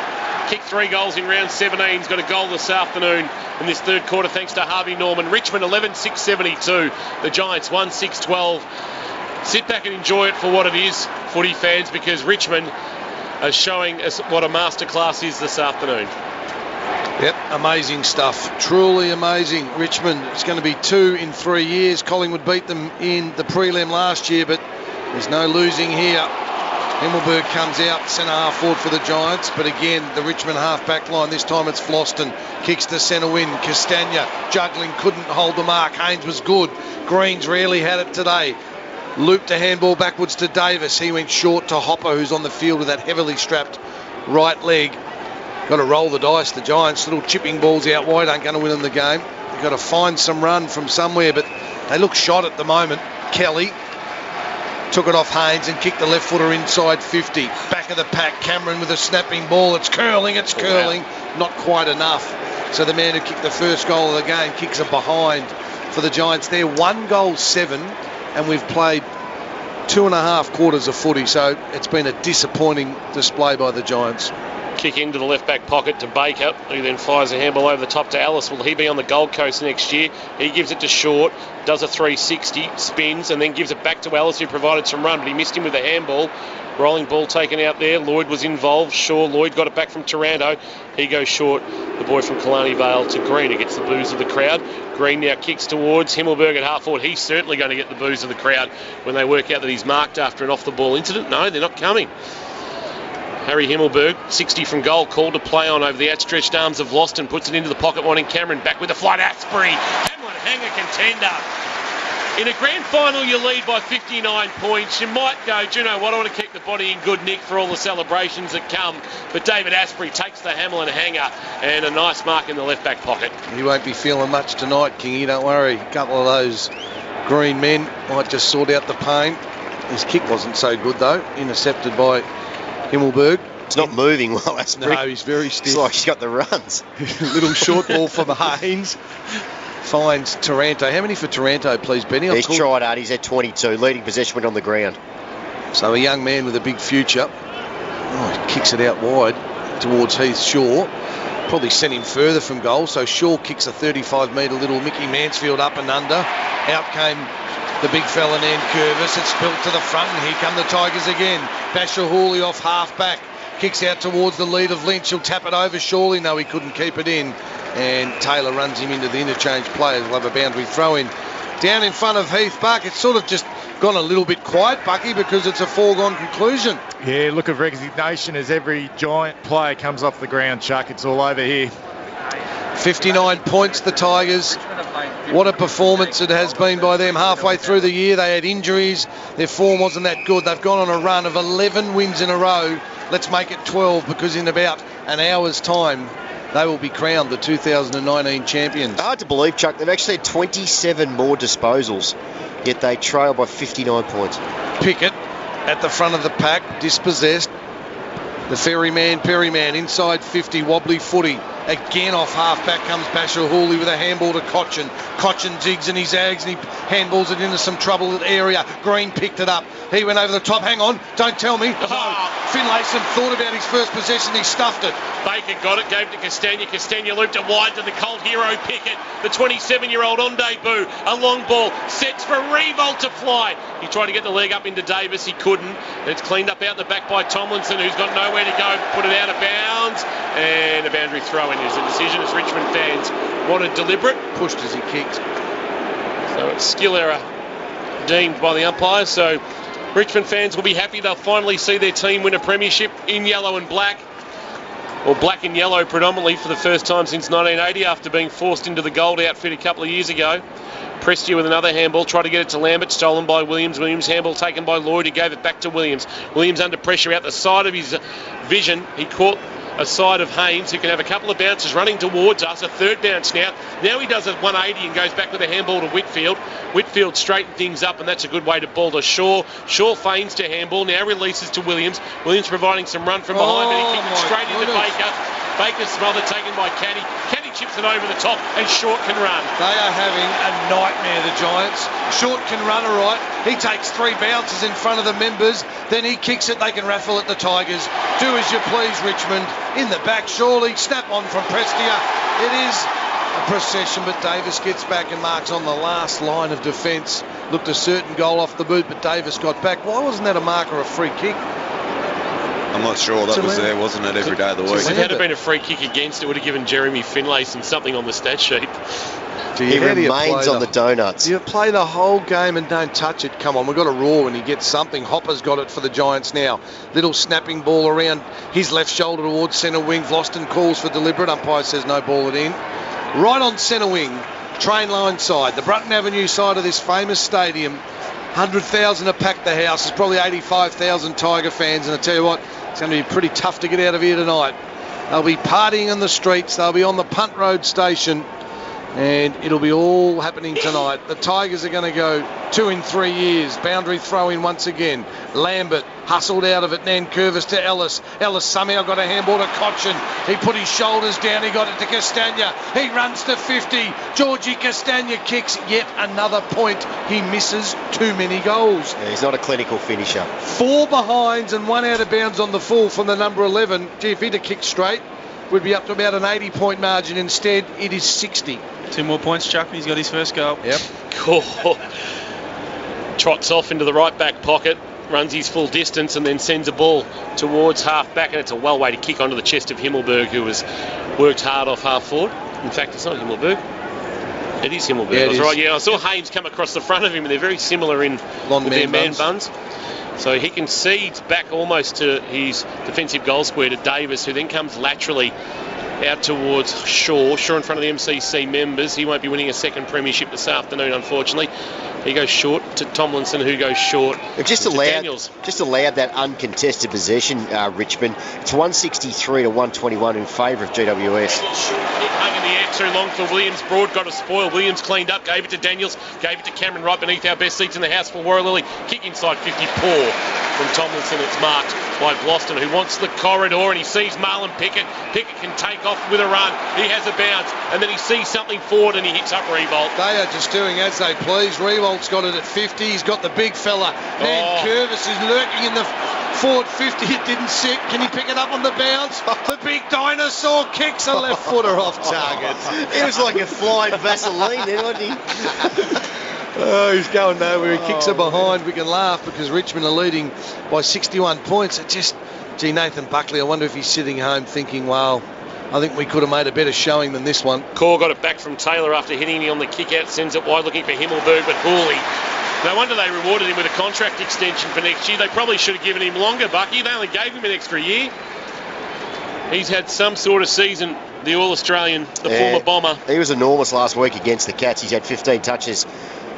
Kicked 3 goals in round 17. He's got a goal this afternoon in this third quarter thanks to Harvey Norman. Richmond 11-6-72. The Giants 1-6-12. Sit back and enjoy it for what it is, footy fans, because Richmond are showing us what a masterclass is this afternoon. Yep, amazing stuff. Truly amazing. Richmond, it's going to be 2 in 3 years. Collingwood beat them in the prelim last year, but there's no losing here. Himmelberg comes out, centre half forward for the Giants, but again, the Richmond half back line, this time it's Floston, kicks to centre wing, Castagna juggling, couldn't hold the mark, Haynes was good, Green's rarely had it today, looped a handball backwards to Davis, he went short to Hopper, who's on the field with that heavily strapped right leg. Got to roll the dice, the Giants, little chipping balls out wide, aren't going to win them the game. You've got to find some run from somewhere, but they look shot at the moment. Kelly took it off Haynes and kicked the left footer inside 50. Back of the pack, Cameron with a snapping ball. It's curling. Wow. Not quite enough. So the man who kicked the first goal of the game kicks it behind for the Giants there. 1-7, and we've played 2.5 quarters of footy. So it's been a disappointing display by the Giants. Kick into the left back pocket to Baker, who then fires a handball over the top to Ellis. Will he be on the Gold Coast next year? He gives it to Short, does a 360, spins, and then gives it back to Ellis, who provided some run, but he missed him with a handball. Rolling ball taken out there. Lloyd was involved. Lloyd got it back from Taranto. He goes short. The boy from Killarney Vale to Green, who gets the boos of the crowd. Green now kicks towards Himmelberg at half forward. He's certainly going to get the boos of the crowd when they work out that he's marked after an off-the-ball incident. No, they're not coming. Harry Himmelberg, 60 from goal, called to play on over the outstretched arms of Loston, puts it into the pocket, wanting Cameron, back with the flight, Asprey, Hamlin hanger contender. In a grand final you lead by 59 points, you might go, do you know what, I want to keep the body in good nick for all the celebrations that come, but David Asprey takes the Hamlin hanger and a nice mark in the left back pocket. He won't be feeling much tonight, Kingy, don't worry. A couple of those green men might just sort out the pain. His kick wasn't so good though, intercepted by Himmelberg. It's not moving well, Asprey. No, he's very stiff. It's like he's got the runs. Little short ball from Haynes. Finds Taranto. How many for Taranto, please, Benny? He's tried hard. He's at 22. Leading possession went on the ground. So a young man with a big future. Oh, he kicks it out wide towards Heath Shaw. Probably sent him further from goal. So Shaw kicks a 35-metre little Mickey Mansfield up and under. Out came the big fella named Curvis. It's spilled to the front, and here come the Tigers again. Basher Hawley off half-back. Kicks out towards the lead of Lynch. He'll tap it over surely. No, he couldn't keep it in. And Taylor runs him into the interchange players. We'll have a boundary throw in. Down in front of Heath Buck. It's sort of just gone a little bit quiet, Bucky, because it's a foregone conclusion. Yeah, look of resignation as every Giant player comes off the ground, Chuck. It's all over here. 59 points, the Tigers. What a performance it has been by them. Halfway through the year, they had injuries. Their form wasn't that good. They've gone on a run of 11 wins in a row. Let's make it 12, because in about an hour's time, they will be crowned the 2019 champions. Hard to believe, Chuck. They've actually had 27 more disposals, yet they trail by 59 points. Pickett at the front of the pack, dispossessed. The Perryman, inside 50, wobbly footy. Again off half-back comes Basher Hawley with a handball to Cochin. Cochin zigs and he zags and he handballs it into some troubled area. Green picked it up. He went over the top. Hang on, don't tell me. Finlayson thought about his first possession. He stuffed it. Baker got it, gave it to Castagna. Castagna looped it wide to the Colt hero Pickett. The 27-year-old on debut. A long ball. Sets for Revolt to fly. He tried to get the leg up into Davis. He couldn't. It's cleaned up out the back by Tomlinson, who's got nowhere to go. Put it out of bounds. And a boundary throw in is a decision as Richmond fans wanted deliberate. Pushed as he kicked. So it's skill error deemed by the umpires. So Richmond fans will be happy they'll finally see their team win a premiership in yellow and black. Or black and yellow predominantly for the first time since 1980 after being forced into the gold outfit a couple of years ago. Prestia with another handball, tried to get it to Lambert, stolen by Williams. Williams handball taken by Lloyd, who gave it back to Williams. Williams under pressure out the side of his vision. He caught a side of Haynes, who can have a couple of bounces running towards us, a third bounce now. Now he does a 180 and goes back with a handball to Whitfield. Whitfield straightened things up, and that's a good way to ball to Shaw. Shaw feigns to handball, now releases to Williams. Williams providing some run from behind, but he kicked it straight into Baker. Baker's smother taken by Caddy. Caddy chips it over the top, and Short can run. They are having a nightmare, the Giants. Short can run all right. He takes 3 bounces in front of the members. Then he kicks it. They can raffle at the Tigers. Do as you please, Richmond. In the back, surely. Snap on from Prestia. It is a procession, but Davis gets back and marks on the last line of defence. Looked a certain goal off the boot, but Davis got back. Why wasn't that a mark or a free kick? I'm not sure that was there, wasn't it, every day of the week? If it had been a free kick against, it would have given Jeremy Finlayson something on the stat sheet. He remains on the donuts. You play the whole game and don't touch it. Come on, we've got a roar when he gets something. Hopper's got it for the Giants now. Little snapping ball around his left shoulder towards centre wing. Vlosten calls for deliberate. Umpire says no, ball it in. Right on centre wing, train line side, the Brutton Avenue side of this famous stadium. 100,000 have packed the house. There's probably 85,000 Tiger fans, and I tell you what, it's going to be pretty tough to get out of here tonight. They'll be partying in the streets. They'll be on the Punt Road station. And it'll be all happening tonight. The Tigers are going to go 2 in 3 years. Boundary throw in once again. Lambert hustled out of it. Nankervis to Ellis. Ellis somehow got a handball to Cochin. He put his shoulders down. He got it to Castagna. He runs to 50. Georgie Castagna kicks yet another point. He misses too many goals. Yeah, he's not a clinical finisher. 4 behinds and 1 out of bounds on the full from the number 11. Gee, if he'd have kicked straight, would be up to about an 80-point margin. Instead, it is 60. 2 more points, Chuck, and he's got his first goal. Yep. Cool. Trots off into the right back pocket, runs his full distance, and then sends a ball towards half back, and it's a well-weighted kick onto the chest of Himmelberg, who has worked hard off half forward. In fact, it's not Himmelberg. It is Himmelberg. Yeah, I was right. Yeah, I saw Haynes come across the front of him, and they're very similar in with their man buns. So he concedes back almost to his defensive goal square to Davis, who then comes laterally out towards Shaw. Shaw in front of the MCC members. He won't be winning a second premiership this afternoon, unfortunately. He goes short to Tomlinson, who goes short. They've just allowed that uncontested possession, Richmond. It's 163 to 121 in favour of GWS. Hung in the air too long for Williams. Broad got a spoil. Williams cleaned up, gave it to Daniels, gave it to Cameron right beneath our best seats in the house for Warralilly. Kick inside 50, poor from Tomlinson. It's marked by Vlosten, who wants the corridor, and he sees Marlon Pickett. Pickett can take off with a run. He has a bounce, and then he sees something forward, and he hits up Revolt. They are just doing as they please. Revolt's got it at 50. He's got the big fella. Nankervis is lurking in the forward 50. It didn't sit. Can he pick it up on the bounce? The big dinosaur kicks a left footer off target. It was like a flying Vaseline then, wasn't he? Oh, he's going nowhere. He kicks it behind. We can laugh because Richmond are leading by 61 points. It just, gee, Nathan Buckley, I wonder if he's sitting home thinking, well, I think we could have made a better showing than this one. Core got it back from Taylor after hitting him on the kick out, sends it wide looking for Himmelberg, but Hooley. No wonder they rewarded him with a contract extension for next year. They probably should have given him longer, Bucky. They only gave him an extra year. He's had some sort of season, the All-Australian, the former Bomber. He was enormous last week against the Cats. He's had 15 touches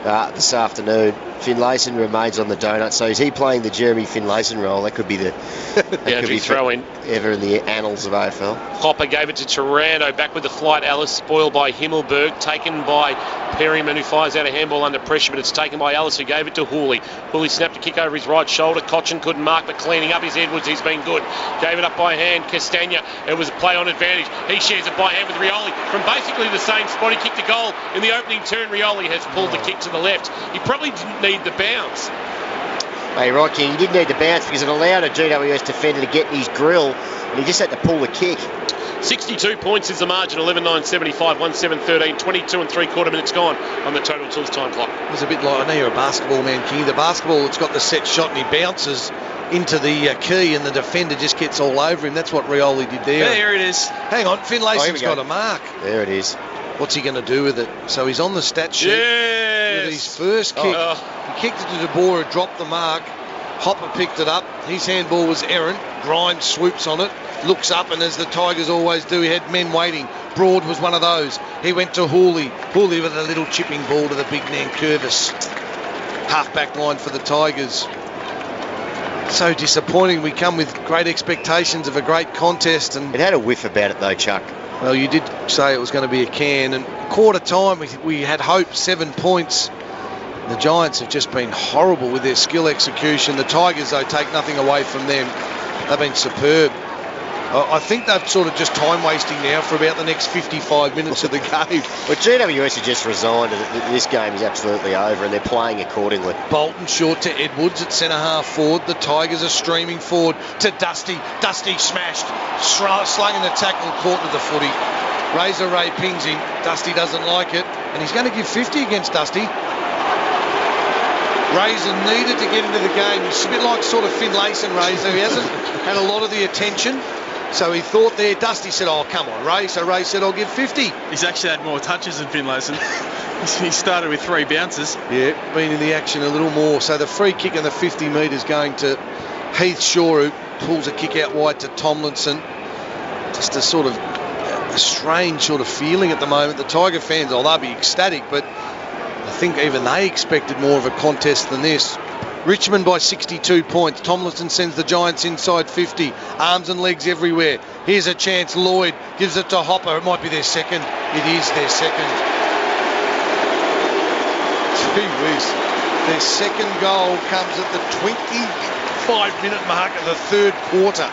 this afternoon. Finlayson remains on the donut. So is he playing the Jeremy Finlayson role? That could be the throw-in ever in the annals of AFL. Hopper gave it to Taranto, back with the flight. Ellis spoiled by Himmelberg, taken by Perryman, who fires out a handball under pressure, but it's taken by Ellis, who gave it to Hooley. Hooley snapped a kick over his right shoulder. Cochin couldn't mark, but cleaning up his Edwards, he's been good. Gave it up by hand. Castagna, it was a play on advantage. He shares it by hand with Rioli from basically the same spot. He kicked a goal in the opening turn. Rioli has pulled the kick to the left. He probably didn't need the bounce. Hey, right, King, he didn't need the bounce because it allowed a GWS defender to get in his grill, and he just had to pull the kick. 62 points is the margin, 11-9-75, 1-7-13, 22 and 3/4 minutes gone on the Total Tools time clock. It was a bit like, I know you're a basketball man, King. The basketball, it's got the set shot and he bounces into the key and the defender just gets all over him. That's what Rioli did there. Yeah, here it is. Hang on, Finlayson's got a mark. There it is. What's he going to do with it? So he's on the stat sheet with his first kick. He kicked it to De Boer, dropped the mark. Hopper picked it up. His handball was errant. Grimes swoops on it, looks up, and as the Tigers always do, he had men waiting. Broad was one of those. He went to Hooley. Hooley with a little chipping ball to the big Nankervis. Half-back line for the Tigers. So disappointing. We come with great expectations of a great contest. And it had a whiff about it though, Chuck. Well, you did say it was going to be a can. And quarter time, we had hope, 7 points. The Giants have just been horrible with their skill execution. The Tigers, though, take nothing away from them. They've been superb. I think they've sort of just time wasting now for about the next 55 minutes of the game. Well, GWS have just resigned. This game is absolutely over and they're playing accordingly. Bolton short to Edwards at centre half forward. The Tigers are streaming forward to Dusty. Dusty smashed. Slung in the tackle, caught to the footy. Razor Ray pings him. Dusty doesn't like it. And he's going to give 50 against Dusty. Razor needed to get into the game. He's a bit like sort of Finlayson, Razor. He hasn't had a lot of the attention. So he thought there, Dusty said, oh, come on, Ray. So Ray said, I'll give 50. He's actually had more touches than Finlayson. He started with 3 bounces. Yeah, been in the action a little more. So the free kick and the 50 metres going to Heath Shaw, who pulls a kick out wide to Tomlinson. Just a sort of a strange sort of feeling at the moment. The Tiger fans, they'll be ecstatic, but I think even they expected more of a contest than this. Richmond by 62 points. Tomlinson sends the Giants inside 50. Arms and legs everywhere. Here's a chance. Lloyd gives it to Hopper. It might be their second. It is their second. Gee whiz. Their second goal comes at the 25-minute mark of the third quarter.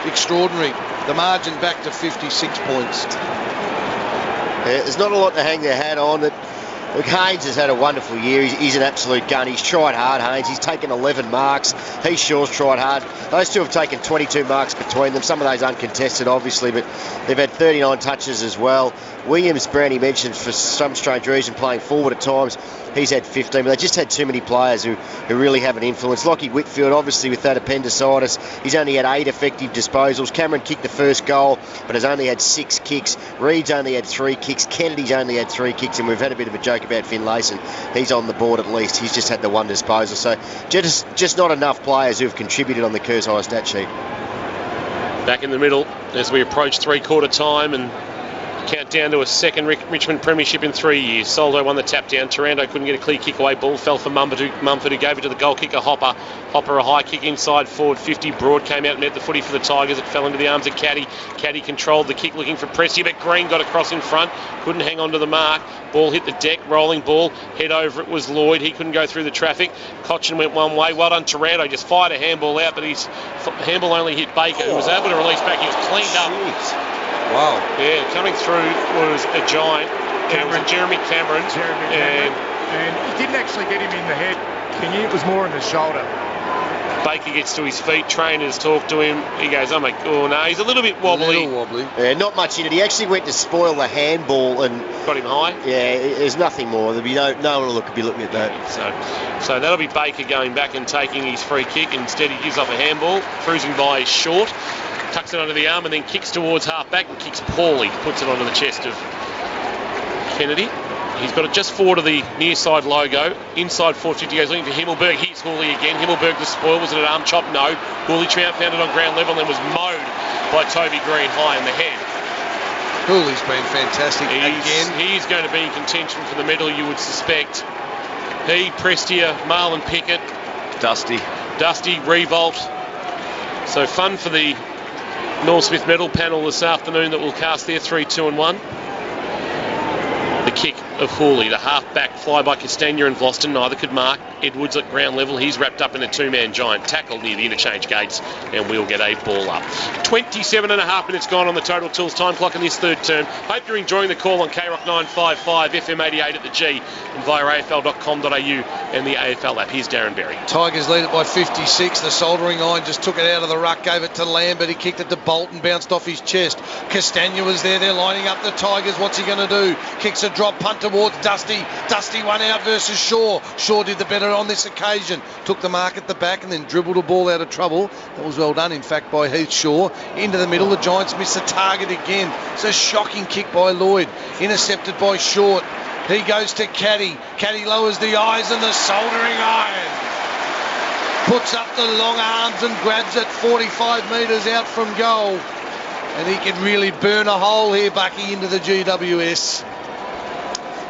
Extraordinary. The margin back to 56 points. Yeah, there's not a lot to hang their hat on. Look, Haynes has had a wonderful year. He's an absolute gun. He's tried hard, Haynes. He's taken 11 marks. Heath Shaw's tried hard. Those two have taken 22 marks between them. Some of those uncontested, obviously, but they've had 39 touches as well. Williams, Brownie mentioned, for some strange reason, playing forward at times. He's had 15, but they just had too many players who really have an influence. Lockie Whitfield, obviously, with that appendicitis, he's only had 8 effective disposals. Cameron kicked the first goal, but has only had 6 kicks. Reed's only had 3 kicks. Kennedy's only had 3 kicks, and we've had a bit of a joke about Finlayson. He's on the board at least. He's just had the 1 disposal. So just not enough players who have contributed on the Kerr's high stat sheet. Back in the middle as we approach 3-quarter time and count down to a second Richmond premiership in 3 years. Soldo won the tap down. Taranto couldn't get a clear kick away. Ball fell for Mumford, who gave it to the goal kicker Hopper. Hopper a high kick inside forward 50. Broad came out and met the footy for the Tigers. It fell into the arms of Caddy. Caddy controlled the kick looking for Prestia, but Green got across in front. Couldn't hang on to the mark. Ball hit the deck. Rolling ball. Head over it was Lloyd. He couldn't go through the traffic. Cochin went one way. Well done Taranto. Just fired a handball out, but his handball only hit Baker, who was able to release back. He was cleaned up. Wow. Yeah, coming through was a giant. Jeremy Cameron. And he didn't actually get him in the head, Kingy. It was more in the shoulder. Baker gets to his feet. Trainers talk to him. He goes, oh no, he's a little bit wobbly. Yeah, not much in it. He actually went to spoil the handball and got him high. Yeah, there's nothing more. There'll be no one will be looking at that. So that'll be Baker going back and taking his free kick. Instead, he gives off a handball, cruising by his short, tucks it under the arm, and then kicks towards half back and kicks poorly. Puts it onto the chest of Kennedy. He's got it just forward of the near side logo. Inside 450 goes looking for Himmelberg. Here's Hooley again. Himmelberg the spoil. Was it an arm chop? No. Hooley found it on ground level and was mowed by Toby Green high in the head. Hooley's been fantastic again. He's going to be in contention for the medal, you would suspect. He, Prestia, Marlon Pickett. Dusty, Revolt. So fun for the Norm Smith medal panel this afternoon that will cast their 3, 2 and 1. The kick of Hooley, the half-back fly by Castagna and Vlosten. Neither could mark. Edwards at ground level. He's wrapped up in a 2-man giant tackle near the interchange gates, and we'll get a ball up. 27.5 minutes gone on the Total Tools time clock in this third term. Hope you're enjoying the call on KROC 955, FM 88 at the G, and via afl.com.au and the AFL app. Here's Darren Berry. Tigers lead it by 56. The soldering iron just took it out of the ruck, gave it to Lambert. He kicked it to Bolton, bounced off his chest. Castagna was there. They're lining up the Tigers. What's he going to do? Kicks a drop punt towards Dusty. Dusty one out versus Shaw. Shaw did the better on this occasion. Took the mark at the back and then dribbled a ball out of trouble. That was well done, in fact, by Heath Shaw. Into the middle. The Giants miss the target again. It's a shocking kick by Lloyd. Intercepted by Short. He goes to Caddy. Caddy lowers the eyes and the soldering iron puts up the long arms and grabs it 45 metres out from goal. And he can really burn a hole here, Bucky, into the GWS.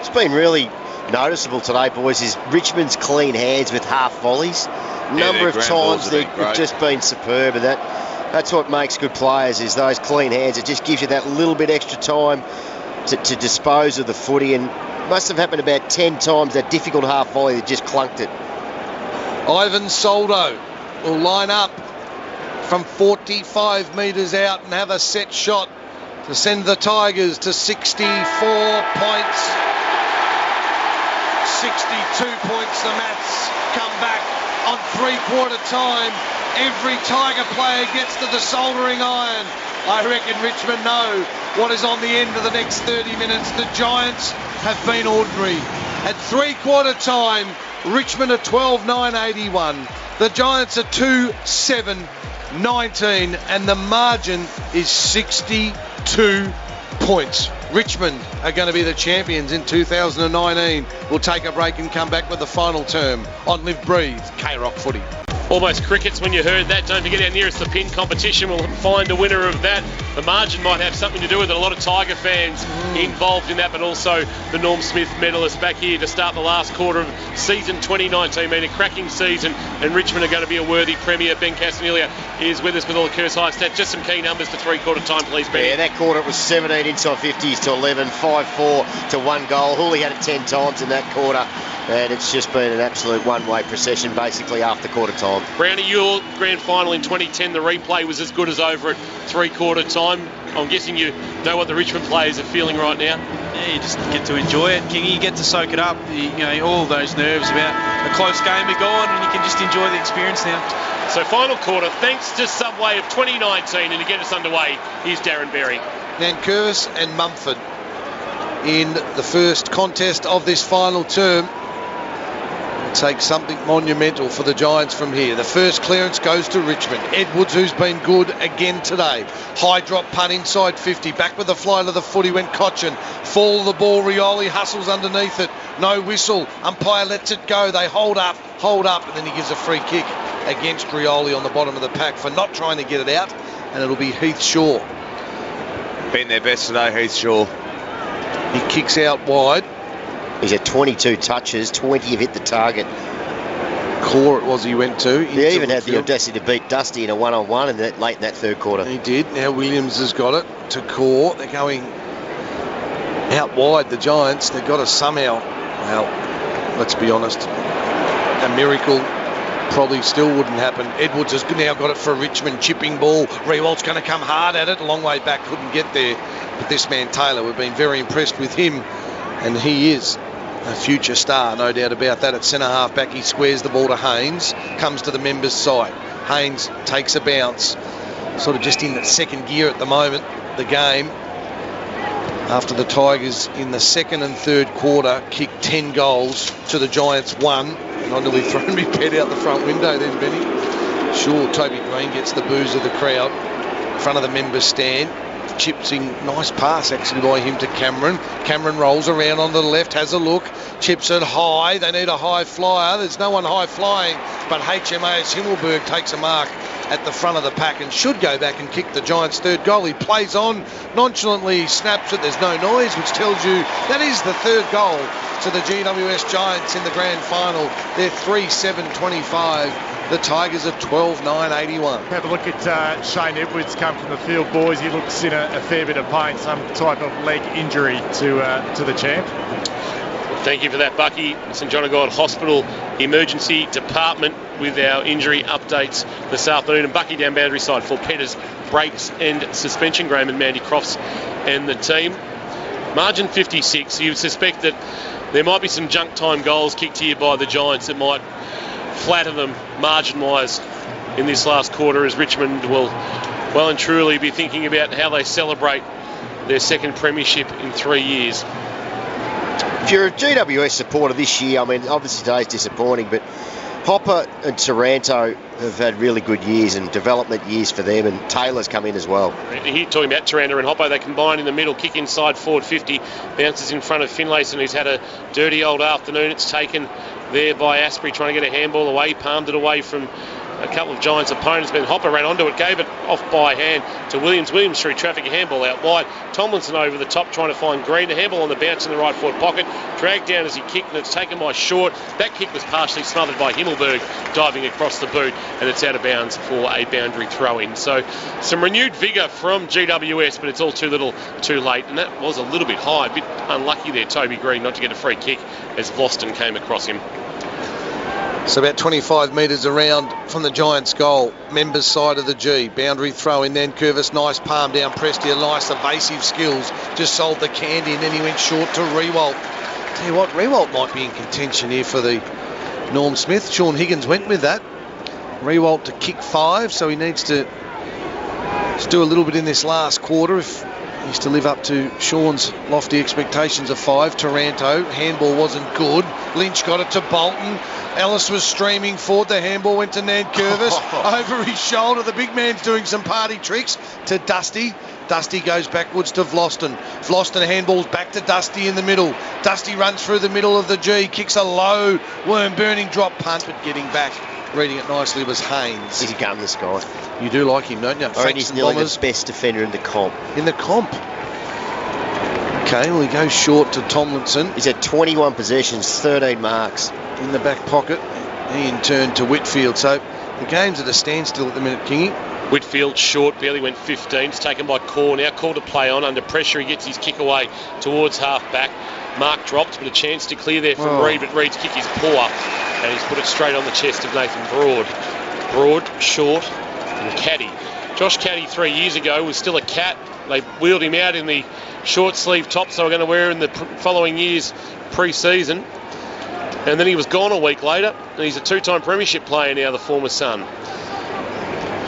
It's been really noticeable today, boys, is Richmond's clean hands with half volleys. Number of times they've just been superb, and that's what makes good players, is those clean hands. It just gives you that little bit extra time to dispose of the footy, and must have happened about 10 times, that difficult half volley that just clunked it. Ivan Soldo will line up from 45 metres out and have a set shot to send the Tigers to 64 points. 62 points. The Mats come back on 3-quarter time. Every Tiger player gets to the soldering iron. I reckon Richmond know what is on the end of the next 30 minutes. The Giants have been ordinary. At 3-quarter time, Richmond are 12-9-81. The Giants are 2-7-19, and the margin is 62 points. Richmond are going to be the champions in 2019. We'll take a break and come back with the final term on Live Breathe K-Rock Footy. Almost crickets when you heard that. Don't forget our nearest the pin competition. We'll find a winner of that. The margin might have something to do with it. A lot of Tiger fans involved in that, but also the Norm Smith medalists back here to start the last quarter of season 2019. Been a cracking season, and Richmond are going to be a worthy premier. Ben Castanelia is with us with all the Curse High stats. Just some key numbers for three-quarter time, please, Ben. Yeah, that quarter it was 17 inside 50s to 11, 5-4 to 1 goal. Hooley had it 10 times in that quarter, and it's just been an absolute one-way procession basically after quarter time. Brownie, your grand final in 2010, the replay was as good as over at three-quarter time. I'm guessing you know what the Richmond players are feeling right now. Yeah, you just get to enjoy it, Kingy. You get to soak it up. All those nerves about a close game are gone, and you can just enjoy the experience now. So final quarter, thanks to Subway of 2019, and to get us underway, here's Darren Berry. Nankervis and Mumford in the first contest of this final term. Take something monumental for the Giants from here. The first clearance goes to Richmond. Edwards, who's been good again today. High drop punt inside 50. Back with the fly to the footy went Cochin. Fall of the ball. Rioli hustles underneath it. No whistle. Umpire lets it go. They hold up, and then he gives a free kick against Rioli on the bottom of the pack for not trying to get it out, and it'll be Heath Shaw. Been their best today, Heath Shaw. He kicks out wide. He's had 22 touches, 20 have hit the target. Core it was he went to. He even had the audacity to beat Dusty in a one-on-one late in that third quarter. He did. Now Williams has got it to Core. They're going out wide, the Giants. They've got to somehow, well, let's be honest, a miracle probably still wouldn't happen. Edwards has now got it for Richmond. Chipping ball. Rewalt's going to come hard at it. A long way back, couldn't get there. But this man Taylor, we've been very impressed with him. And he is a future star, no doubt about that. At centre half back, he squares the ball to Haynes, comes to the members' side. Haynes takes a bounce, sort of just in that second gear at the moment, the game. After the Tigers in the second and third quarter kicked 10 goals to the Giants 1. And I nearly thrown my pet out the front window then, Benny. Sure, Toby Green gets the boos of the crowd in front of the members' stand. Chips in, nice pass actually by him to Cameron. Cameron rolls around on the left, has a look, chips it high. They need a high flyer. There's no one high flying, but HMAS Himmelberg takes a mark at the front of the pack and should go back and kick the Giants' third goal. He plays on, nonchalantly snaps it. There's no noise, which tells you that is the third goal to the GWS Giants in the grand final. They're 3-7-25. The Tigers are 12-9-81. Have a look at Shane Edwards come from the field, boys. He looks in a fair bit of pain, some type of leg injury to the champ. Thank you for that, Bucky. St John of God Hospital Emergency Department with our injury updates this afternoon. And Bucky down boundary side for Peters, brakes and suspension. Graham and Mandy Crofts and the team. Margin 56. You would suspect that there might be some junk time goals kicked here by the Giants that might flatter them margin-wise in this last quarter, as Richmond will well and truly be thinking about how they celebrate their second premiership in 3 years. If you're a GWS supporter this year, I mean, obviously today's disappointing, but Hopper and Taranto have had really good years and development years for them, and Taylor's come in as well. Here talking about Taranto and Hopper, they combine in the middle, kick inside forward 50, bounces in front of Finlayson, who's had a dirty old afternoon. It's taken there by Asprey trying to get a handball away, palmed it away from a couple of Giants opponents, but Hopper ran onto it, gave it off by hand to Williams. Williams through traffic, a handball out wide. Tomlinson over the top trying to find Green. A handball on the bounce in the right forward pocket. Dragged down as he kicked, and it's taken by Short. That kick was partially smothered by Himmelberg diving across the boot, and it's out of bounds for a boundary throw-in. So some renewed vigour from GWS, but it's all too little too late, and that was a little bit high. A bit unlucky there, Toby Green, not to get a free kick as Voston came across him. So about 25 metres around from the Giants' goal, members' side of the G. Boundary throw in then, Curvis, nice palm down, Prestia, nice evasive skills. Just sold the candy and then he went short to Rewalt. Tell you what, Rewalt might be in contention here for the Norm Smith. Sean Higgins went with that. Rewalt to kick 5, so he needs to do a little bit in this last quarter if He's to live up to Sean's lofty expectations of 5. Taranto, handball wasn't good. Lynch got it to Bolton. Ellis was streaming forward. The handball went to Nankervis. Over his shoulder, the big man's doing some party tricks to Dusty. Dusty goes backwards to Vlosten. Vlosten handballs back to Dusty in the middle. Dusty runs through the middle of the G, kicks a low worm-burning drop punt, but getting back, reading it nicely, was Haynes. He's a gun, this guy. You do like him, don't you? I reckon he's nearly the best defender in the comp. In the comp. Okay, well, he goes short to Tomlinson. He's had 21 possessions, 13 marks. In the back pocket. He in turn to Whitfield. So the game's at a standstill at the minute, Kingy. Whitfield short, barely went 15. It's taken by Core now. Call to play on. Under pressure, he gets his kick away towards half-back. Mark dropped, but a chance to clear there from Reid, but Reid's kick is poor. And he's put it straight on the chest of Nathan Broad. Broad, short, and Caddy. Josh Caddy 3 years ago was still a cat. They wheeled him out in the short sleeve tops they were going to wear in the following year's pre-season. And then he was gone a week later, and he's a 2-time premiership player now, the former son.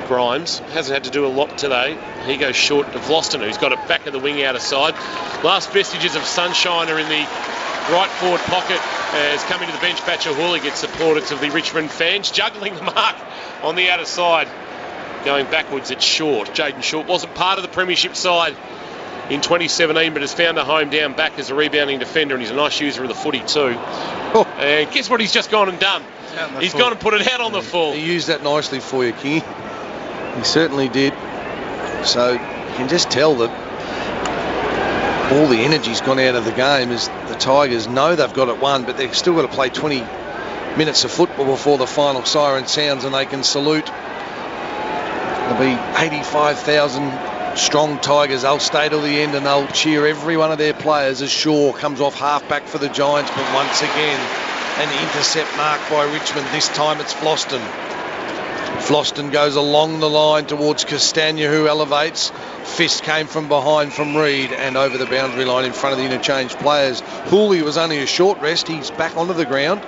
Grimes hasn't had to do a lot today. He goes short to Vlosten, who's got it back of the wing outer side. Last vestiges of sunshine are in the right forward pocket as coming to the bench. Batcher-Hawley gets the plaudits of the Richmond fans, juggling the mark on the outer side. Going backwards, it's Short. Jaden Short wasn't part of the premiership side in 2017, but has found a home down back as a rebounding defender, and he's a nice user of the footy too. And guess what he's just gone and done? He's gone and put it out on the full. He used that nicely for you, Kingy. He certainly did. So you can just tell that all the energy's gone out of the game as the Tigers know they've got it won, but they've still got to play 20 minutes of football before the final siren sounds and they can salute. There'll be 85,000 strong Tigers. They'll stay till the end and they'll cheer every one of their players as Shaw comes off half-back for the Giants, but once again an intercept mark by Richmond. This time it's Vlosten. Vlosten goes along the line towards Castagna, who elevates. Fist came from behind from Reid and over the boundary line in front of the interchange players. Hooley was only a short rest. He's back onto the ground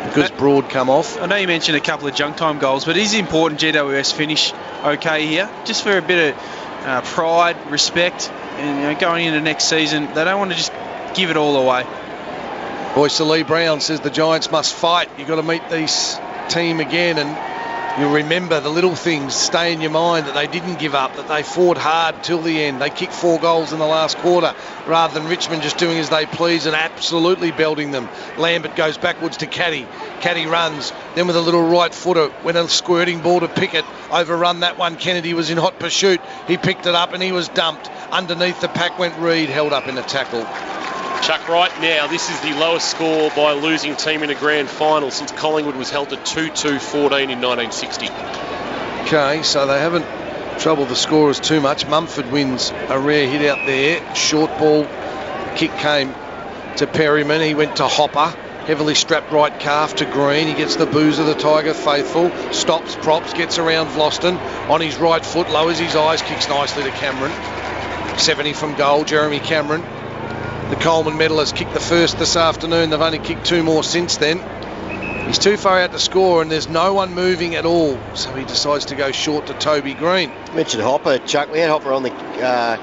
because Broad come off. I know you mentioned a couple of junk time goals, but it is important GWS finish okay here, just for a bit of pride, respect, and going into next season. They don't want to just give it all away. Boyce Lee Brown says the Giants must fight. You've got to meet this team again, and you'll remember the little things stay in your mind, that they didn't give up, that they fought hard till the end. They kicked 4 goals in the last quarter rather than Richmond just doing as they please and absolutely belting them. Lambert goes backwards to Caddy. Caddy runs, then with a little right footer, went a squirting ball to Pickett. Overrun that one. Kennedy was in hot pursuit. He picked it up and he was dumped. Underneath the pack went Reid, held up in a tackle. Chuck, right now, this is the lowest score by a losing team in a grand final since Collingwood was held at 2-2-14 in 1960. Okay, so they haven't troubled the scorers too much. Mumford wins a rare hit out there. Short ball kick came to Perryman. He went to Hopper. Heavily strapped right calf to Green. He gets the booze of the Tiger faithful. Stops, props, gets around Vlosten. On his right foot, lowers his eyes, kicks nicely to Cameron. 70 from goal, Jeremy Cameron. The Coleman medalist kicked the first this afternoon. They've only kicked 2 more since then. He's too far out to score and there's no one moving at all. So he decides to go short to Toby Green. You mentioned Hopper, Chuck. We had Hopper on the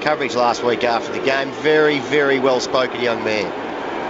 coverage last week after the game. Very, very well-spoken young man.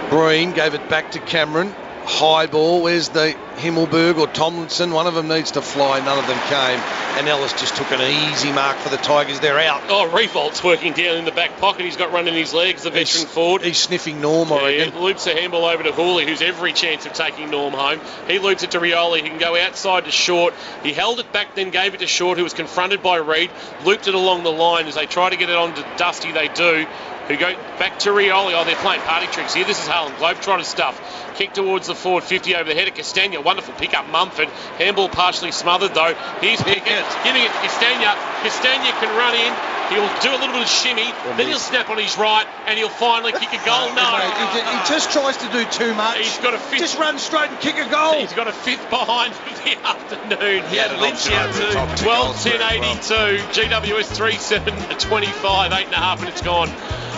Breen gave it back to Cameron. High ball. Where's the Himmelberg or Tomlinson? One of them needs to fly. None of them came. And Ellis just took an easy mark for the Tigers. They're out. Oh, Revolt's working down in the back pocket. He's got running his legs, the veteran forward. He's sniffing Norm, I reckon. Loops a handball over to Hooley, who's every chance of taking Norm home. He loops it to Rioli. He can go outside to Short. He held it back, then gave it to Short, who was confronted by Reid. Looped it along the line. As they try to get it on to Dusty, they do. Who go back to Rioli. Oh, they're playing party tricks here. This is Harlem Globetrotter stuff. Kick towards the forward 50 over the head of Castagna. Wonderful pick up Mumford. Handball partially smothered though. Here's Pickett giving it to Castagna. Castagna can run in. He'll do a little bit of shimmy. Then he'll snap on his right and he'll finally kick a goal. No. He just tries to do too much. He's got a fifth. Just run straight and kick a goal. He's got a fifth behind for the afternoon. He had Lynch out to 12-10-82. GWS 3-7-25. 8.5 minutes gone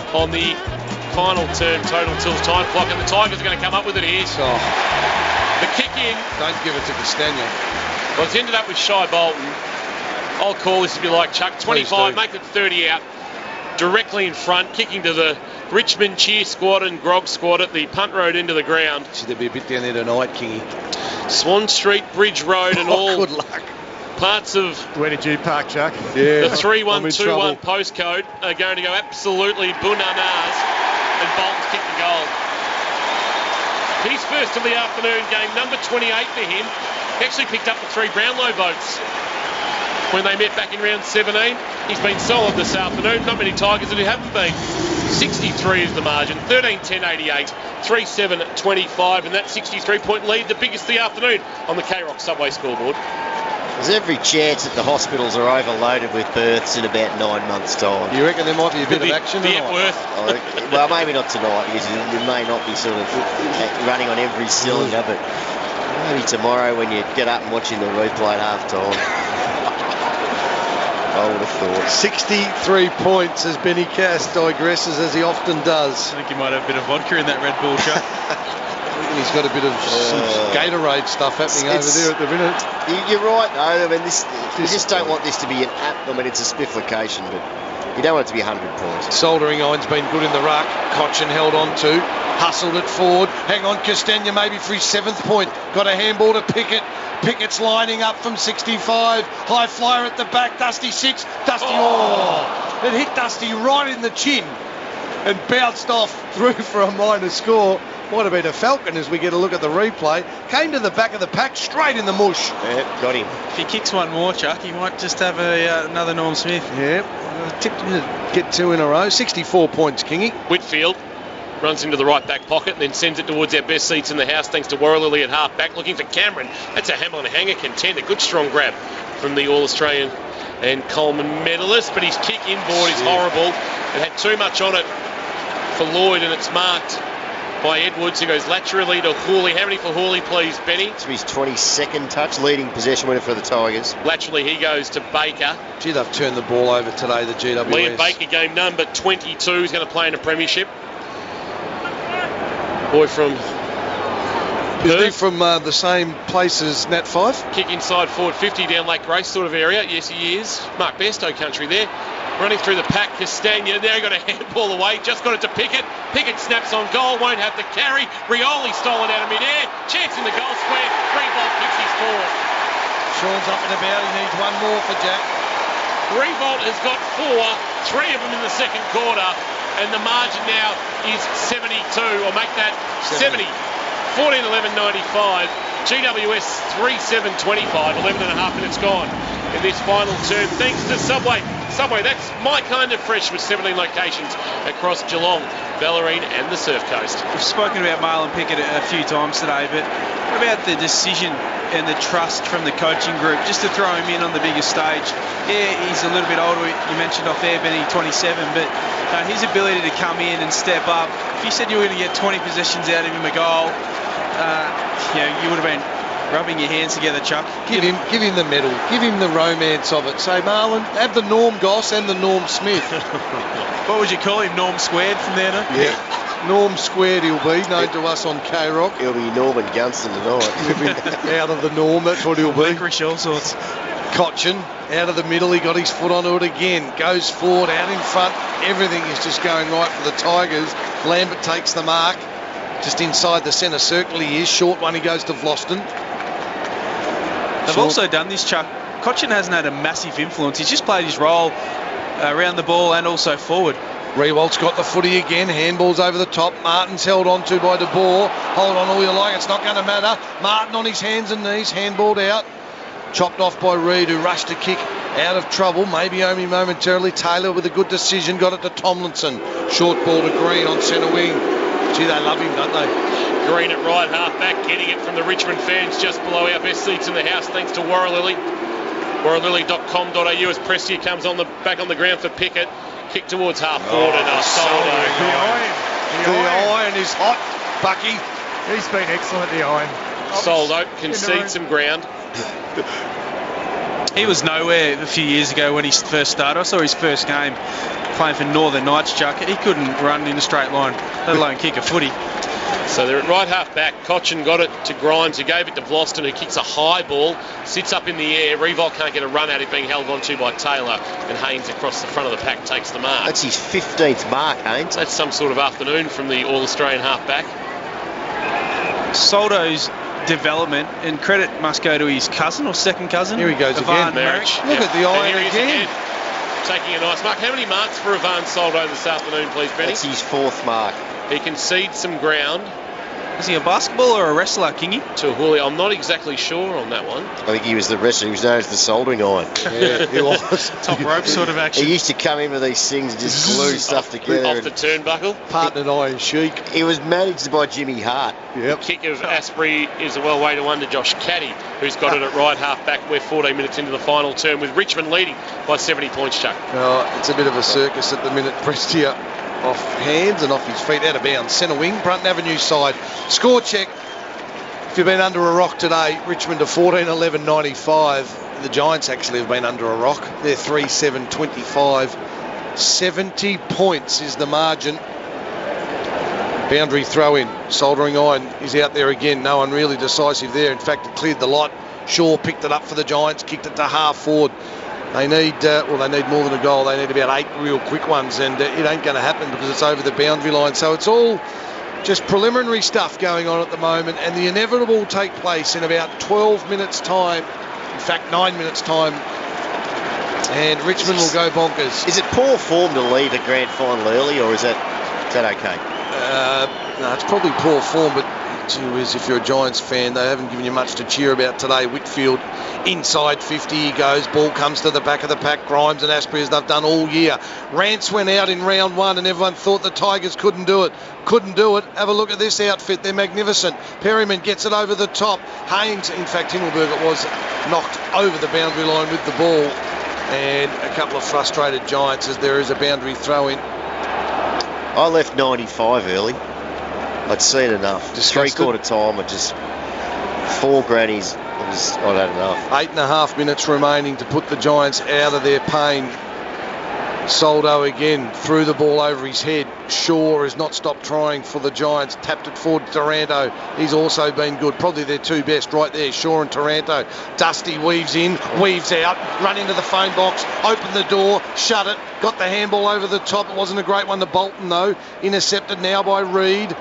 on the final term total till time clock, and the Tigers are going to come up with it here. The kick in. Don't give it to Castagna. Well, it's ended up with Shy Bolton. I'll call this if you like, Chuck. 25, make it 30 out. directly in front, kicking to the Richmond cheer squad and grog squad at the punt road end of the ground. See, there'll be a bit down there tonight, Kingy. Swan Street, Bridge Road and all good luck. parts of Where did you park, Chuck? Yeah, the 3121 postcode are going to go absolutely bananas, and Bolton's kick the goal. His first of the afternoon, game number 28 for him. He actually picked up the 3 Brownlow votes when they met back in round 17. He's been solid this afternoon. Not many Tigers that haven't been. 63 is the margin. 13-10-88, 3-7-25, and that 63-point lead, the biggest of the afternoon on the K-Rock Subway scoreboard. There's every chance that the hospitals are overloaded with births in about 9 months' time. You reckon there might be a bit of action the tonight? Well, maybe not tonight, because it may not be sort of running on every cylinder, but maybe tomorrow when you get up and watching the replay at half-time. I would have thought. 63 points as Benny Cass digresses, as he often does. I think he might have a bit of vodka in that Red Bull, Chuck. He's got a bit of some Gatorade stuff happening over there at the minute. You're right, though. I mean, we just don't want this to be it's a spifflication, but you don't want it to be 100 points. Soldering Iron's been good in the ruck. Cochin held on to, hustled it forward. Hang on, Castagna maybe for his 7th point. Got a handball to Pickett. Pickett's lining up from 65. High flyer at the back. Dusty 6. Dusty, it hit Dusty right in the chin and bounced off through for a minor score. Might have been a Falcon as we get a look at the replay. Came to the back of the pack, straight in the mush. Yeah, got him. If he kicks one more, Chuck, he might just have another Norm Smith. Yeah, tipped him to get 2 in a row. 64 points, Kingy. Whitfield runs into the right back pocket and then sends it towards our best seats in the house thanks to Warralilly at half back, looking for Cameron. That's a Hamlin hanger contender. Good strong grab from the All-Australian and Coleman medalist, but his kick inboard is horrible. It had too much on it for Lloyd, and it's marked by Edwards, who goes laterally to Hawley. How many for Hawley, please, Benny? It's his 22nd touch, leading possession winner for the Tigers. Laterally, he goes to Baker. Gee, they've turned the ball over today, the GWS. Liam Baker, game number 22, is going to play in a premiership. Boy from Isn't he from the same place as Nat 5? Kick inside forward 50 down Lake Grace sort of area. Yes, he is. Mark Bairstow country there. Running through the pack, Castagna. Now got a handball away. Just got it to Pickett. Pickett snaps on goal. Won't have the carry. Rioli stolen out of mid-air. Chance in the goal square. Revolt kicks his forward. Sean's up and about. He needs one more for Jack. Revolt has got 4. 3 of them in the second quarter. And the margin now is 72. Or make that 70. 14-11-95. GWS 3-7-25. 11.5 minutes gone in this final term. Thanks to Subway. Subway, that's my kind of fresh with 17 locations across Geelong, Bellarine and the Surf Coast. We've spoken about Marlon Pickett a few times today, but what about the decision and the trust from the coaching group just to throw him in on the biggest stage? Yeah, he's a little bit older. You mentioned off air, Benny, 27, but his ability to come in and step up. If you said you were going to get 20 possessions out of him a goal, you would have been rubbing your hands together, Chuck. Give him the medal. Give him the romance of it. Say, Marlon, have the Norm Goss and the Norm Smith. What would you call him? Norm Squared from there, no? Yeah. Norm Squared he'll be, known to us on K-Rock. He'll be Norman Gunston tonight. Out of the norm, that's what he'll be. Licorice, all sorts. Cochin, out of the middle, he got his foot onto it again. Goes forward, out in front. Everything is just going right for the Tigers. Lambert takes the mark. Just inside the centre circle he is. Short one, he goes to Vlosten. They've also done this, Chuck. Cochin hasn't had a massive influence. He's just played his role around the ball and also forward. Rewalt's got the footy again. Handballs over the top. Martin's held on to by De Boer. Hold on all you like. It's not going to matter. Martin on his hands and knees. Handballed out. Chopped off by Reid, who rushed to kick out of trouble. Maybe only momentarily. Taylor with a good decision. Got it to Tomlinson. Short ball to Green on centre wing. Gee, they love him, don't they? Green at right half back, getting it from the Richmond fans just below our best seats in the house, thanks to Warralilly. Warralilly.com.au as Prestia comes back on the ground for Pickett. Kick towards half forward and The iron is hot, Bucky. He's been excellent, the iron. Soldo concedes some ground. He was nowhere a few years ago when he first started. I saw his first game playing for Northern Knights, Chuck. He couldn't run in a straight line, let alone kick a footy. So they're at right half back. Cochin got it to Grimes, who gave it to Vlosten, who kicks a high ball, sits up in the air. Revolt can't get a run at it, being held onto by Taylor, and Haynes across the front of the pack takes the mark. That's his 15th mark, Haynes. That's some sort of afternoon from the All-Australian half-back. Soldo's development, and credit must go to his cousin or second cousin. Here he goes Ivan again. Marriage. Look at the iron And here he is again. Taking a nice mark. How many marks for Ivan Soldo this afternoon, please, Benny? That's his 4th mark. He concedes some ground Is he a basketball or a wrestler, Kingy? to Hooley. I'm not exactly sure on that one. I think he was the wrestler. He was known as the soldering iron. Yeah, he was. Top rope sort of action. He used to come in with these things and just glue stuff together. Off the turnbuckle. Partnered Iron Sheik. He was managed by Jimmy Hart. Yep. Kick of Asprey is a well way to under Josh Caddy, who's got it at right half back. We're 14 minutes into the final term, with Richmond leading by 70 points, Chuck. It's a bit of a circus at the minute. Prestia off hands and off his feet, out of bounds. Centre wing, Brunton Avenue side. Score check. If you've been under a rock today, Richmond are 14-11-95. The Giants actually have been under a rock. They're 3-7-25. 70 points is the margin. Boundary throw in. Soldering Iron is out there again. No one really decisive there. In fact, it cleared the lot. Shaw picked it up for the Giants, kicked it to half forward. They need they need more than a goal. They need about 8 real quick ones, and it ain't going to happen because it's over the boundary line. So it's all just preliminary stuff going on at the moment, and the inevitable will take place in about 12 minutes' time. In fact, 9 minutes' time, and Richmond will go bonkers. Is it poor form to leave a grand final early, or is that okay? No, it's probably poor form, but gee whiz, if you're a Giants fan, they haven't given you much to cheer about today. Whitfield inside 50, he goes. Ball comes to the back of the pack. Grimes and Asprey, as they've done all year. Rance went out in round 1 and everyone thought the Tigers couldn't do it. Couldn't do it. Have a look at this outfit. They're magnificent. Perryman gets it over the top. Haynes, in fact, Himmelberg, it was knocked over the boundary line with the ball. And a couple of frustrated Giants as there is a boundary throw in. I left 95 early. I'd seen enough. Disgusted? 3/4 time, I just 4 grannies. I'd had enough. 8.5 minutes remaining to put the Giants out of their pain. Soldo again threw the ball over his head. Shaw has not stopped trying for the Giants. Tapped it forward to Taranto. He's also been good. Probably their two best right there, Shaw and Taranto. Dusty weaves in, weaves out, run into the phone box, open the door, shut it, got the handball over the top. It wasn't a great one to Bolton though. Intercepted now by Reid.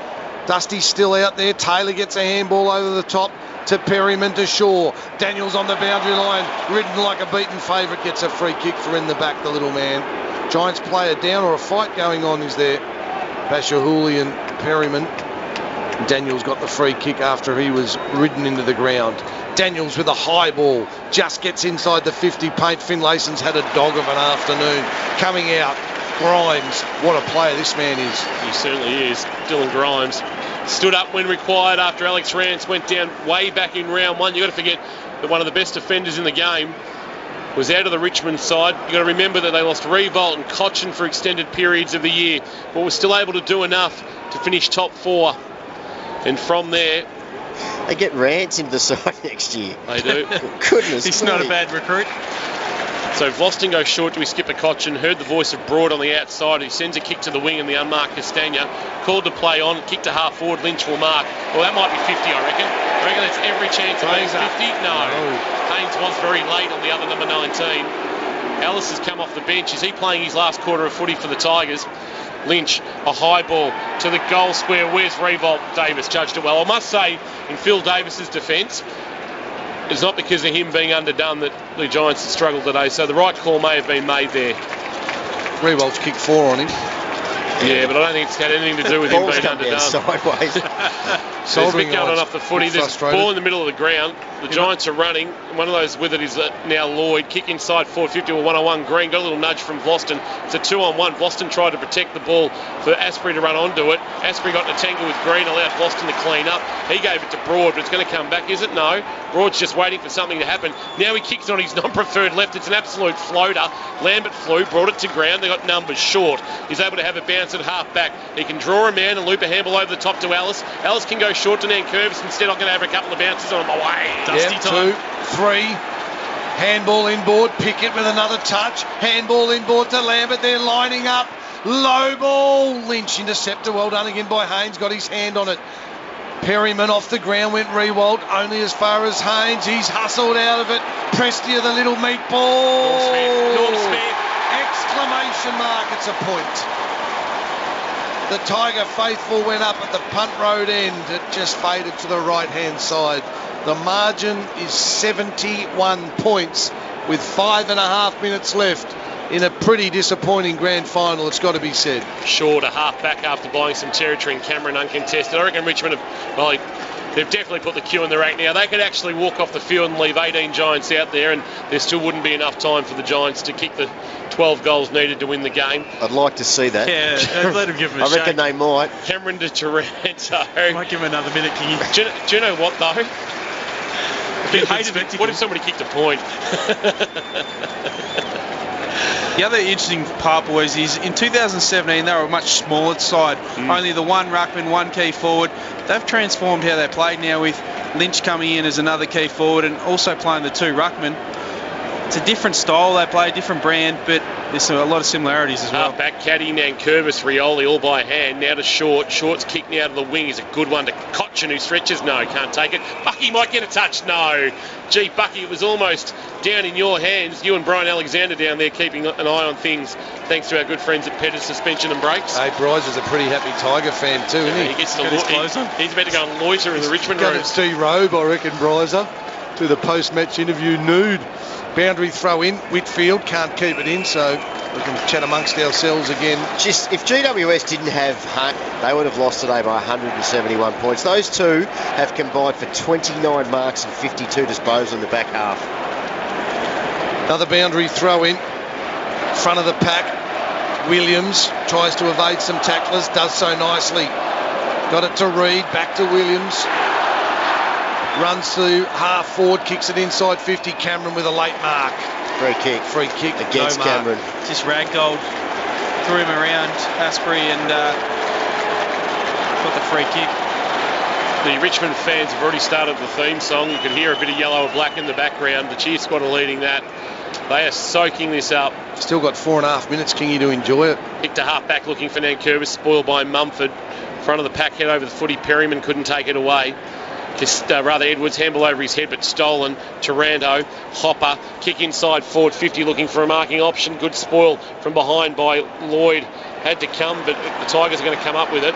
Dusty's still out there. Taylor gets a handball over the top to Perryman to Shaw. Daniels on the boundary line, ridden like a beaten favourite, gets a free kick for in the back, the little man. Giants player down, or a fight going on is there. Bashahuli and Perryman. Daniels got the free kick after he was ridden into the ground. Daniels with a high ball, just gets inside the 50 paint. Finlayson's had a dog of an afternoon. Coming out, Grimes, what a player this man is. He certainly is. Dylan Grimes stood up when required after Alex Rance went down way back in round 1. You've got to forget that one of the best defenders in the game was out of the Richmond side. You've got to remember that they lost Revolt and Cochin for extended periods of the year, but was still able to do enough to finish top 4. And from there, they get Rance into the side next year. They do. Goodness. He's not a bad recruit. So Vlosten goes short to his skipper Cochin. Heard the voice of Broad on the outside. He sends a kick to the wing and the unmarked Castagna. Called to play on. Kick to half forward. Lynch will mark. Well, that might be 50, I reckon. I reckon that's every chance of being 50. No. Haynes was very late on the other number 19. Ellis has come off the bench. Is he playing his last quarter of footy for the Tigers? Lynch, a high ball to the goal square. Where's Revolt? Davis judged it well. I must say, in Phil Davis's defence, it's not because of him being underdone that the Giants have struggled today, so the right call may have been made there. Revolt's kicked 4 on him. Yeah, but I don't think it's had anything to do with him being underdone. Sideways. There's a bit going on off the footy. There's a ball in the middle of the ground. The Giants are running. One of those with it is now Lloyd. Kick inside 450 or 101. Green got a little nudge from Vlosten. It's a 2-on-1. Vlosten tried to protect the ball for Asprey to run onto it. Asprey got in a tangle with Green, allowed Vlosten to clean up. He gave it to Broad, but it's going to come back, is it? No. Broad's just waiting for something to happen. Now he kicks on his non-preferred left. It's an absolute floater. Lambert flew, brought it to ground. They got numbers short. He's able to have a bounce at half back. He can draw a man and loop a handball over the top to Ellis. Ellis can go short to Nankervis. Instead, I'm going to have a couple of bounces on my way. Dusty time. 2, 3. Handball inboard. Pickett with another touch. Handball inboard to Lambert. They're lining up. Low ball. Lynch interceptor. Well done again by Haynes. Got his hand on it. Perryman off the ground, went Rewald only as far as Haynes. He's hustled out of it. Prestia, the little meatball. Norm Smith. Exclamation mark, it's a point. The Tiger faithful went up at the punt road end. It just faded to the right-hand side. The margin is 71 points with 5.5 minutes left in a pretty disappointing grand final, it's got to be said. Short a half back after buying some territory in Cameron uncontested. I reckon Richmond they've definitely put the cue in the rack now. They could actually walk off the field and leave 18 Giants out there, and there still wouldn't be enough time for the Giants to kick the 12 goals needed to win the game. I'd like to see that. Yeah, let him give him a I reckon they might. Cameron to Taranto. Might give him another minute, Kingy. Do you know what, though? What if somebody kicked a point? The other interesting part, boys, is in 2017 they were a much smaller side. Only the one ruckman, one key forward. They've transformed how they played now with Lynch coming in as another key forward and also playing the two ruckmen. It's a different style they play, different brand, but there's a lot of similarities as well. Back Caddy, Nankervis, Rioli all by hand. Now to Short. Short's kicking out of the wing. Is a good one to Cochin, who stretches. No, can't take it. Bucky might get a touch. No. Gee, Bucky, it was almost down in your hands. You and Brian Alexander down there keeping an eye on things, thanks to our good friends at Pettis Suspension and Brakes. Hey, Bryce is a pretty happy Tiger fan too, isn't he? He gets he's about to go and loiter in the Richmond room. rooms. De-robe, I reckon, Bryzer, to the post-match interview nude. Boundary throw in. Whitfield can't keep it in, so we can chat amongst ourselves again. Just if GWS didn't have Hunt, they would have lost today by 171 points. Those two have combined for 29 marks and 52 disposals in the back half. Another boundary throw in. Front of the pack. Williams tries to evade some tacklers, does so nicely. Got it to Reed, back to Williams. Runs through half forward, kicks it inside 50. Cameron with a late mark. Free kick against Cameron. Just ragdolled, threw him around Asprey and got the free kick. The Richmond fans have already started the theme song. You can hear a bit of yellow and black in the background. The cheer squad are leading that. They are soaking this up. Still got 4.5 minutes, Kingy, to enjoy it. Picked a half back looking for Nankervis, spoiled by Mumford. Front of the pack, head over the footy. Perryman couldn't take it away. Just rather Edwards, handball over his head, but stolen. Taranto, Hopper, kick inside forward 50, looking for a marking option. Good spoil from behind by Lloyd. Had to come, but the Tigers are going to come up with it.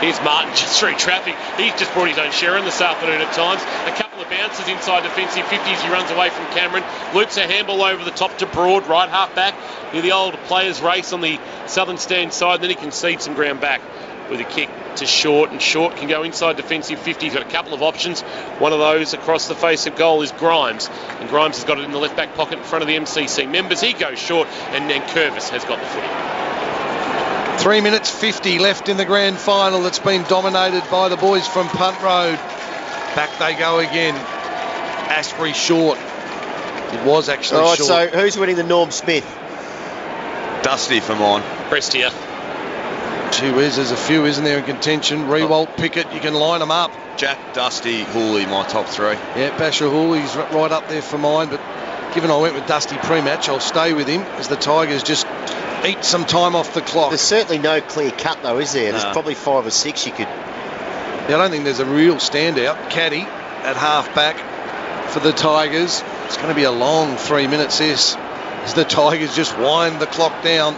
Here's Martin just through traffic. He's just brought his own Sharon this afternoon at times. A couple of bounces inside defensive 50s. He runs away from Cameron. Loops a handball over the top to Broad, right half back. Near the old players' race on the southern stand side. Then he concedes some ground back with a kick to Short, and Short can go inside defensive 50. He's got a couple of options. One of those across the face of goal is Grimes, and Grimes has got it in the left back pocket in front of the MCC members. He goes short, and Nankervis has got the footy. 3 minutes 50 left in the grand final. That's been dominated by the boys from Punt Road. Back they go again. Asprey Short. It was actually Short. So who's winning the Norm Smith? Dusty for mine. Prestia. Gee whiz, there's a few, isn't there, in contention? Rewalt, Pickett, you can line them up. Jack, Dusty, Hooley, my top three. Yeah, Basher Hooley's right up there for mine, but given I went with Dusty pre-match, I'll stay with him as the Tigers just eat some time off the clock. There's certainly no clear cut, though, is there? No. There's probably 5 or 6 you could... Yeah, I don't think there's a real standout. Caddy at half-back for the Tigers. It's going to be a long 3 minutes, this, as the Tigers just wind the clock down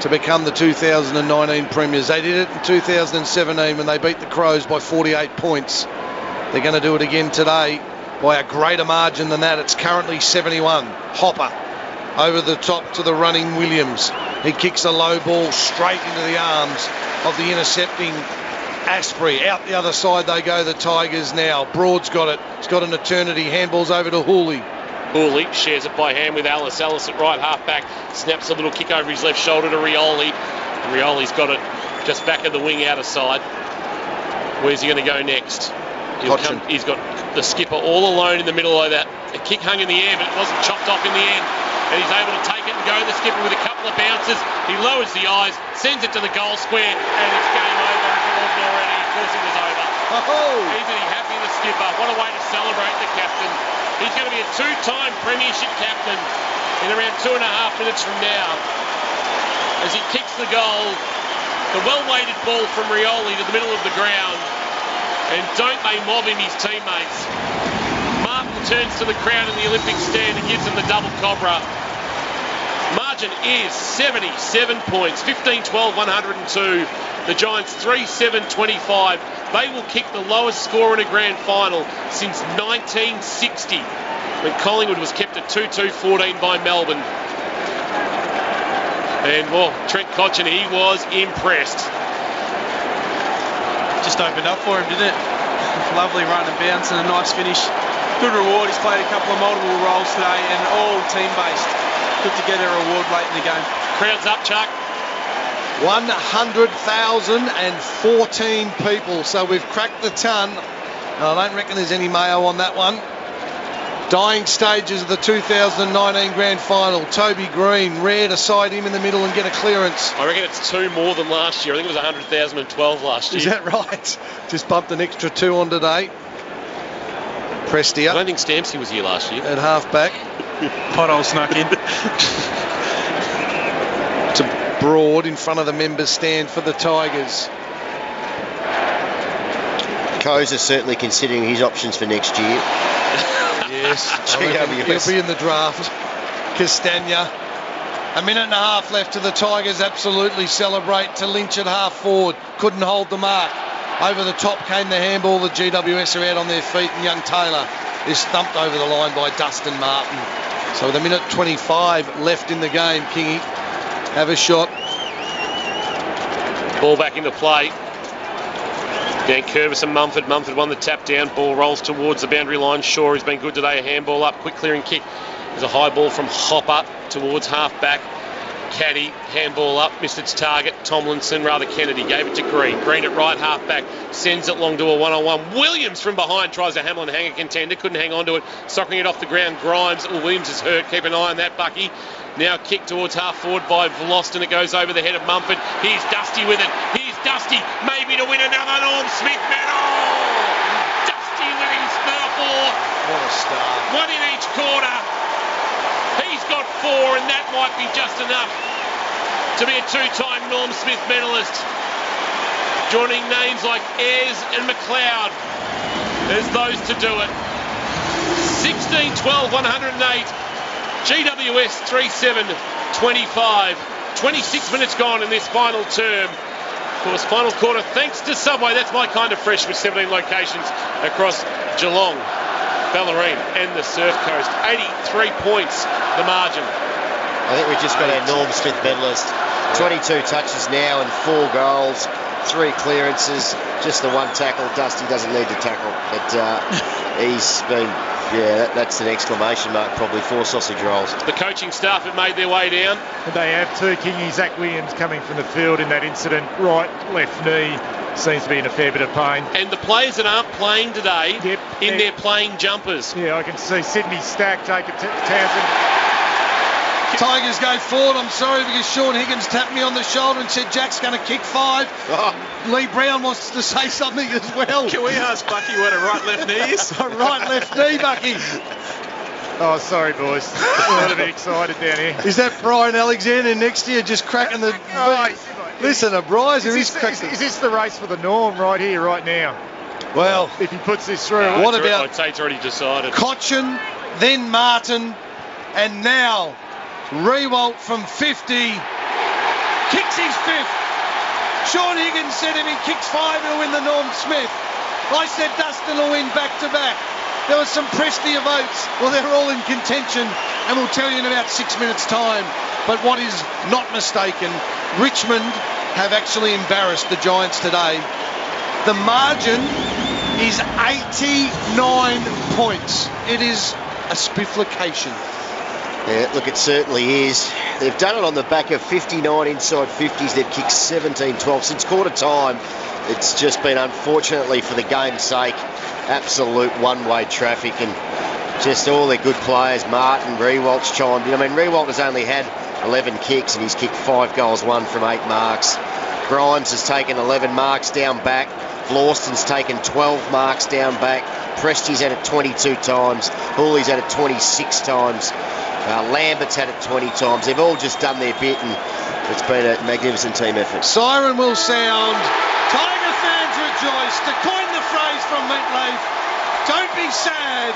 to become the 2019 premiers. They did it in 2017 when they beat the Crows by 48 points. They're going to do it again today by a greater margin than that. It's currently 71. Hopper over the top to the running Williams. He kicks a low ball straight into the arms of the intercepting Asprey. Out the other side they go, the Tigers now. Broad's got it. It's got an eternity. Handballs over to Hooley. Hooley shares it by hand with Alice. Alice at right half back snaps a little kick over his left shoulder to Rioli. Rioli's got it just back of the wing outer side. Where's he going to go next? He's got the skipper all alone in the middle of that. A kick hung in the air, but it wasn't chopped off in the end. And he's able to take it and go the skipper with a couple of bounces. He lowers the eyes, sends it to the goal square, and it's game over. Already. Of course it was over. Isn't he happy, the skipper? What a way to celebrate the captain. He's going to be a 2-time premiership captain in around 2.5 minutes from now. as he kicks the goal. The well-weighted ball from Rioli to the middle of the ground. And don't they mob him, his teammates. Martin turns to the crowd in the Olympic stand and gives them the double cobra. Margin is 77 points, 15-12, 102. The Giants 3-7-25. They will kick the lowest score in a grand final since 1960, when Collingwood was kept at 2-2-14 by Melbourne. And, well, Trent Cotchin, he was impressed. Just opened up for him, didn't it? Lovely run and bounce and a nice finish. Good reward. He's played a couple of multiple roles today and all team-based. Put together a reward late in the game. Crowd's up, Chuck. 100,014 people. So we've cracked the ton. I don't reckon there's any mayo on that one. Dying stages of the 2019 grand final. Toby Green, rare to side him in the middle and get a clearance. I reckon it's 2 more than last year. I think it was 100,012 last year. Is that right? Just bumped an extra 2 on today. Prestia. I don't think Stampsy was here last year. At half-back. Pothole snuck in. To Broad in front of the members' stand for the Tigers. Koza certainly considering his options for next year. Yes, GWS. He'll be in the draft. Castagna. A minute and a half left to the Tigers. Absolutely celebrate to Lynch at half forward. Couldn't hold the mark. Over the top came the handball. The GWS are out on their feet, and young Taylor is thumped over the line by Dustin Martin. So with a minute 25 left in the game, Kingy, have a shot. Ball back into play. Dan Curvis and Mumford. Mumford won the tap down. Ball rolls towards the boundary line. Shaw has been good today. A handball up. Quick clearing kick. There's a high ball from Hopper towards half back. Caddy, handball up, missed its target. Tomlinson, rather Kennedy, gave it to Green. Green at right half back, sends it long to a one-on-one. Williams from behind tries a Hamlin hanger contender, couldn't hang on to it, socking it off the ground. Grimes, Williams is hurt, keep an eye on that, Bucky. Now kicked towards half forward by Vlost, and it goes over the head of Mumford. Here's Dusty with it. Here's Dusty, maybe to win another Norm Smith medal. Dusty with his fourth. What a start. One in each quarter. He's got 4, and that might be just enough to be a 2-time Norm Smith medalist. Joining names like Ayres and McLeod as those to do it. 16-12, 108. GWS 3-7-25. 26 minutes gone in this final term. Of course, final quarter, thanks to Subway. That's my kind of fresh with 17 locations across Geelong, Bellarine and the Surf Coast. 83 points, the margin. I think we've just got our Norm Smith medalist. 22 touches now and 4 goals, 3 clearances, just the 1 tackle. Dusty doesn't need to tackle, but he's been, that's an exclamation mark, probably 4 sausage rolls. The coaching staff have made their way down. And they have too, Kingy. Zach Williams coming from the field in that incident, right, left knee, seems to be in a fair bit of pain. And the players that aren't playing today, in their playing jumpers. Yeah, I can see Sydney Stack take it to Townsend. Tigers go forward. I'm sorry because Sean Higgins tapped me on the shoulder and said Jack's going to kick 5. Oh. Lee Brown wants to say something as well. Can we ask Bucky what a right-left knee is? A right-left knee, Bucky. Oh, sorry, boys. We're a little bit excited down here. Is that Brian Alexander next year just cracking the... Listen to Bryce. Is this the race for the Norm right here, right now? Well... If he puts this through... What about... I'd say it's already decided. Cotchin, then Martin, and now... Rewalt from 50, kicks his 5th. Sean Higgins said if he kicks 5 he'll win the Norm Smith. I said Dustin will win back-to-back. There was some Prestia votes. Well, they're all in contention, and we'll tell you in about 6 minutes' time. But what is not mistaken, Richmond have actually embarrassed the Giants today. The margin is 89 points. It is a spifflication. Yeah, look, it certainly is. They've done it on the back of 59 inside 50s. They've kicked 17-12 since quarter time. It's just been, unfortunately, for the game's sake, absolute one-way traffic, and just all their good players. Martin, Rewalt's chimed in. I mean, Rewalt has only had 11 kicks and he's kicked 5 goals, 1 from 8 marks. Grimes has taken 11 marks down back. Vlauston's taken 12 marks down back. Presti's had it 22 times. Hooley's had it 26 times. Lambert's had it 20 times. They've all just done their bit, and It's been a magnificent team effort. Siren will sound. Tiger fans rejoice. To coin the phrase from Meatloaf, don't be sad.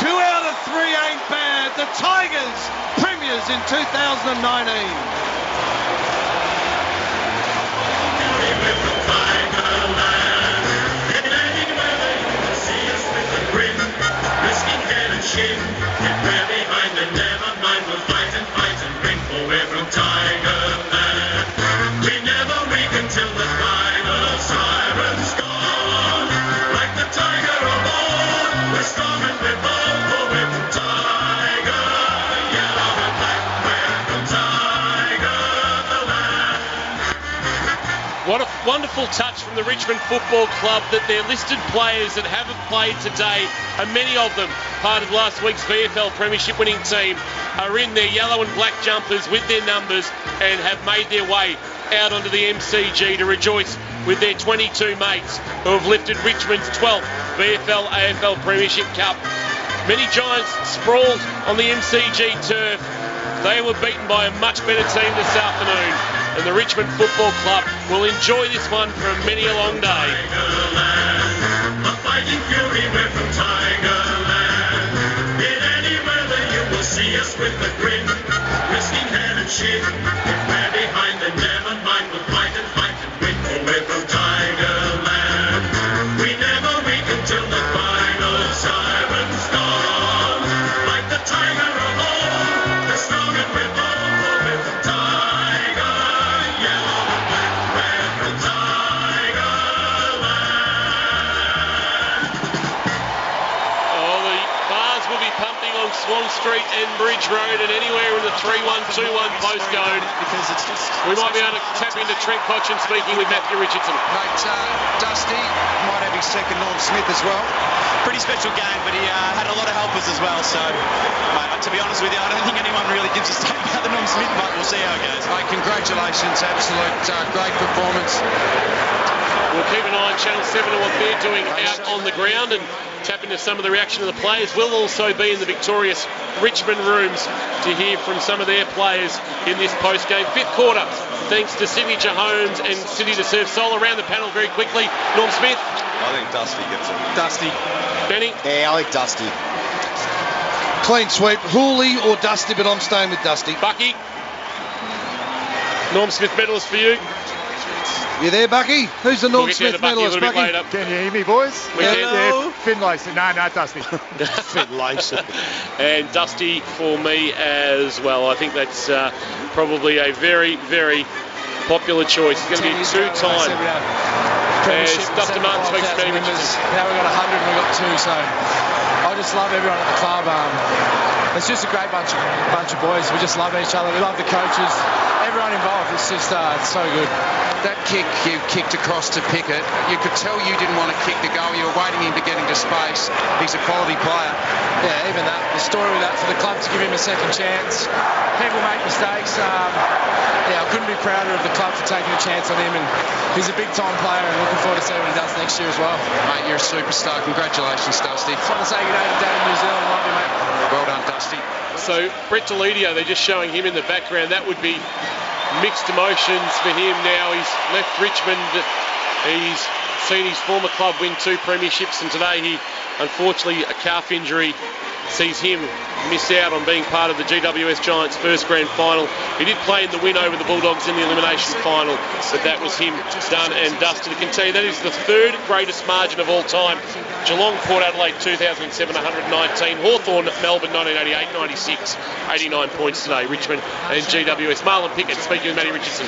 2 out of 3 ain't bad. The Tigers, premiers in 2019. Get where behind and never mind, we'll fight and win, for we're from Tigerland. We never weaken till the final siren's gone. Like the tiger of old, we're strong and we're bold, for we're from Tiger. Yellow and black, we're from Tigerland. What a wonderful touch from the Richmond Football Club that their listed players that haven't played today, and many of them part of last week's VFL Premiership winning team, are in their yellow and black jumpers with their numbers and have made their way out onto the MCG to rejoice with their 22 mates who have lifted Richmond's 12th VFL AFL Premiership Cup. Many Giants sprawled on the MCG turf. They were beaten by a much better team this afternoon, and the Richmond Football Club will enjoy this one for many a long day. Tigerland, a fighting fury, we're from Tigerland. In any weather you will see us with a grin, risking head and shin. If we're behind and never mind, we'll fight and win, for we're from Tigerland. We never weaken till the final siren's gone. Like the tiger of old, we're strong and we're bold, for we're from Tiger. Yellow and black, we're from Tigerland. Oh, the bars will be pumping on Swan Street and Bridge Road and anywhere in the 3121 postcode. We might be able to tap into Trent Cotchin speaking with Matthew Richardson. Mate, Dusty might have his second Norm Smith as well. Pretty special game, but he had a lot of helpers as well. So, mate, to be honest with you, I don't think anyone really gives a stuff about the Norm Smith, but we'll see how it goes. Mate, congratulations, absolute great performance. We'll keep an eye on Channel 7 and what they're doing out on the ground and tap into some of the reaction of the players. We'll also be in the victorious Richmond rooms to hear from some of their players in this post-game. Fifth quarter, thanks to Signature Homes and City to Serve. Sol around the panel very quickly. Norm Smith. I think Dusty gets it. Dusty. Benny. Yeah, I think Dusty. Clean sweep. Hooley or Dusty, but I'm staying with Dusty. Bucky. Norm Smith medalist for you. You there, Bucky? Who's the Norm We'll Smith medalist, Bucky? Can you hear me, boys? Hello. Finlayson. No, Dusty. Finlayson. And Dusty for me as well. I think that's probably a very, very popular choice. It's going to be a two-time. As Dustin Martin speaks to Matty Richardson. Now we've got 100 and we've got 2, so I just love everyone at the club. It's just a great bunch of boys. We just love each other. We love the coaches. Everyone involved. It's just it's so good. That kick you kicked across to Pickett, you could tell you didn't want to kick the goal. You were waiting him to get into space. He's a quality player. Yeah, even that. The story with that for the club to give him a second chance. People make mistakes. I couldn't be prouder of the club for taking a chance on him, and he's a big-time player, and looking forward to seeing what he does next year as well. Mate, you're a superstar. Congratulations, Dusty. Just want to say good day to Dad in New Zealand. Love you, mate. Well done, Dusty. So Brett Delidio, they're just showing him in the background. That would be mixed emotions for him now. He's left Richmond. He's seen his former club win 2 premierships, and today he, unfortunately, a calf injury sees him miss out on being part of the GWS Giants' first grand final. He did play in the win over the Bulldogs in the elimination final, but that was him done and dusted. I can tell you that is the 3rd greatest margin of all time. Geelong, Port Adelaide 2007, 119. Hawthorn, Melbourne 1988-96, 89 points today. Richmond and GWS. Marlon Pickett speaking with Matty Richardson.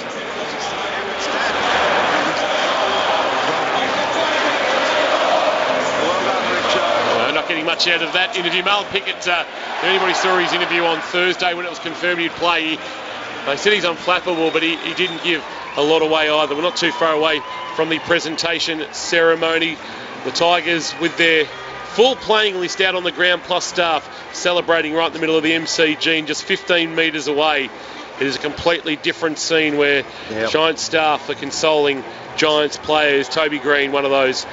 Not getting much out of that interview. Marlon Pickett, if anybody saw his interview on Thursday when it was confirmed he'd play, they said he's unflappable, but he didn't give a lot away either. We're not too far away from the presentation ceremony. The Tigers with their full playing list out on the ground plus staff celebrating right in the middle of the MCG and just 15 metres away. It is a completely different scene where Giants staff are consoling Giants players. Toby Green, one of those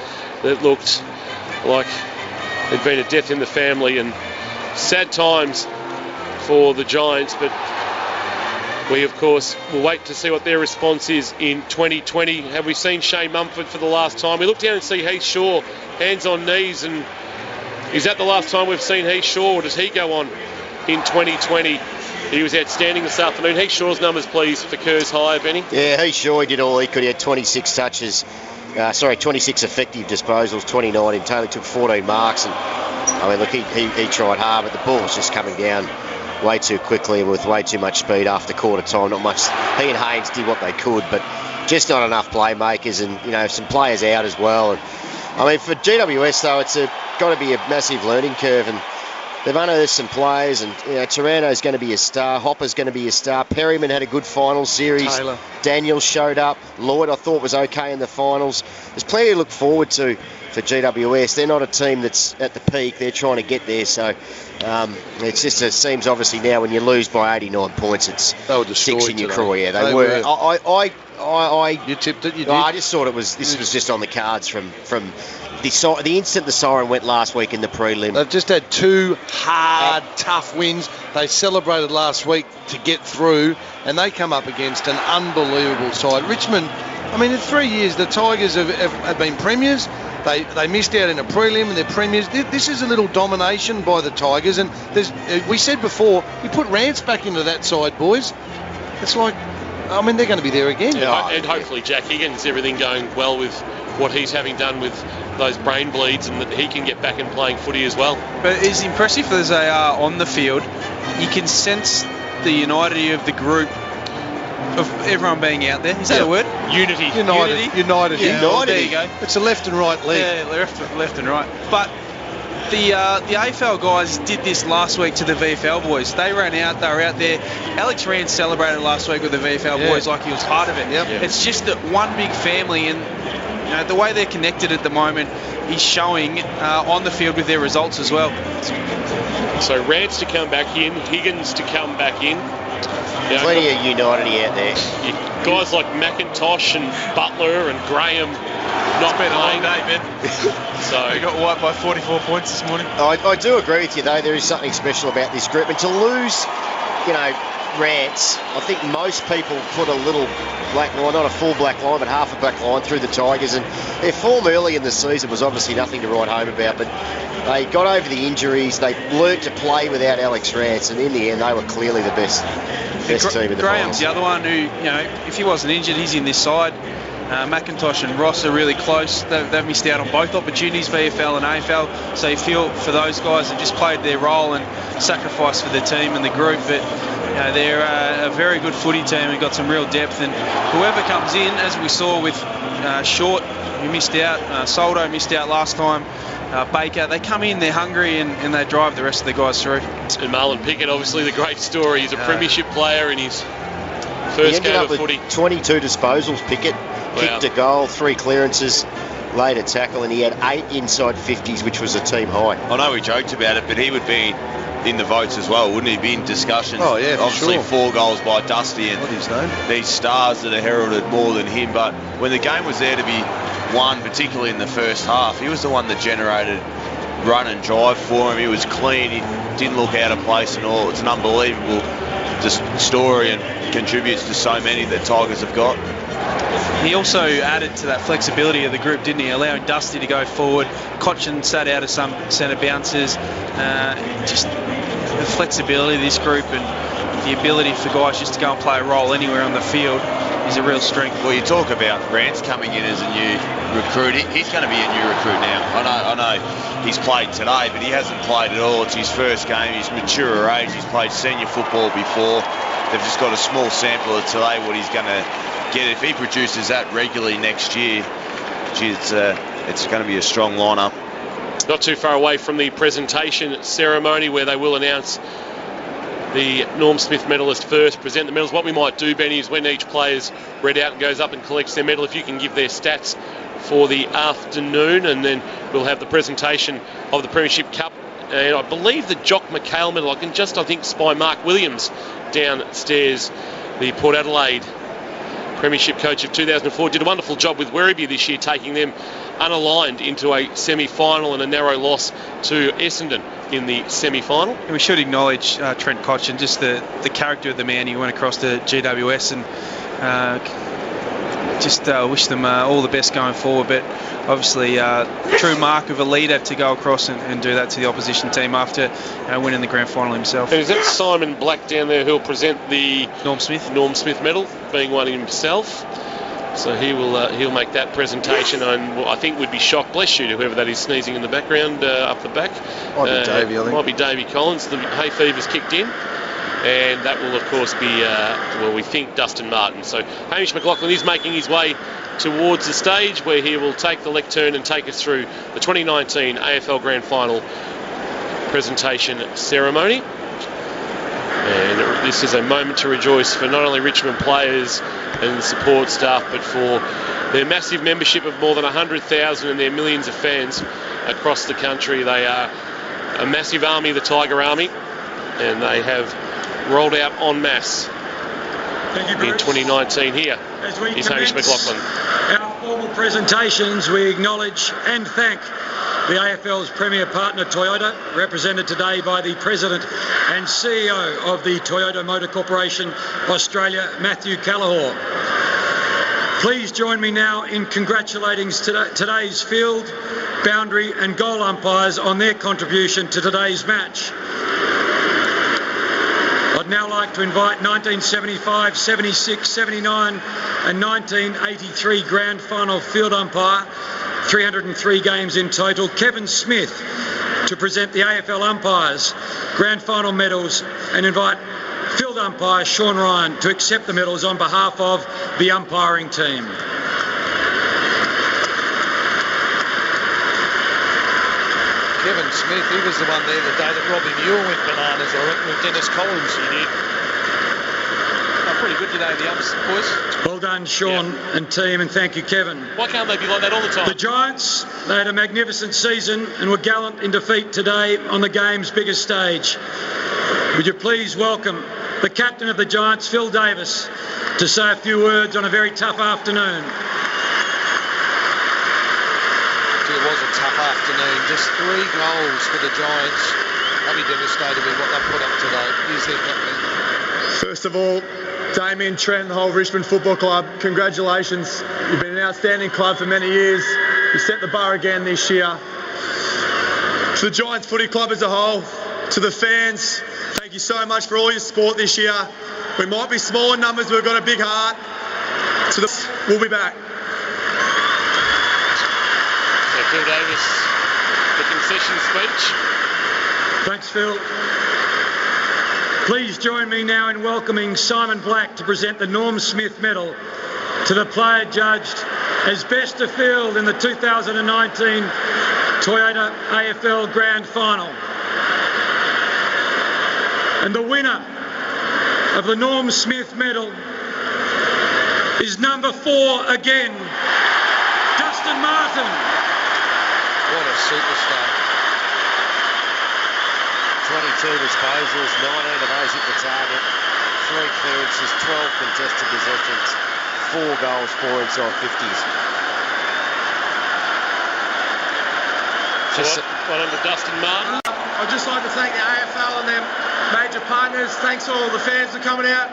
that looked like there'd been a death in the family, and sad times for the Giants, but We, of course, will wait to see what their response is in 2020. Have we seen Shane Mumford for the last time? We look down and see Heath Shaw, hands on knees, and is that the last time we've seen Heath Shaw, or does he go on in 2020? He was outstanding this afternoon. Heath Shaw's numbers, please, for Kerr's Hire, Benny. Yeah, Heath Shaw, he did all he could. He had 26 touches. 26 effective disposals, 29 in total. He took 14 marks. And I mean, look, he tried hard, but the ball was just coming down way too quickly and with way too much speed after quarter time. Not much. He and Haynes did what they could, but just not enough playmakers, and some players out as well. And I mean, for GWS though, it's got to be a massive learning curve, and they've unearthed some players, and Taranto's going to be a star. Hopper's going to be a star. Perryman had a good final series. Taylor. Daniel showed up. Lloyd, I thought, was okay in the finals. There's plenty to look forward to for GWS. They're not a team that's at the peak. They're trying to get there. So it's just it seems obviously now when you lose by 89 points, it's sticks in your craw. Yeah, they were. You tipped it. You did. I just thought this was just on the cards from the instant the siren went last week in the prelim. They've just had two hard, tough wins. They celebrated last week to get through, and they come up against an unbelievable side. Richmond, I mean, in 3 years, the Tigers have been premiers. They missed out in a prelim, and they're premiers. This is a little domination by the Tigers, and we said before, we put Rance back into that side, boys. It's like, I mean, they're going to be there again. Yeah, and hopefully Jack Higgins, everything going well with what he's having done with those brain bleeds, and that he can get back and playing footy as well. But as impressive as they are on the field, you can sense the unity of the group, of everyone being out there. Is that a word? Unity. United. Yeah, there you go. It's a left and right leg. Yeah, left and right. But the AFL guys did this last week to the VFL boys. They ran out. They were out there. Alex Rand celebrated last week with the VFL boys like he was part of it. Yep. Yeah. It's just that one big family, and the way they're connected at the moment is showing on the field with their results as well. So Rance to come back in, Higgins to come back in. Plenty of unity out there. Guys like McIntosh and Butler and Graham not been a long day, Ben. So we got wiped by 44 points this morning. I do agree with you though. There is something special about this group, and to lose, Rance, I think most people put a little black line, not a full black line, but half a black line through the Tigers, and their form early in the season was obviously nothing to write home about, but they got over the injuries. They learnt to play without Alex Rance, and in the end they were clearly the best team in the Graham's finals. The other one who, if he wasn't injured, he's in this side. McIntosh and Ross are really close. They've missed out on both opportunities, VFL and AFL, so you feel for those guys that just played their role and sacrificed for the team and the group. But they're a very good footy team and got some real depth, and whoever comes in, as we saw with Short, who missed out, Soldo missed out last time, Baker, they come in, they're hungry, and they drive the rest of the guys through. And Marlon Pickett, obviously the great story. He's a premiership player in his first game of footy. 22 disposals, Pickett. Wow. Kicked a goal, 3 clearances, laid a tackle, and he had 8 inside 50s, which was a team high. I know we joked about it, but he would be in the votes as well, wouldn't he? Be in discussion. Oh yeah, obviously sure. 4 goals by Dusty and what is his name? These stars that are heralded more than him. But when the game was there to be won, particularly in the first half, he was the one that generated run and drive for him. He was clean. He didn't look out of place at all. It's an unbelievable story and contributes to so many that Tigers have got. He also added to that flexibility of the group, didn't he? Allowing Dusty to go forward. Cochin sat out of some centre bounces. Just the flexibility of this group and the ability for guys just to go and play a role anywhere on the field is a real strength. Well, you talk about Rance coming in as a new recruit. He's going to be a new recruit now. I know he's played today, but he hasn't played at all. It's his first game. He's mature age. He's played senior football before. They've just got a small sample of today, what he's going to get. If he produces that regularly next year, it's going to be a strong lineup. Not too far away from the presentation ceremony where they will announce the Norm Smith medalist first, present the medals. What we might do, Benny, is when each player's read out and goes up and collects their medal, if you can give their stats for the afternoon, and then we'll have the presentation of the Premiership Cup. And I believe the Jock McHale medal, I think spy Mark Williams downstairs, the Port Adelaide Premiership coach of 2004, did a wonderful job with Werribee this year, taking them unaligned into a semi-final and a narrow loss to Essendon in the semi-final. And we should acknowledge Trent Koch and just the character of the man. He went across to GWS and just wish them all the best going forward. But obviously, true mark of a leader to go across and do that to the opposition team after winning the grand final himself. And is that Simon Black down there who'll present the Norm Smith medal, being one himself? So he'll make that presentation, and I think would be shocked, bless you, to whoever that is sneezing in the background up the back. Might be Davey, I think. Might be Davey Collins. The hay fever's kicked in. And that will, of course, be, we think, Dustin Martin. So Hamish McLaughlin is making his way towards the stage where he will take the lectern and take us through the 2019 AFL Grand Final presentation ceremony. And this is a moment to rejoice for not only Richmond players and support staff, but for their massive membership of more than 100,000 and their millions of fans across the country. They are a massive army, the Tiger Army, and they have rolled out en masse in 2019. Here is Hamish McLaughlin. Our formal presentations, we acknowledge and thank the AFL's premier partner Toyota, represented today by the President and CEO of the Toyota Motor Corporation Australia, Matthew Callahor. Please join me now in congratulating today's field, boundary and goal umpires on their contribution to today's match. I'd now like to invite 1975, 76, 79 and 1983 Grand Final field umpire, 303 games in total, Kevin Smith, to present the AFL umpires Grand Final medals, and invite field umpire Sean Ryan to accept the medals on behalf of the umpiring team. Kevin Smith, he was the one there the day that Robbie Muir went bananas, I reckon, with Dennis Collins. He did. Pretty good today, the umps, boys. Well done, Sean and team, and thank you, Kevin. Why can't they be like that all the time? The Giants, they had a magnificent season and were gallant in defeat today on the game's biggest stage. Would you please welcome the captain of the Giants, Phil Davis, to say a few words on a very tough afternoon. It was a tough afternoon. Just 3 goals for the Giants. I'll be devastated with what they put up today. Here's their captain. First of all, Damien, Trent, and the whole Richmond Football Club, congratulations. You've been an outstanding club for many years. You set the bar again this year. To the Giants Footy Club as a whole, to the fans, thank you so much for all your support this year. We might be small in numbers, but we've got a big heart. We'll be back. So Phil Davis, the concession speech. Thanks, Phil. Please join me now in welcoming Simon Black to present the Norm Smith Medal to the player judged as best of field in the 2019 Toyota AFL Grand Final. And the winner of the Norm Smith Medal is number 4 again, Dustin Martin. What a superstar. 22 disposals, 19 of those hit the target, 3 clearances, 12 contested possessions, 4 goals, 4 inside 50s. One under Dustin Martin. I'd just like to thank the AFL and their major partners. Thanks to all the fans for coming out.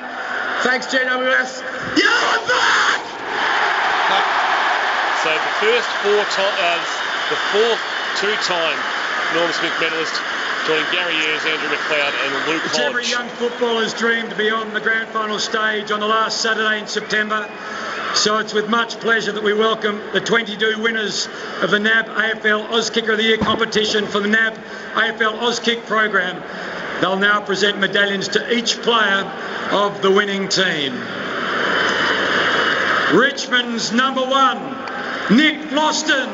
Thanks GWS. Yeah, I'm back! So the first the fourth two-time Norm Smith medalist, joining Gary Ayres, Andrew McLeod and Luke Hodge. Every young footballer's dream to be on the grand final stage on the last Saturday in September. So it's with much pleasure that we welcome the 22 winners of the NAB AFL Auskicker of the Year competition for the NAB AFL Auskick program. They'll now present medallions to each player of the winning team. Richmond's number 1, Nick Floston.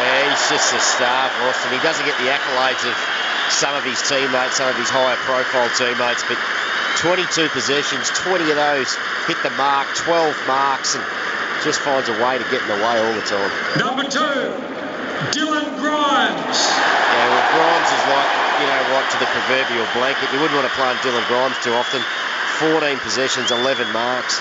Yeah, he's just a star, Floston. He doesn't get the accolades of some of his teammates, some of his higher profile teammates, but 22 possessions, 20 of those hit the mark, 12 marks, and just finds a way to get in the way all the time. Number 2, Dylan Grimes. Yeah, well, Grimes is like, right to the proverbial blanket. You wouldn't want to play on Dylan Grimes too often. 14 possessions, 11 marks.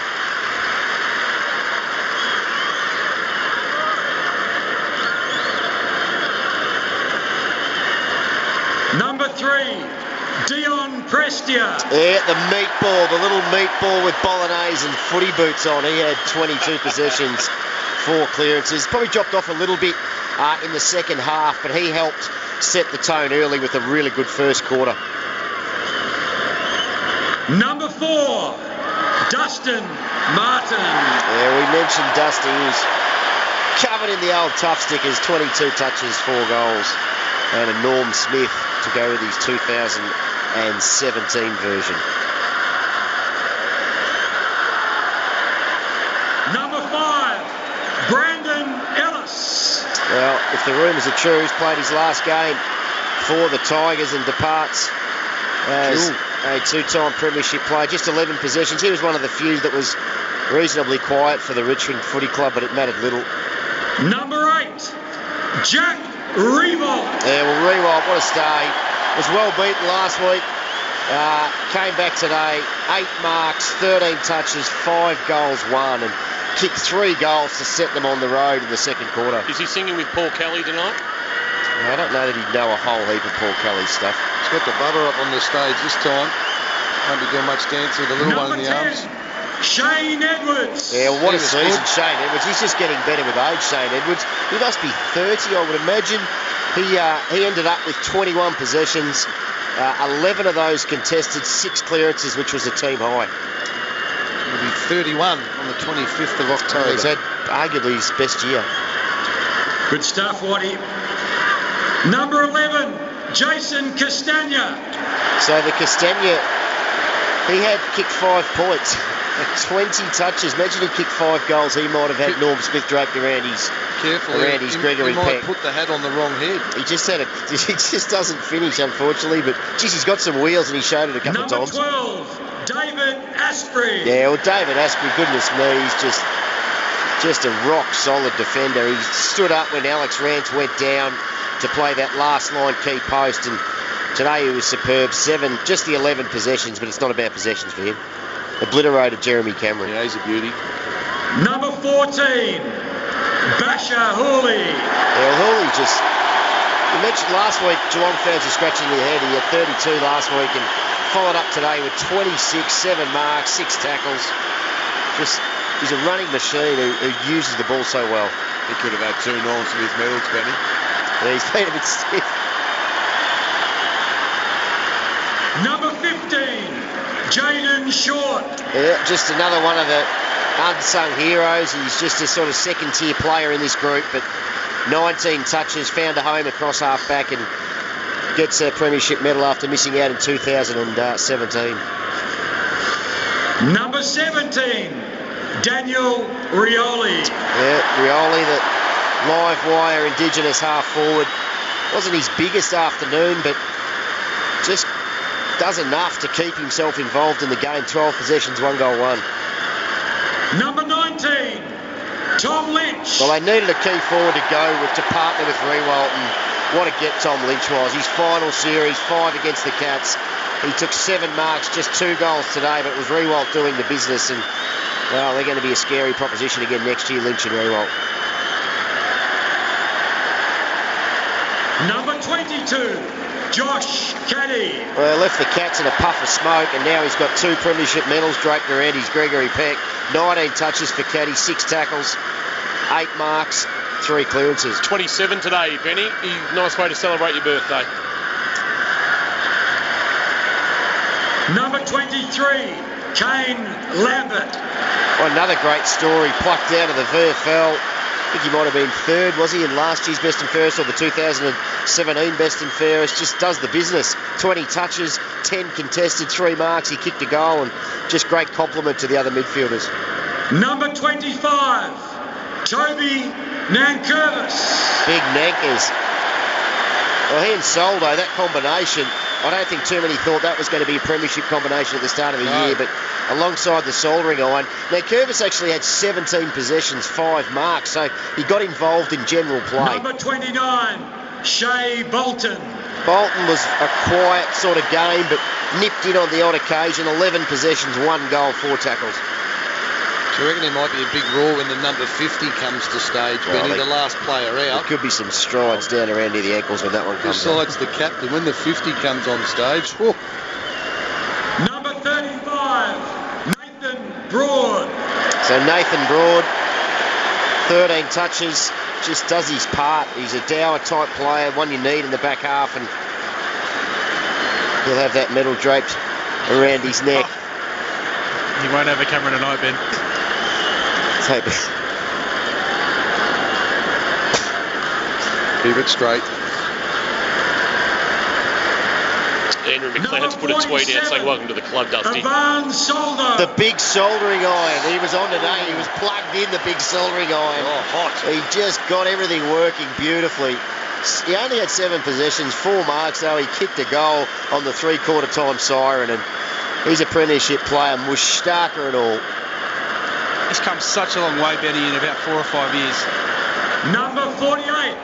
Dion Prestia. Yeah, the meatball, the little meatball with bolognese and footy boots on. He had 22 possessions, 4 clearances. Probably dropped off a little bit in the second half, but he helped set the tone early with a really good first quarter. Number 4, Dustin Martin. Yeah, we mentioned Dusty. He was covered in the old tough stickers, 22 touches, 4 goals. And a Norm Smith to go with his 2017 version. Number 5, Brandon Ellis. Well, if the rumours are true, he's played his last game for the Tigers and departs as a 2-time premiership player. Just 11 possessions. He was one of the few that was reasonably quiet for the Richmond Footy Club, but it mattered little. Number 8, Jack Riewoldt. Yeah, well, Riewoldt, what a stay. Was well beaten last week. Came back today, 8 marks, 13 touches, 5 goals, 1, and kicked 3 goals to set them on the road in the second quarter. Is he singing with Paul Kelly tonight? I don't know that he'd know a whole heap of Paul Kelly's stuff. He's got the butter up on the stage this time. Won't be doing much dancing with the little one in the arms. Shane Edwards. Yeah, well, what a season, Shane Edwards. He's just getting better with age, Shane Edwards. He must be 30, I would imagine. He ended up with 21 possessions, 11 of those contested, 6 clearances, which was a team high. He'll be 31 on the 25th of October. He's had arguably his best year. Good stuff, Waddy. Number 11, Jason Castagna. So the Castagna, he had kicked 5 points. 20 touches. Imagine he kicked 5 goals. He might have had Norm Smith draped around his Gregory Peck. He might put the hat on the wrong head. He just doesn't finish, unfortunately. But geez, he's got some wheels and he showed it a couple of times. Number 12, David Asprey. Yeah, well, David Asprey, goodness me, he's just a rock solid defender. He stood up when Alex Rance went down to play that last line key post, and today he was superb. 7, just the 11 possessions, but it's not about possessions for him. Obliterated Jeremy Cameron. Yeah, he's a beauty. Number 14, Basher Hooley. Yeah, Hooley just... You mentioned last week Geelong fans were scratching their head. He had 32 last week and followed up today with 26, 7 marks, 6 tackles. He's a running machine who uses the ball so well. He could have had 2 Norm Smith medals, Benny. Yeah, he's been a bit stiff. Number 15, Jaden Short. Yeah, just another one of the unsung heroes. He's just a sort of second-tier player in this group, but 19 touches, found a home across half-back and gets a premiership medal after missing out in 2017. Number 17, Daniel Rioli. Yeah, Rioli, the live wire Indigenous half-forward. Wasn't his biggest afternoon, but just does enough to keep himself involved in the game. 12 possessions, 1 goal, 1. Number 19, Tom Lynch. Well, they needed a key forward to go with to partner with Riewoldt, and what a get Tom Lynch was. His final series, 5 against the Cats. He took 7 marks, just 2 goals today, but it was Riewoldt doing the business, and, well, they're going to be a scary proposition again next year, Lynch and Riewoldt. Number 22, Josh Caddy. Well, left the Cats in a puff of smoke, and now he's got 2 premiership medals draped around his Gregory Peck. 19 touches for Caddy, 6 tackles, 8 marks, 3 clearances. 27 today, Benny. Nice way to celebrate your birthday. Number 23, Kane Lambert. Well, another great story, plucked out of the VFL. I think he might have been 3rd, was he, in last year's best and fairest, or the 2017 best and fairest. Just does the business. 20 touches, 10 contested, 3 marks. He kicked a goal, and just great compliment to the other midfielders. Number 25, Toby Nankervis. Big Nankers. Well, he and Soldo, that combination, I don't think too many thought that was going to be a premiership combination at the start of the year, but alongside the soldering iron. Now, Curvis actually had 17 possessions, 5 marks, so he got involved in general play. Number 29, Shea Bolton. Bolton was a quiet sort of game, but nipped in on the odd occasion. 11 possessions, 1 goal, 4 tackles. Do you reckon there might be a big roar when the number 50 comes to stage, Benny, the last player out? There could be some strides down around near the ankles when that one comes Besides the captain, when the 50 comes on stage. Whoa. Number 35, Nathan Broad. So Nathan Broad, 13 touches, just does his part. He's a dour type player, one you need in the back half, and he'll have that medal draped around his neck. He won't have a camera tonight, Ben. Keep it straight. Andrew McLeod's put a tweet out saying welcome to the club, Dusty. The big soldering iron. He was on today. He was plugged in, the big soldering iron. Oh, hot. He just got everything working beautifully. He only had 7 possessions, 4 marks, though. He kicked a goal on the 3/4 time siren, and he's a premiership player, Mushtaka and all. He's come such a long way, Benny, in about 4 or 5 years. Number 48,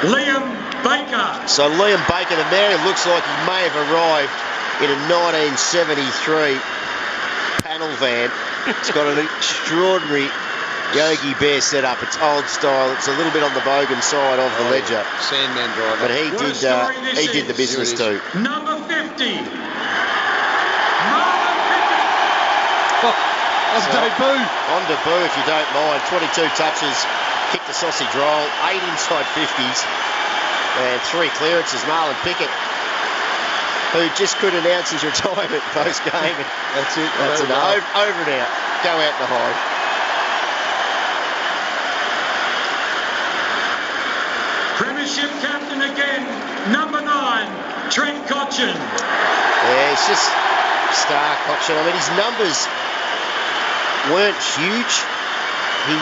Liam Baker. So Liam Baker, the man who looks like he may have arrived in a 1973 panel van. It's got an extraordinary Yogi Bear setup. It's old style. It's a little bit on the bogan side of the ledger. Sandman driver. But he did the business too. Number 50. On debut. On debut, if you don't mind. 22 touches, kicked the sausage roll, 8 inside 50s, and 3 clearances. Marlon Pickett, who just could announce his retirement post-game. That's it. That's enough. Over and out. Go out in the hide. Premiership captain again, number 9, Trent Cotchin. Yeah, it's just star Cotchin. I mean, his numbers weren't huge. He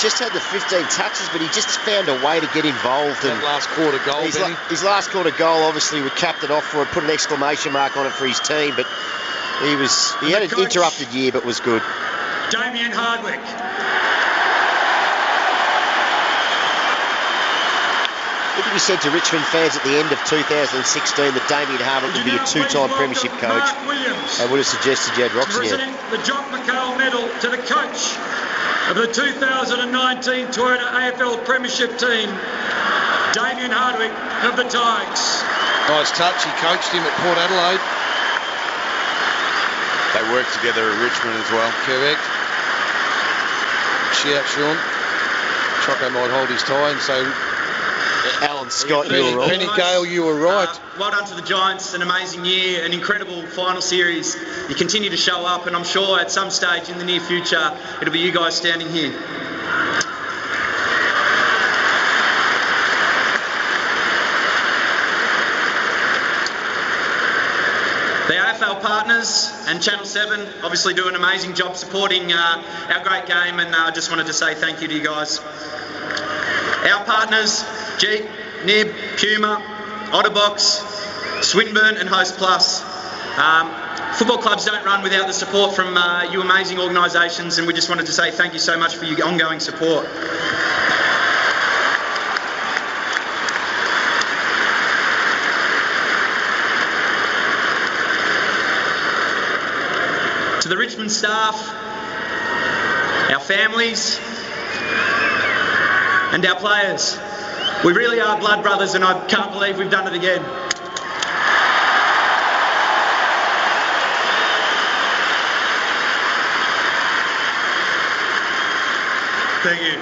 just had the 15 touches, but he just found a way to get involved. That last quarter goal, his last quarter goal, obviously, we capped it off for it, put an exclamation mark on it for his team, but he had an interrupted year, but was good. Damien Hardwick. What did you said to Richmond fans at the end of 2016 that Damien Hardwick would be a 2-time premiership coach? They would have suggested you had Rocks in Presenting the Jock McHale Medal to the coach of the 2019 Toyota AFL Premiership team, Damien Hardwick of the Tigers. Nice touch. He coached him at Port Adelaide. They worked together at Richmond as well. Correct. Shout, Sean. Choco might hold his tie and say, Alan Scott, you were right. Penny Gale, you were right. Well done to the Giants, an amazing year, an incredible final series. You continue to show up, and I'm sure at some stage in the near future, it'll be you guys standing here. The AFL partners and Channel 7 obviously do an amazing job supporting our great game, and I just wanted to say thank you to you guys. Our partners, Jeep, Nib, Puma, Otterbox, Swinburne and Host Plus. Football clubs don't run without the support from you amazing organisations, and we just wanted to say thank you so much for your ongoing support. To the Richmond staff, our families, and our players. We really are blood brothers, and I can't believe we've done it again. Thank you.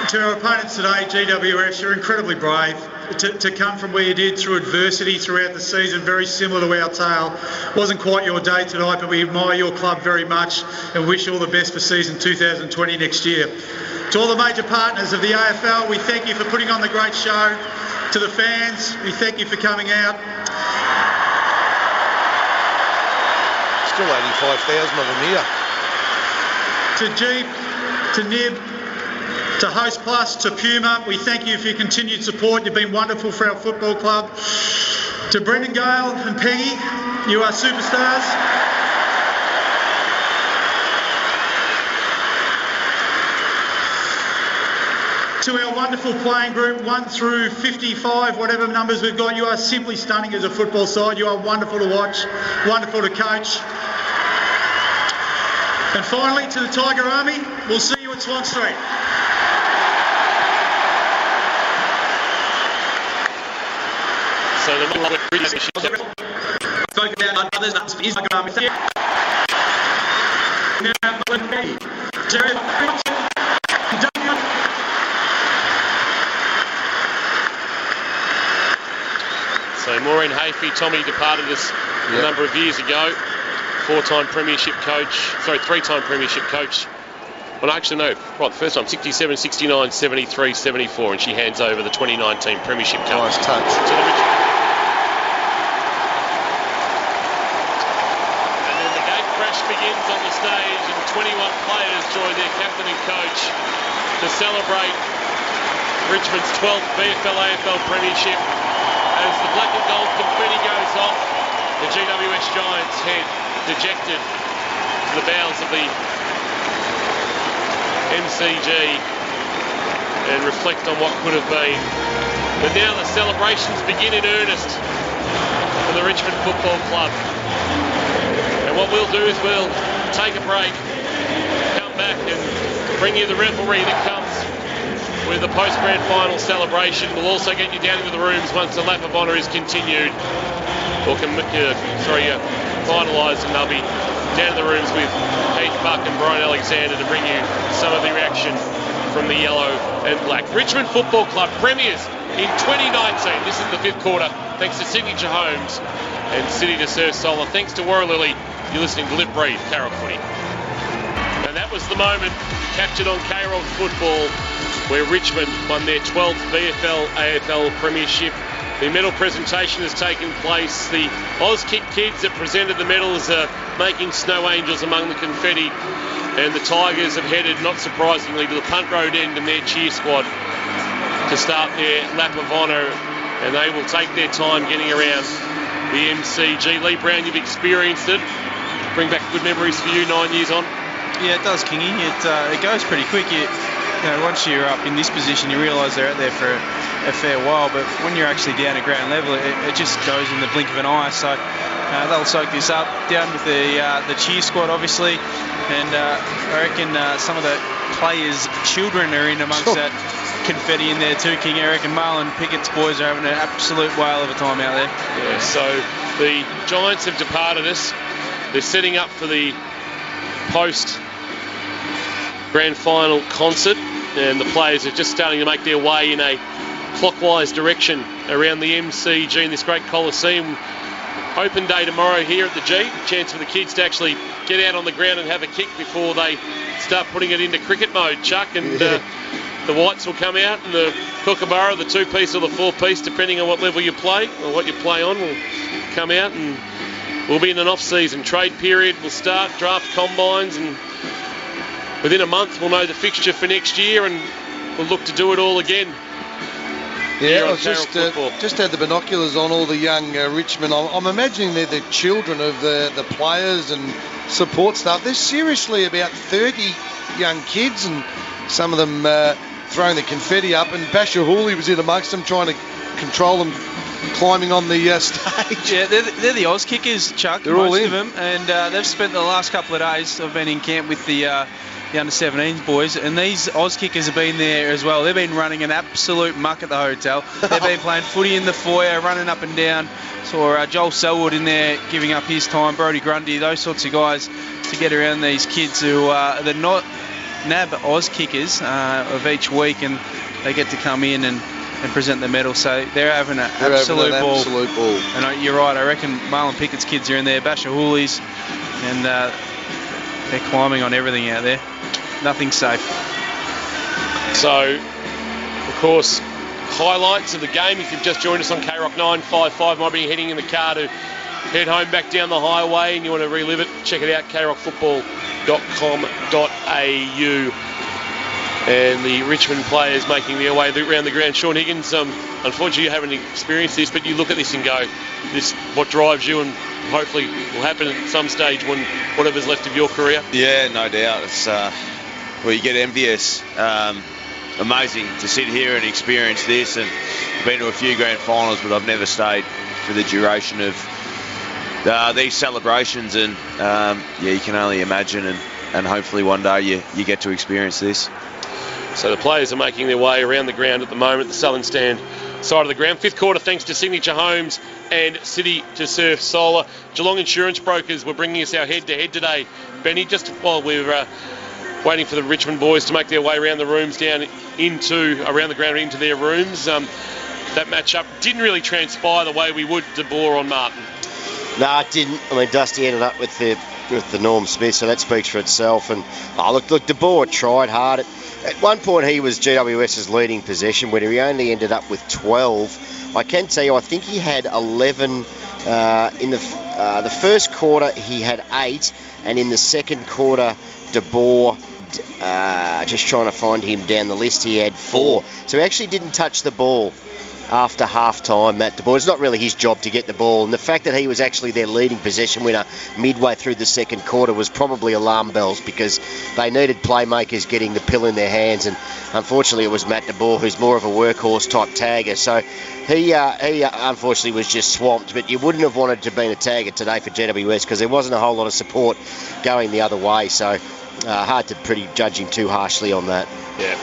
To our opponents today, GWS, you're incredibly brave. To come from where you did through adversity throughout the season, very similar to our tale. Wasn't quite your day tonight, but we admire your club very much and wish you all the best for season 2020 next year. To all the major partners of the AFL, we thank you for putting on the great show. To the fans, we thank you for coming out. Still 85,000 of them here. To Jeep, to Nib, to Host Plus, to Puma, we thank you for your continued support. You've been wonderful for our football club. To Brendan Gale and Peggy, you are superstars. To our wonderful playing group, 1 through 55, whatever numbers we've got, you are simply stunning as a football side. You are wonderful to watch, wonderful to coach. And finally, to the Tiger Army, we'll see you at Swan Street. So the spoke about others, that's his Tiger Army. So Maureen Hayfie, Tommy departed us a number of years ago. Three-time premiership coach. Well, actually, no, right, the first time, 67, 69, 73, 74, and she hands over the 2019 premiership coach. Nice touch. To the Richmond. And then the gate crash begins on the stage, and 21 players join their captain and coach to celebrate Richmond's 12th VFL-AFL premiership. As the black and gold confetti goes off, the GWS Giants head dejected to the bowels of the MCG and reflect on what could have been. But now the celebrations begin in earnest for the Richmond Football Club. And what we'll do is we'll take a break, come back and bring you the revelry that comes with the post-grand final celebration. We'll also get you down into the rooms once the lap of honour is continued, or finalised, and they'll be down in the rooms with Heath Buck and Brian Alexander to bring you some of the reaction from the yellow and black. Richmond Football Club premiers in 2019. This is the fifth quarter, thanks to Signature Homes and City to Surf Solar. Thanks to Warralilly, you're listening to Lip Breathe Carroll Footy. And that was the moment captured on K-Rock Football where Richmond won their 12th VFL-AFL premiership. The medal presentation has taken place. The Auskick kids that presented the medals are making snow angels among the confetti, and the Tigers have headed, not surprisingly, to the punt road end in their cheer squad to start their lap of honour, and they will take their time getting around the MCG. Lee Brown, you've experienced it. Bring back good memories for you 9 years on. Yeah, it does, Kingy. It goes pretty quick. Once you're up in this position, you realise they're out there for a fair while, but when you're actually down at ground level, it just goes in the blink of an eye. So they'll soak this up, down with the cheer squad, obviously, and I reckon some of the players' children are in amongst that confetti in there too, King. I reckon Marlon Pickett's boys are having an absolute whale of a time out there. Yeah, so the Giants have departed us. They're setting up for the post-grand final concert, and the players are just starting to make their way in a clockwise direction around the MCG in this great Coliseum. Open day tomorrow here at the G. Chance for the kids to actually get out on the ground and have a kick before they start putting it into cricket mode, Chuck. And the whites will come out, and the kookaburra, the two-piece or the four-piece, depending on what level you play or what you play on, will come out, and we'll be in an off-season. Trade period will start, draft combines, and within a month we'll know the fixture for next year, and we'll look to do it all again. Yeah, I was just had the binoculars on all the young Richmond. I'm imagining they're the children of the players and support staff. There's seriously about 30 young kids, and some of them throwing the confetti up, and Basher Hooley was in amongst them trying to control them climbing on the stage. Yeah, they're the Oz kickers, Chuck. They're most all in. of them, and they've spent the last couple of days. I've been in camp with the under-17s boys, and these Oz kickers have been there as well. They've been running an absolute muck at the hotel. They've been playing footy in the foyer, running up and down. Saw Joel Selwood in there giving up his time, Brodie Grundy, those sorts of guys to get around these kids who are the not NAB Oz kickers of each week, and they get to come in and present the medal. So they're having an absolute ball. And you're right, I reckon Marlon Pickett's kids are in there, Basher Hooley's, and they're climbing on everything out there. Nothing's safe. So, of course, highlights of the game. If you've just joined us on K-Rock 955, might be heading in the car to head home back down the highway and you want to relive it, check it out, krockfootball.com.au. And the Richmond players making their way around the ground. Sean Higgins, unfortunately you haven't experienced this, but you look at this and go, this what drives you, and hopefully will happen at some stage when whatever's left of your career. Yeah, no doubt. It's you get envious. Amazing to sit here and experience this, and I've been to a few grand finals, but I've never stayed for the duration of these celebrations, and you can only imagine. And and hopefully one day you get to experience this. So the players are making their way around the ground at the moment, the Southern Stand side of the ground. Fifth quarter, thanks to Signature Homes and City to Surf Solar. Geelong Insurance Brokers were bringing us our head-to-head today. Benny, just while we were waiting for the Richmond boys to make their way around the rooms around the ground into their rooms, that matchup didn't really transpire the way we would De Boer on Martin. No, it didn't. I mean, Dusty ended up with the Norm Smith, so that speaks for itself. And look, De Boer tried hard. At one point, he was GWS's leading possession winner. He only ended up with 12. I can tell you, I think he had 11 in the first quarter. He had 8, and in the second quarter, De Boer, just trying to find him down the list, he had 4. So he actually didn't touch the ball after half-time, Matt De Boer. It's not really his job to get the ball, and the fact that he was actually their leading possession winner midway through the second quarter was probably alarm bells, because they needed playmakers getting the pill in their hands, and unfortunately it was Matt De Boer, who's more of a workhorse type tagger, so he unfortunately was just swamped. But you wouldn't have wanted to be a tagger today for GWS, because there wasn't a whole lot of support going the other way, so hard to judge him too harshly on that. Yeah.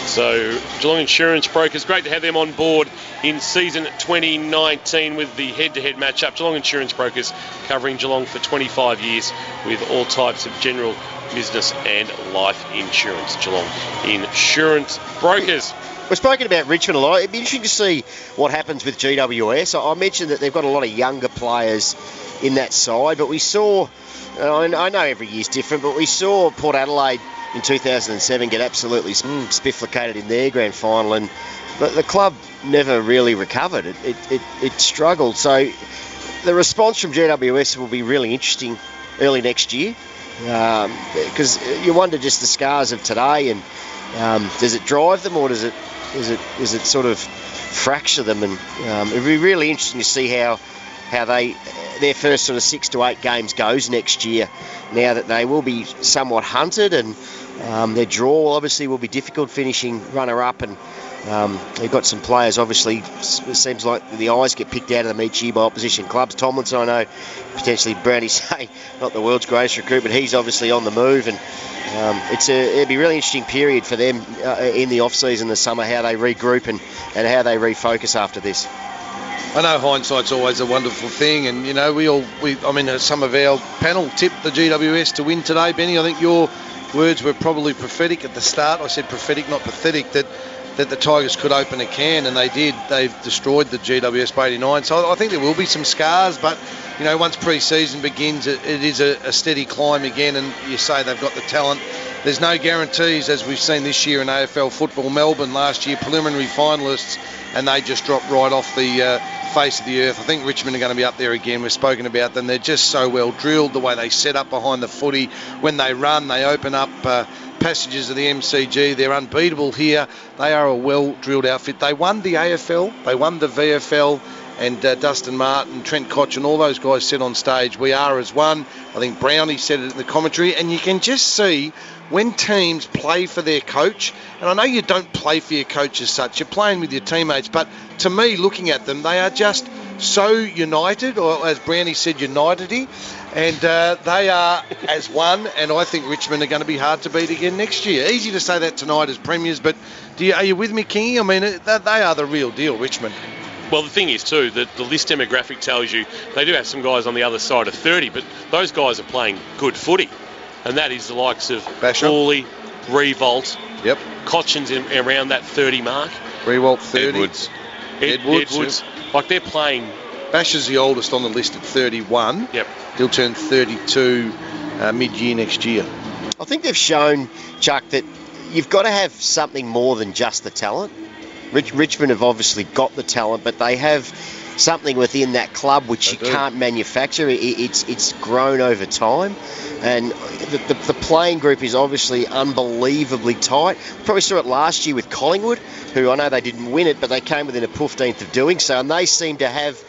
So Geelong Insurance Brokers, great to have them on board in season 2019 with the head-to-head matchup. Geelong Insurance Brokers covering Geelong for 25 years with all types of general business and life insurance. Geelong Insurance Brokers. We've spoken about Richmond a lot. It'd be interesting to see what happens with GWS. I mentioned that they've got a lot of younger players in that side, but we saw, I know every year's different, but we saw Port Adelaide in 2007 get absolutely spifflicated in their grand final, and the club never really recovered. It struggled. So the response from GWS will be really interesting early next year, because you wonder just the scars of today, and does it drive them, or does it sort of fracture them? And it'll be really interesting to see how their first sort of 6 to 8 games goes next year, now that they will be somewhat hunted, and their draw obviously will be difficult, finishing runner-up, and they've got some players, obviously. It seems like the eyes get picked out of them each year by opposition clubs. Tomlinson, I know, potentially Brownie say, not the world's greatest recruit, but he's obviously on the move, and it'll be a really interesting period for them in the off-season, the summer, how they regroup and how they refocus after this. I know hindsight's always a wonderful thing, and you know some of our panel tipped the GWS to win today. Benny, I think your words were probably prophetic at the start. I said prophetic, not pathetic, that the Tigers could open a can, and they did. They've destroyed the GWS by 89. So I think there will be some scars, but you know, once pre-season begins, it is a steady climb again, and you say they've got the talent. There's no guarantees, as we've seen this year in AFL football. Melbourne last year, preliminary finalists, and they just dropped right off the face of the earth. I think Richmond are going to be up there again. We've spoken about them. They're just so well drilled, the way they set up behind the footy. When they run, they open up passages of the MCG. They're unbeatable here. They are a well-drilled outfit. They won the AFL. They won the VFL. And Dustin Martin, Trent Koch, and all those guys said on stage, we are as one. I think Brownie said it in the commentary. And you can just see when teams play for their coach, and I know you don't play for your coach as such, you're playing with your teammates, but to me, looking at them, they are just so united, or as Brownie said, united-y, and they are as one, and I think Richmond are going to be hard to beat again next year. Easy to say that tonight as premiers, but are you with me, Kingy? I mean, they are the real deal, Richmond. Well, the thing is, too, that the list demographic tells you they do have some guys on the other side of 30, but those guys are playing good footy. And that is the likes of Hawley, Revolt, Cochin's around that 30 mark. Revolt 30. Edwards. Yep. Like, they're playing. Bash is the oldest on the list at 31. Yep. He'll turn 32 mid-year next year. I think they've shown, Chuck, that you've got to have something more than just the talent. Richmond have obviously got the talent, but they have something within that club which you can't manufacture. It's grown over time, and the playing group is obviously unbelievably tight. We probably saw it last year with Collingwood, who I know they didn't win it, but they came within a 15th of doing so, and they seem to have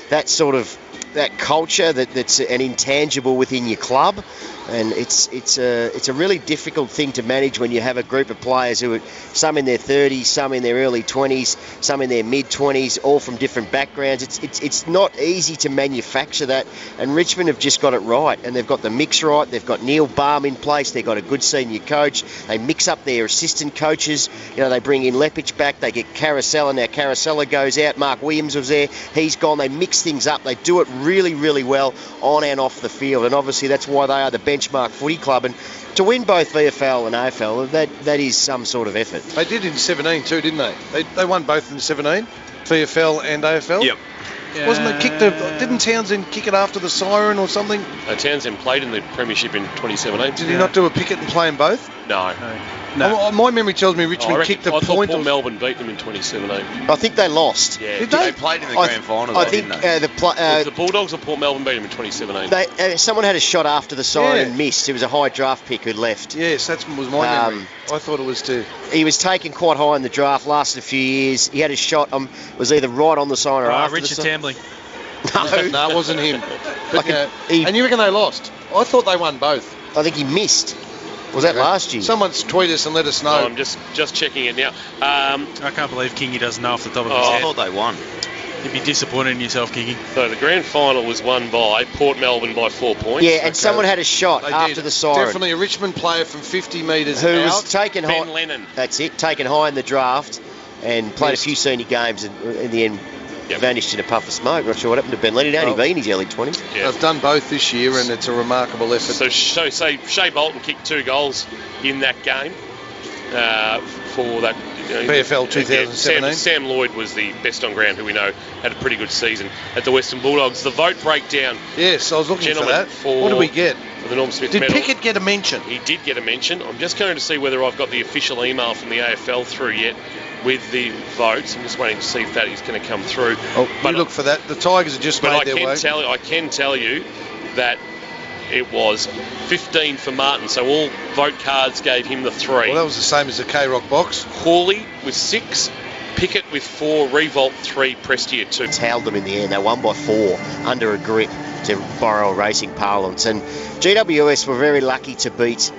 that sort of that culture that's an intangible within your club. And it's a really difficult thing to manage when you have a group of players who are some in their 30s, some in their early 20s, some in their mid-20s, all from different backgrounds. It's not easy to manufacture that, and Richmond have just got it right, and they've got the mix right. They've got Neil Baum in place. They've got a good senior coach. They mix up their assistant coaches. They bring in Lepich back. They get Caracella. Now Caracella goes out. Mark Williams was there. He's gone. They mix things up. They do it really, really well on and off the field, and obviously that's why they are the benchmark footy club, and to win both VFL and AFL, that is some sort of effort. They did in 17 too, didn't they? They won both in 17, VFL and AFL. Yep. Wasn't it kicked? Didn't Townsend kick it after the siren or something? No, Townsend played in the premiership in 2017. Did he not do a picket and play in both? No. My memory tells me Richmond kicked the point. I thought Melbourne beat them in 2017. I think they lost. Yeah. Did they played in the grand final? I think the Bulldogs or Port Melbourne beat them in 2017. Someone had a shot after the siren and missed. It was a high draft pick who left. Yes, that was my memory. I thought it was too. He was taken quite high in the draft, lasted a few years. He had a shot, was either right on the siren or after Richard the siren. Tambling. No, it wasn't him. But, and you reckon they lost? I thought they won both. I think he missed. Was that last year? Someone's tweet us and let us know. I'm just checking it now. I can't believe Kingy doesn't know off the top of his head. I thought they won. You'd be disappointed in yourself, Kingy. So the grand final was won by Port Melbourne by 4 points. Yeah, and someone had a shot after the siren. Definitely a Richmond player from 50 metres who out. was taken high. Ben Lennon. That's it, taken high in the draft and played a few senior games and in the end vanished in a puff of smoke. Not sure what happened to Ben Lennon. He'd only been in his early 20s. Yeah. They've done both this year and it's a remarkable effort. So Shea Bolton kicked 2 goals in that game for that. VFL 2017. Sam Lloyd was the best on ground, who we know had a pretty good season at the Western Bulldogs. The vote breakdown. Yes, I was looking for that. What did we get? For the Norm Smith Did medal. Pickett get a mention? He did get a mention. I'm just going to see whether I've got the official email from the AFL through yet with the votes. I'm just waiting to see if that is going to come through. Oh, but look for that. The Tigers have just made their way. I can tell you that it was 15 for Martin, so all vote cards gave him the 3. Well, that was the same as the K-Rock box. Hawley with 6, Pickett with 4, Revolt 3, Prestia 2. It's held them in the end. They won by 4 under a grip, to borrow a racing parlance. And GWS were very lucky to beat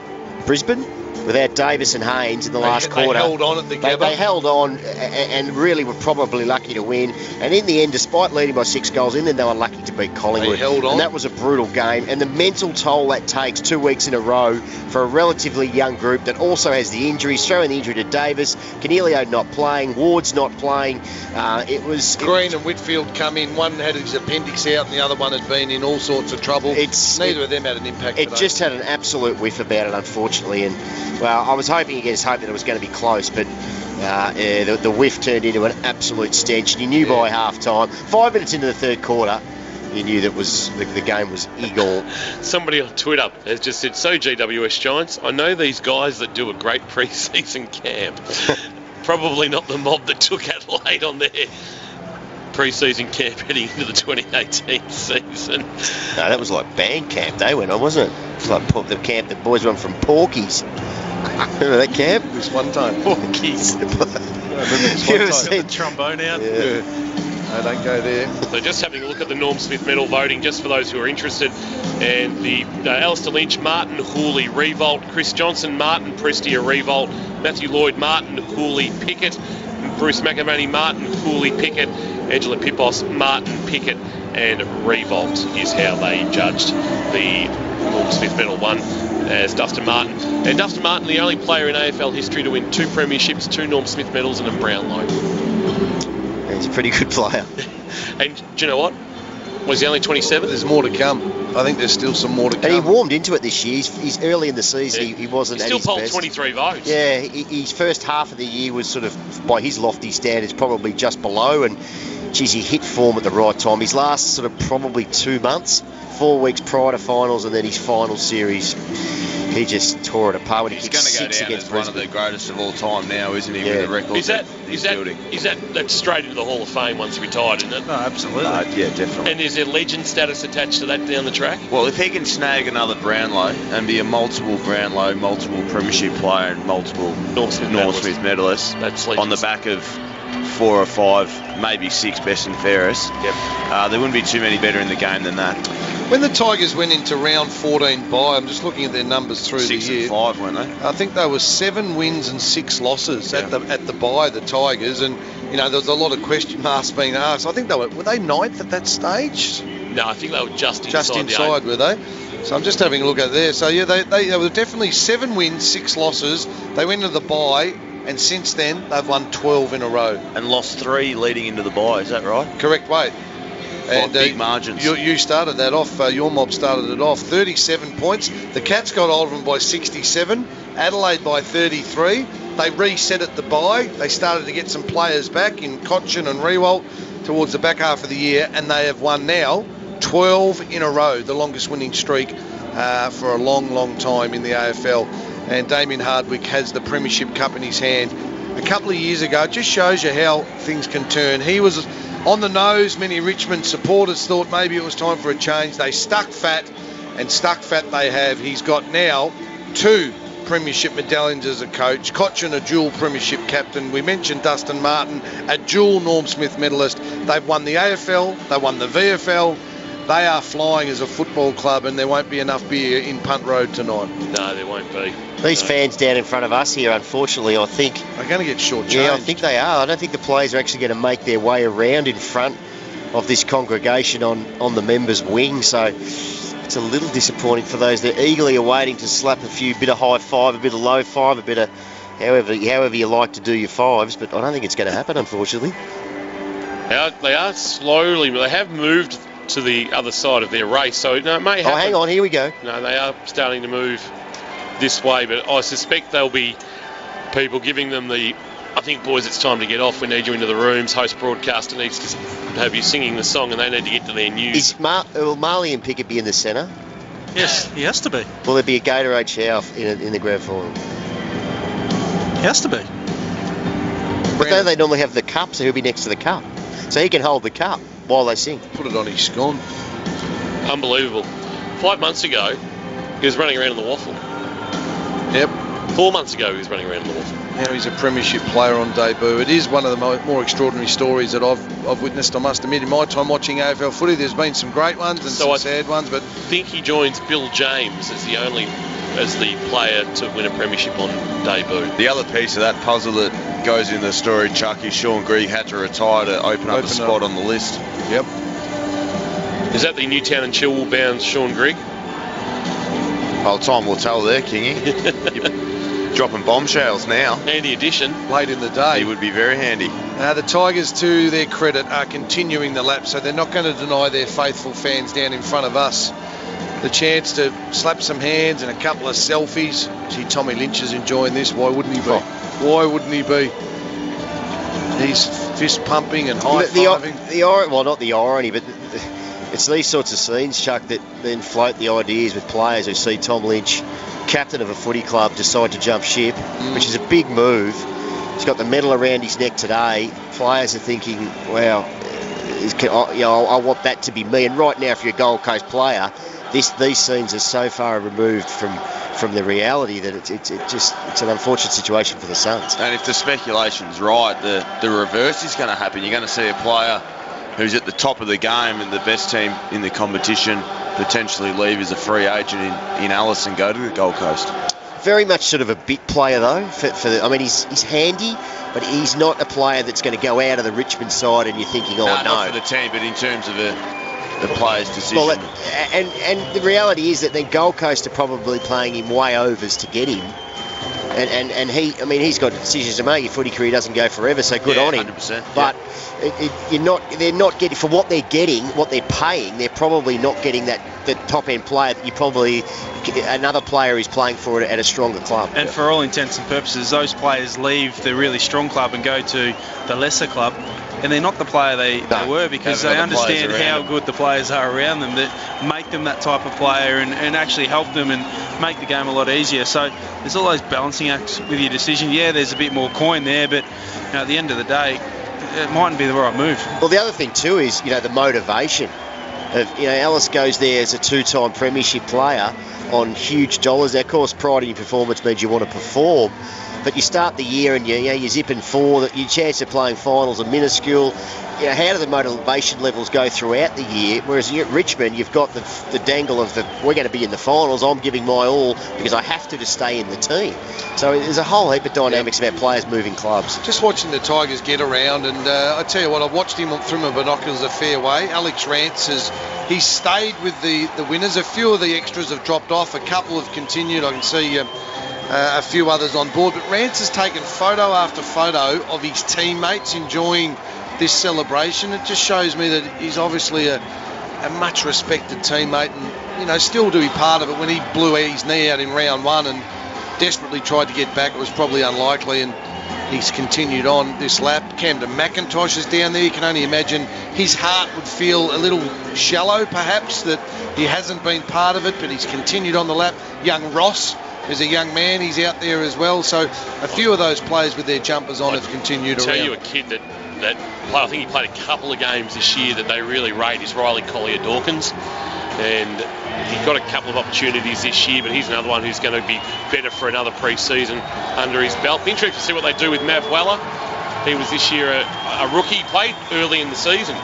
Brisbane without Davis and Haynes in the last quarter. They held on at the Gabba. They held on and really were probably lucky to win. And in the end, despite leading by 6 goals, in the end they were lucky to beat Collingwood. They held on. And that was a brutal game. And the mental toll that takes 2 weeks in a row for a relatively young group that also has the injuries, throwing the injury to Davis, Canelio not playing, Ward's not playing. Green and Whitfield come in. One had his appendix out and the other one had been in all sorts of trouble. Neither of them had an impact It today. just had an absolute whiff about it, unfortunately. And well, I was hoping against hope that it was going to be close, but the whiff turned into an absolute stench. And you knew by half-time, 5 minutes into the third quarter, you knew that the game was Eagle. Somebody on Twitter has just said, so GWS Giants, I know these guys that do a great pre-season camp. Probably not the mob that took Adelaide on their pre-season camp heading into the 2018 season. No, that was like band camp they went on, wasn't it? It's like the camp that boys went from Porky's. Remember that camp? This one time. Porky's. I remember this one time. The trombone out. Yeah. No, don't go there. So just having a look at the Norm Smith medal voting, just for those who are interested. And the Alistair Lynch, Martin, Hooley, Revolt, Chris Johnson, Martin, Prestia, Revolt, Matthew Lloyd, Martin, Hooley, Pickett, Bruce McAvaney, Martin, Hooley, Pickett, Angela Pipos, Martin, Pickett, and Revolt is how they judged the Norm Smith medal one as Dustin Martin. And Dustin Martin, the only player in AFL history to win 2 premierships, 2 Norm Smith medals and a Brownlow. He's a pretty good player. And do you know what? Was he only 27? There's more to come. I think there's still some more to come. And he warmed into it this year. He's early in the season. Yeah. He wasn't at his best. He still polled 23 votes. Yeah, his first half of the year was sort of, by his lofty standards, probably just below. And, geez, he hit form at the right time. His last sort of probably 2 months, 4 weeks prior to finals, and then his final series, he just tore it apart when he kicked 6 against Brisbane. He's going to go down as one of the greatest of all time now, isn't he, with the records he's building? Is that straight into the Hall of Fame once retired, isn't it? No, absolutely. Yeah, definitely. And is there legend status attached to that down the track? Well, if he can snag another Brownlow and be a multiple Brownlow, multiple premiership player and multiple Norm Smith medalist that's on the back of 4 or 5, maybe 6 best and fairest. There wouldn't be too many better in the game than that. When the Tigers went into round 14 bye, I'm just looking at their numbers through the year. 6 and 5, weren't they? I think they were 7 wins and 6 losses at the bye, the Tigers, and there was a lot of question marks being asked. I think were they 9th at that stage? No, I think they were just inside, were they? So I'm just having a look at there. So yeah, they were definitely 7 wins, 6 losses. They went into the bye, and since then they've won 12 in a row and lost 3 leading into the bye. Is that right? Correct, Wade. And big margins. You started that off. Your mob started it off. 37 points. The Cats got hold of them by 67. Adelaide by 33. They reset at the bye. They started to get some players back in Cochin and Rewalt towards the back half of the year, and they have won now 12 in a row, the longest winning streak for a long, long time in the AFL. And Damien Hardwick has the Premiership Cup in his hand. A couple of years ago, it just shows you how things can turn. He was on the nose. Many Richmond supporters thought maybe it was time for a change. They stuck fat, and stuck fat they have. He's got now 2 Premiership medallions as a coach. Cochin, a dual Premiership captain. We mentioned Dustin Martin, a dual Norm Smith medalist. They've won the AFL, they won the VFL. They are flying as a football club, and there won't be enough beer in Punt Road tonight. No, there won't be. These fans down in front of us here, unfortunately, I think... They're going to get shortchanged. Yeah, I think they are. I don't think the players are actually going to make their way around in front of this congregation on the members' wing, so it's a little disappointing for those that are eagerly awaiting to slap a bit of high five, a bit of low five, a bit of however you like to do your fives, but I don't think it's going to happen, unfortunately. They are slowly, but they have moved to the other side of their race, so it may happen. Oh, hang on, here we go. No, they are starting to move this way, but I suspect there'll be people giving them I think, boys, it's time to get off. We need you into the rooms. Host broadcaster needs to have you singing the song, and they need to get to their news. Will Marley and Pickett be in the centre? Yes, he has to be. Will there be a Gatorade shower in the grand final? He has to be. But don't they normally have the cup, so he'll be next to the cup. So he can hold the cup while they sing. Put it on his scone. Unbelievable. 5 months ago, he was running around in the waffle. Yep. 4 months ago, he was running around in the waffle. Now he's a Premiership player on debut. It is one of the more extraordinary stories that I've witnessed, I must admit, in my time watching AFL footy. There's been some great ones and some sad ones, but I think he joins Bill James as the player to win a Premiership on debut. The other piece of that puzzle that goes in the story, Chuck, is Sean Grigg had to retire to open up a spot on the list. Yep. Is that the Newtown and Chilwell bound Sean Grigg? Well, time will tell there, Kingy. Dropping bombshells now. Handy addition. Late in the day. He would be very handy. The Tigers, to their credit, are continuing the lap, so they're not going to deny their faithful fans down in front of us the chance to slap some hands and a couple of selfies. Gee, Tommy Lynch is enjoying this. Why wouldn't he be? Why wouldn't he be? He's fist pumping and high-fiving. Well, not the irony, but it's these sorts of scenes, Chuck, that then float the ideas with players who see Tom Lynch, captain of a footy club, decide to jump ship, which is a big move. He's got the medal around his neck today. Players are thinking, wow, I want that to be me. And right now, if you're a Gold Coast player, these scenes are so far removed from the reality that it's an unfortunate situation for the Suns. And if the speculation's right, the reverse is going to happen. You're going to see a player who's at the top of the game and the best team in the competition potentially leave as a free agent in Alice and go to the Gold Coast. Very much sort of a bit player though. He's handy, but he's not a player that's going to go out of the Richmond side and you're thinking, not for the team, but in terms of the player's decision. Well, and the reality is that then Gold Coast are probably playing him way overs to get him. And he's got decisions to make. Your footy career doesn't go forever, so good on him. 100%. But they're not getting, for what they're getting, what they're paying, they're probably not getting the top end player that another player is playing for at a stronger club. And for all intents and purposes, those players leave the really strong club and go to the lesser club. And they're not the player they were, because they understand how good the players are around them that make them that type of player and actually help them and make the game a lot easier. So there's all those balancing acts with your decision. Yeah, there's a bit more coin there, but at the end of the day, it mightn't be the right move. Well, the other thing too is, the motivation. Ellis goes there as a 2-time premiership player on huge dollars. Of course, pride in your performance means you want to perform. But you start the year and you're zipping 4. Your chance of playing finals are minuscule. How do the motivation levels go throughout the year? Whereas at Richmond, you've got the dangle of we're going to be in the finals. I'm giving my all because I have to stay in the team. So there's a whole heap of dynamics about players moving clubs. Just watching the Tigers get around, and I tell you what, I've watched him through my binoculars a fair way. Alex Rance he's stayed with the winners. A few of the extras have dropped off. A couple have continued. I can see a few others on board. But Rance has taken photo after photo of his teammates enjoying this celebration. It just shows me that he's obviously a much respected teammate, and still to be part of it. When he blew his knee out in round 1 and desperately tried to get back, it was probably unlikely, and he's continued on this lap. Camden McIntosh is down there. You can only imagine his heart would feel a little shallow perhaps that he hasn't been part of it, but he's continued on the lap. Young Ross is a young man, he's out there as well. So a few of those players with their jumpers on have continued around. I'll tell you a kid that I think he played a couple of games this year that they really rate is Riley Collier-Dawkins, and he got a couple of opportunities this year, but he's another one who's going to be better for another pre-season under his belt. Interesting to see what they do with Mav Weller. He was this year a rookie, played early in the season,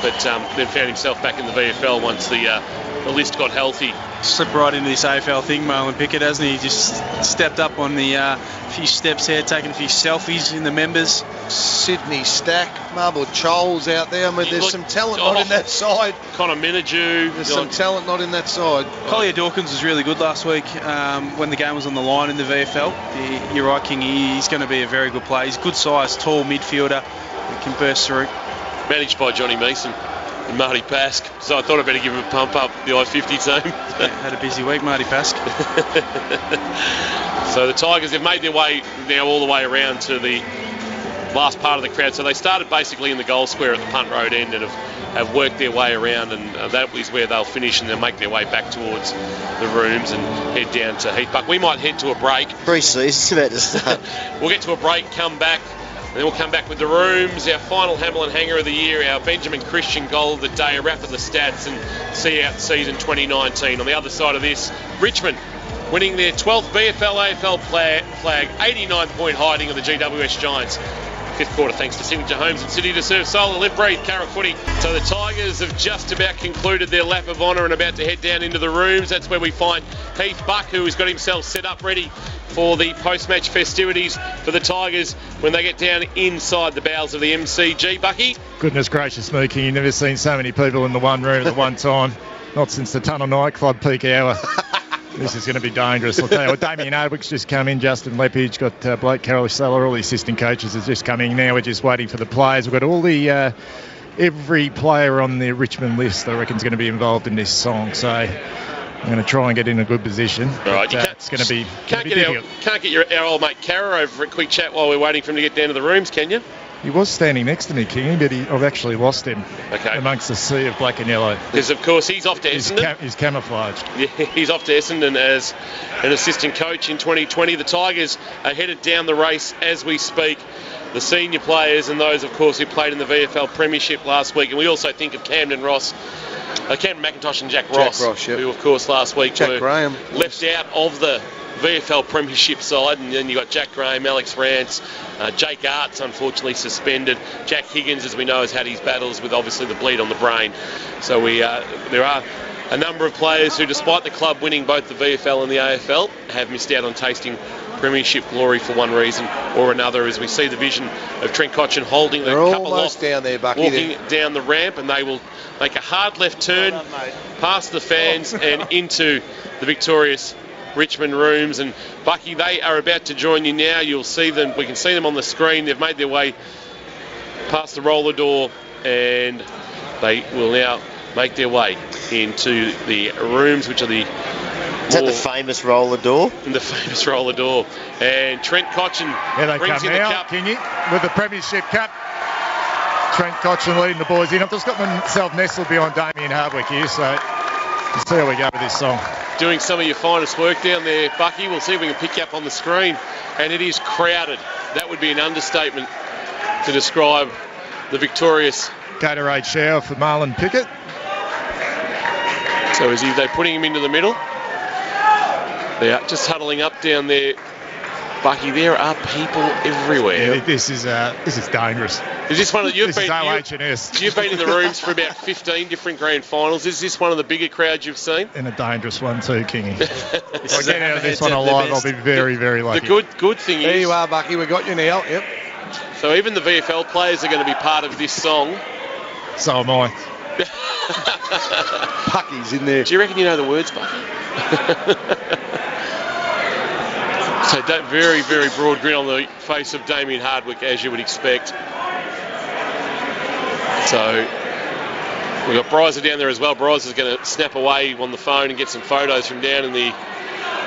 but then found himself back in the VFL once the list got healthy. Slipped right into this AFL thing, Marlon Pickett, hasn't he? Just stepped up on the few steps here, taking a few selfies in the members. Sydney Stack, Marble Choles out there. I mean, there's some talent not in that side. Connor Miniju. There's some talent not in that side. Collier Dawkins was really good last week when the game was on the line in the VFL. You're right, King. He's going to be a very good player. He's good size, tall midfielder. He can burst through. Managed by Johnny Mason and Marty Pask, so I thought I'd better give him a pump up the I-50 team. Had a busy week, Marty Pask. So the Tigers have made their way now all the way around to the last part of the crowd. So they started basically in the goal square at the punt road end and have worked their way around, and that is where they'll finish, and they'll make their way back towards the rooms and head down to Heathbuck. We might head to a break. Pre-season's about to start. We'll get to a break, come back, and then we'll come back with the rooms, our final Hamlin Hanger of the year, our Benjamin Christian goal of the day, a wrap of the stats, and see out season 2019. On the other side of this, Richmond winning their 12th VFL AFL flag, 89-point hiding of the GWS Giants. Fifth quarter thanks to Signature Homes and City to Serve Solar, Live, Breathe, Carrot Footy. So the Tigers have just about concluded their lap of honour and about to head down into the rooms. That's where we find Heath Buck, who has got himself set up ready for the post-match festivities for the Tigers when they get down inside the bowels of the MCG. Bucky? Goodness gracious me, King. You've never seen so many people in the one room at the one time. Not since the Tunnel nightclub peak hour. This is going to be dangerous. I'll tell you what, Damien Hardwick's just come in, Justin Lepage, got Blake Carroll-Seller, all the assistant coaches are just coming. Now we're just waiting for the players. We've got all the every player on the Richmond list, I reckon, is going to be involved in this song. So I'm going to try and get in a good position. All right, it's going to be difficult. Can't get our old mate Carra over for a quick chat while we're waiting for him to get down to the rooms, can you? He was standing next to me, King, but I've actually lost him amongst the sea of black and yellow. Because, of course, he's off to Essendon. He's camouflaged. Yeah, he's off to Essendon as an assistant coach in 2020. The Tigers are headed down the race as we speak. The senior players and those, of course, who played in the VFL Premiership last week. And we also think of Camden McIntosh and Jack Ross, who, of course, last week were left out of the VFL Premiership side, and then you got Jack Graham, Alex Rance, Jake Arts unfortunately suspended. Jack Higgins, as we know, has had his battles with obviously the bleed on the brain. So there are a number of players who, despite the club winning both the VFL and the AFL, have missed out on tasting Premiership glory for one reason or another, as we see the vision of Trent Cotchin holding the cup aloft, down there, Bucky, walking down the ramp, and they will make a hard left turn past the fans and into the victorious Richmond rooms. And Bucky, they are about to join you now. You'll see them, we can see them on the screen. They've made their way past the roller door and they will now make their way into the rooms, which are the... Is that the famous roller door? The famous roller door. And Trent Cotchin brings in the cup. Kingy, with the Premiership Cup. Trent Cotchin leading the boys in. I've just got myself nestled behind Damien Hardwick here, so we'll see how we go with this song. Doing some of your finest work down there, Bucky. We'll see if we can pick you up on the screen. And it is crowded. That would be an understatement to describe the victorious Gatorade shower for Marlon Pickett. So is they putting him into the middle? They are just huddling up down there. Bucky, there are people everywhere. Yeah, this is dangerous. Is this one of you've been OH&S. You've been in the rooms for about 15 different grand finals. Is this one of the bigger crowds you've seen? And a dangerous one too, Kingy. If I get out of this one alive, I'll be very, very lucky. The good thing is... There you are, Bucky. We got you now. Yep. So even the VFL players are going to be part of this song. So am I. Bucky's in there. Do you reckon you know the words, Bucky? So that very, very broad grin on the face of Damien Hardwick, as you would expect. So we've got Bryza down there as well. Bryza's going to snap away on the phone and get some photos from down in the...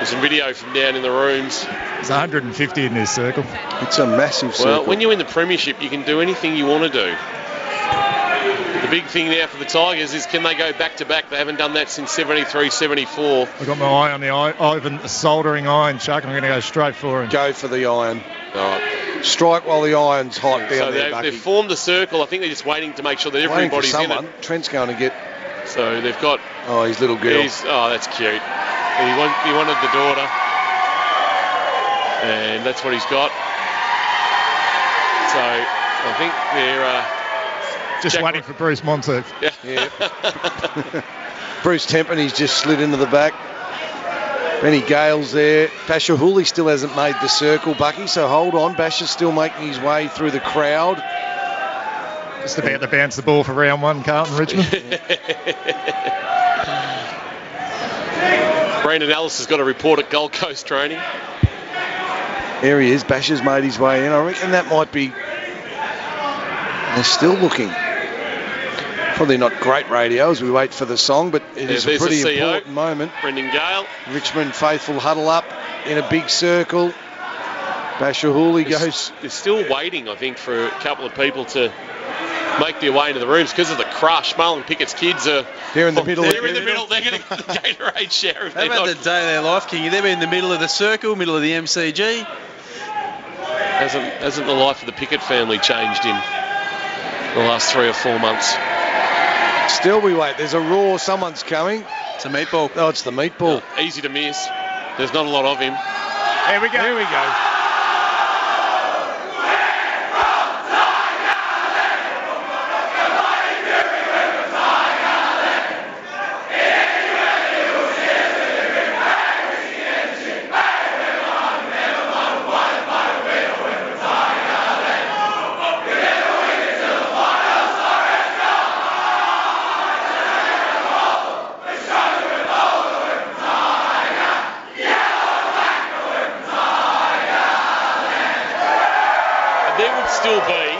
some video from down in the rooms. There's 150 in this circle. It's a massive circle. Well, when you're in the Premiership, you can do anything you want to do. The big thing now for the Tigers is can they go back-to-back? They haven't done that since 73, 74. I've got my eye on the Ivan soldering iron, Chuck. I'm going to go straight for him. Go for the iron. All right. Strike while the iron's hot down there, Bucky. They've formed a circle. I think they're just waiting to make sure that everybody's in it. Trent's going to get... So they've got... Oh, his little girl. Oh, that's cute. He wanted the daughter. And that's what he's got. So I think they're... just waiting for Bruce Monteith. Yeah. Bruce Tempany's just slid into the back. Benny Gale's there. Basher Hooley still hasn't made the circle, Bucky, so hold on. Basher's still making his way through the crowd. Just about to bounce the ball for round one, Carlton, Richmond. Brandon Ellis has got a report at Gold Coast training. There he is. Basher's made his way in. I reckon that might be... They're still looking. Probably not great radio as we wait for the song, but it is a pretty important moment. Brendan Gale. Richmond faithful huddle up in a big circle. Basher Hooley goes... They're still waiting, I think, for a couple of people to make their way into the rooms because of the crush. Marlon Pickett's kids are... They're in the middle. They're in the middle. They're going to get the Gatorade share. How about the day of their life, Kingy? They're in the middle of the circle, middle of the MCG. Hasn't the life of the Pickett family changed in the last 3 or 4 months? Still we wait. There's a roar. Someone's coming. It's a meatball. Oh, it's the meatball. Easy to miss. There's not a lot of him. There we go. There we go. Still be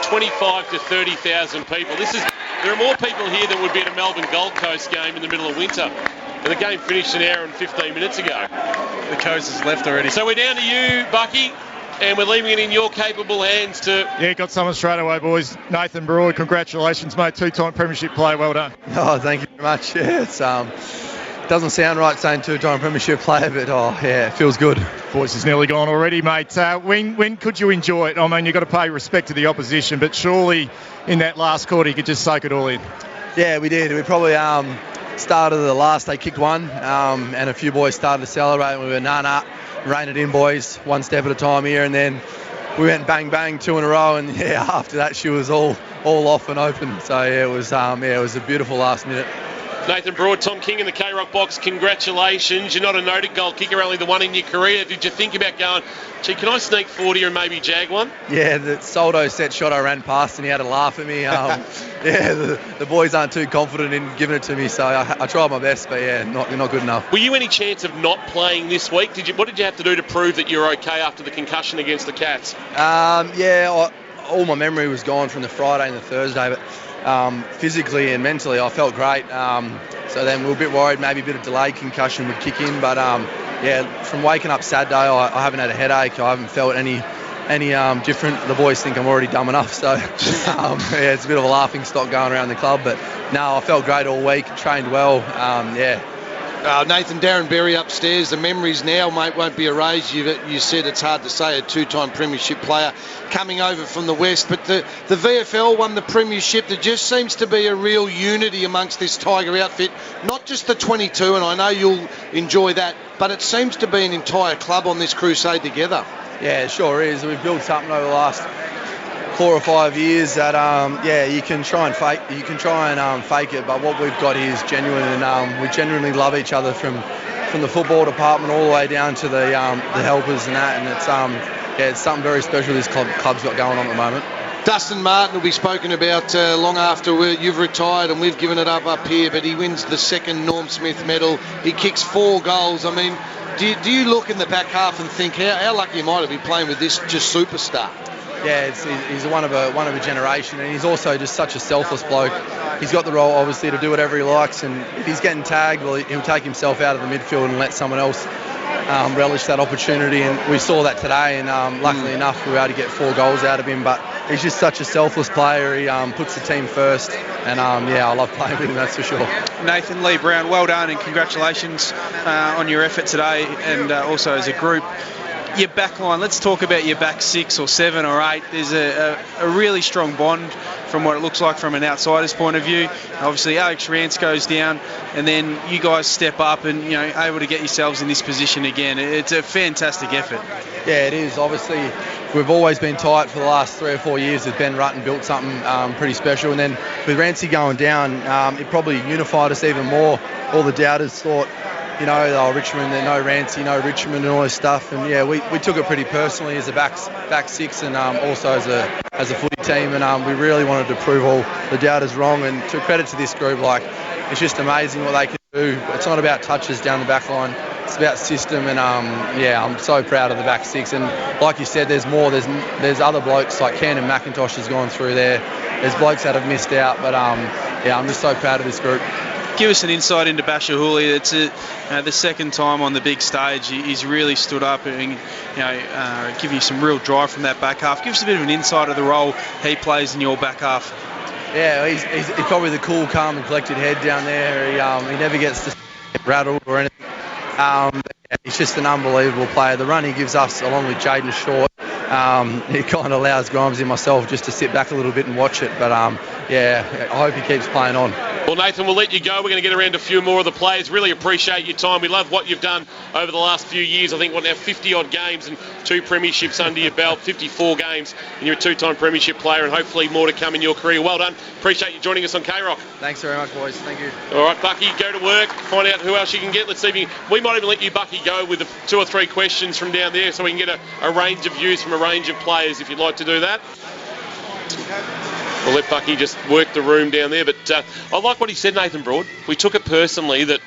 25 to 30,000 people. There are more people here than would be at a Melbourne Gold Coast game in the middle of winter. And the game finished an hour and 15 minutes ago. The coast has left already. So we're down to you, Bucky, and we're leaving it in your capable hands to... Yeah, got someone straight away, boys. Nathan Broad, congratulations, mate. 2-time premiership player, well done. Oh, thank you very much. Yeah, it's doesn't sound right saying 2-time premiership player, but it feels good. Voice is nearly gone already, mate. When could you enjoy it? I mean, you've got to pay respect to the opposition, but surely in that last quarter you could just soak it all in. Yeah, we did. We probably started the last, they kicked one, and a few boys started to celebrate, and we were, nah, rein it in, boys, one step at a time here, and then we went bang, bang, 2 in a row, and after that she was all off and open. So it was a beautiful last minute. Nathan Broad, Tom King in the K-Rock box, congratulations. You're not a noted goal kicker, only the one in your career. Did you think about going, gee, can I sneak 40 and maybe jag one? Yeah, the Soldo set shot I ran past and he had a laugh at me. The boys aren't too confident in giving it to me, so I tried my best, but not good enough. Were you any chance of not playing this week? What did you have to do to prove that you're okay after the concussion against the Cats? All my memory was gone from the Friday and the Thursday, but physically and mentally I felt great. So then we were a bit worried maybe a bit of delayed concussion would kick in, but from waking up Saturday I haven't had a headache. I haven't felt any different. The boys think I'm already dumb enough, so it's a bit of a laughing stock going around the club, but no, I felt great all week, trained well. Nathan, Darren Berry upstairs. The memories now, mate, won't be erased. You said it's hard to say, a two-time premiership player coming over from the West, but the VFL won the premiership. There just seems to be a real unity amongst this Tiger outfit, not just the 22, and I know you'll enjoy that, but it seems to be an entire club on this crusade together. Yeah, it sure is. We've built something over the last 4 or 5 years that you can try and fake it, but what we've got here is genuine, and we genuinely love each other from the football department all the way down to the helpers and that, and it's something very special this club's got going on at the moment. Dustin Martin will be spoken about long after you've retired, and we've given it up here, but he wins the second Norm Smith medal. He kicks 4 goals. I mean, do you look in the back half and think how lucky am I to be playing with this just superstar? Yeah, he's one of a generation, and he's also just such a selfless bloke. He's got the role, obviously, to do whatever he likes, and if he's getting tagged, well, he'll take himself out of the midfield and let someone else relish that opportunity, and we saw that today, and luckily enough, we were able to get 4 goals out of him, but he's just such a selfless player. He puts the team first, and I love playing with him, that's for sure. Nathan, Lee Brown, well done, and congratulations on your effort today, and also as a group. Your back line, let's talk about your back 6 or 7 or 8. There's a really strong bond from what it looks like from an outsider's point of view. Obviously, Alex Rance goes down, and then you guys step up and, able to get yourselves in this position again. It's a fantastic effort. Yeah, it is. Obviously, we've always been tight for the last 3 or 4 years. As Ben Rutten built something pretty special, and then with Rancey going down, it probably unified us even more. All the doubters thought, Richmond, no Rancey, no Richmond, and all this stuff. And we took it pretty personally as a back 6, and also as a footy team. And we really wanted to prove all the doubters wrong. And to credit to this group, it's just amazing what they can do. It's not about touches down the back line. It's about system. And I'm so proud of the back 6. And like you said, there's more. There's other blokes like Camden McIntosh has gone through there. There's blokes that have missed out. But I'm just so proud of this group. Give us an insight into Basher Hooley. It's the second time on the big stage. He's really stood up and giving you some real drive from that back half. Give us a bit of an insight of the role he plays in your back half. Yeah, he's probably the cool, calm and collected head down there. He never gets rattled or anything. He's just an unbelievable player. The run he gives us along with Jaden Short, it kind of allows Grimes and myself just to sit back a little bit and watch it. But I hope he keeps playing on. Well, Nathan, we'll let you go. We're going to get around a few more of the players. Really appreciate your time. We love what you've done over the last few years. I think now 50-odd games and 2 premierships under your belt, 54 games, and you're a 2-time premiership player, and hopefully more to come in your career. Well done. Appreciate you joining us on K-Rock. Thanks very much, boys. Thank you. All right, Bucky, go to work. Find out who else you can get. Let's see if we might even let you, Bucky, go with 2 or 3 questions from down there so we can get a range of views from a range of players if you'd like to do that. We'll let Bucky just work the room down there. But I like what he said, Nathan Broad. We took it personally that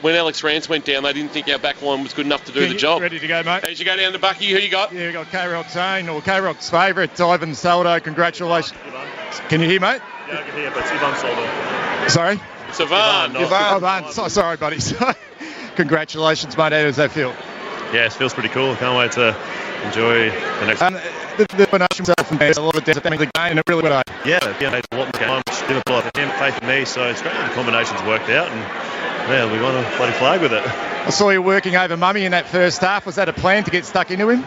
when Alex Rance went down, they didn't think our back line was good enough to do the job. Ready to go, mate? As you go down to Bucky, who you got? Yeah, we got K-Rock's own, or K-Rock's favourite, Ivan Soldo. Congratulations. Can you hear, mate? Yeah, I can hear, but it's Ivan Soldo. Sorry? It's Ivan. Ivan. Sorry, buddy. Congratulations, mate. How does that feel? Yeah, it feels pretty cool. Can't wait to enjoy the next. The combination himself and there's a lot of depth at the end of the game, and it really went Yeah, made a lot in the game. Didn't apply for him, faith in me, so it's great that the combinations worked out, and we won a bloody flag with it. I saw you working over Mummy in that first half. Was that a plan to get stuck into him?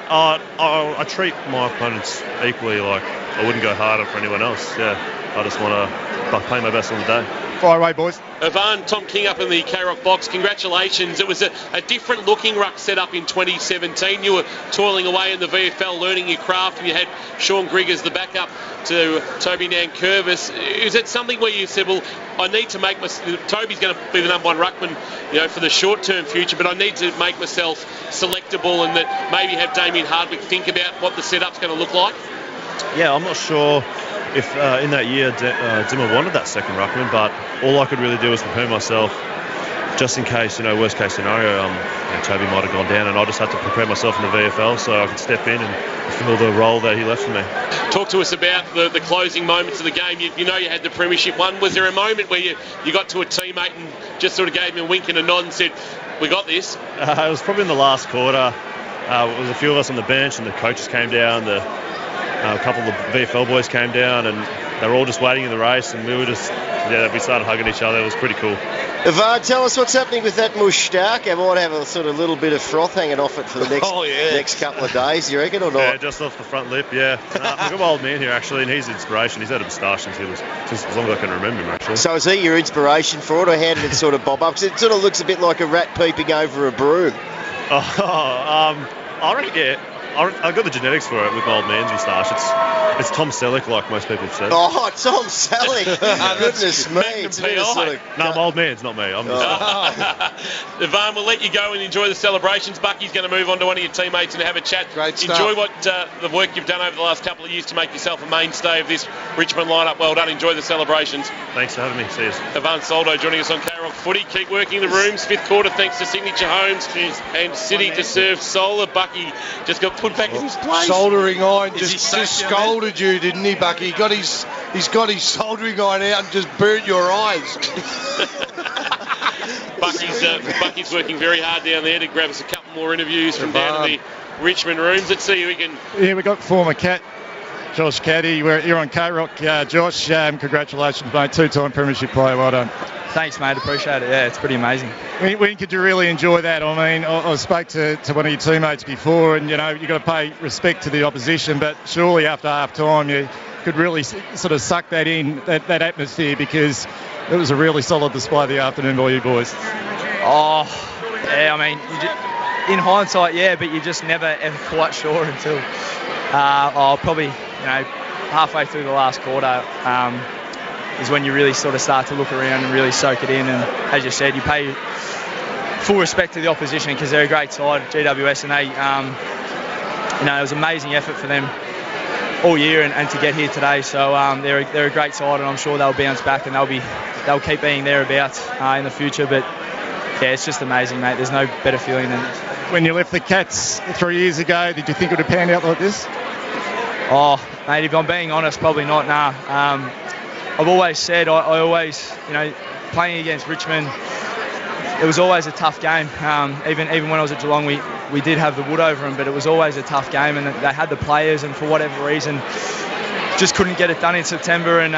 I treat my opponents equally. Like I wouldn't go harder for anyone else. Yeah, I just want to play my best on the day. Fire away, boys. Ivan, Tom King up in the K-Rock box. Congratulations. It was a different looking ruck set up in 2017. You were toiling away in the VFL, learning your craft, and you had Sean Grigg as the backup to Toby Nankervis. Is it something where you said, well, I need to make Toby's going to be the number 1 ruckman, for the short-term future, but I need to make myself selectable, and that maybe have Damien Hardwick think about what the setup's going to look like? Yeah, I'm not sure if in that year Dimmer wanted that second ruckman, but all I could really do was prepare myself just in case, worst case scenario, Toby might have gone down, and I just had to prepare myself in the VFL so I could step in and fill the role that he left for me. Talk to us about the closing moments of the game. You had the premiership one. Was there a moment where you got to a teammate and just sort of gave him a wink and a nod and said, we got this? It was probably in the last quarter. There was a few of us on the bench and the coaches came down, a couple of the VFL boys came down, and they were all just waiting in the race, and we started hugging each other. It was pretty cool. Ivan, tell us what's happening with that Mushtaq. I might have a sort of little bit of froth hanging off it for the next couple of days, you reckon, or not? Yeah, just off the front lip, yeah. We've got my old man here, actually, and he's inspiration. He's had a moustache since as long as I can remember him, actually. So is he your inspiration for it, or how did it sort of bob up? Because it sort of looks a bit like a rat peeping over a broom. I reckon, yeah. I got the genetics for it with my old man's moustache. It's Tom Selleck, like most people have said. Oh, Tom Selleck. Goodness me. No, my old man's not me. I'm just... Ivan, we'll let you go and enjoy the celebrations. Bucky's going to move on to one of your teammates and have a chat. Great stuff. Enjoy what the work you've done over the last couple of years to make yourself a mainstay of this Richmond lineup. Well done. Enjoy the celebrations. Thanks for having me. See you. Ivan Soldo joining us on K-Rock Footy. Keep working the rooms. Fifth quarter thanks to Signature Homes and City to Serve Solar. Bucky just got put back in his place. Soldering iron just scolded you, didn't he, Bucky? He's got his soldering iron out and just burnt your eyes. Bucky's working very hard down there to grab us a couple more interviews from down in the Richmond rooms. Let's see who we can... Yeah, we've got former Cat, Josh Caddy. You're on K-Rock. Josh, congratulations, mate. Two-time premiership player. Well done. Thanks, mate. Appreciate it. Yeah, it's pretty amazing. When could you really enjoy that? I mean, I spoke to one of your teammates before, and, you've got to pay respect to the opposition, but surely after half-time you could really sort of suck that in, that atmosphere, because it was a really solid display of the afternoon by you boys. Oh, yeah, I mean, in hindsight, yeah, but you're just never, ever quite sure until probably, halfway through the last quarter. Is when you really sort of start to look around and really soak it in. And as you said, you pay full respect to the opposition because they're a great side, GWS, and they, it was an amazing effort for them all year and to get here today. So they're a great side, and I'm sure they'll bounce back and they'll keep being thereabouts in the future. But yeah, it's just amazing, mate. There's no better feeling than when you left the Cats 3 years ago. Did you think it would pan out like this? Oh, mate, if I'm being honest, probably not. Nah. I've always said, I always, playing against Richmond, it was always a tough game. Even when I was at Geelong, we did have the wood over them, but it was always a tough game, and they had the players, and for whatever reason, just couldn't get it done in September. And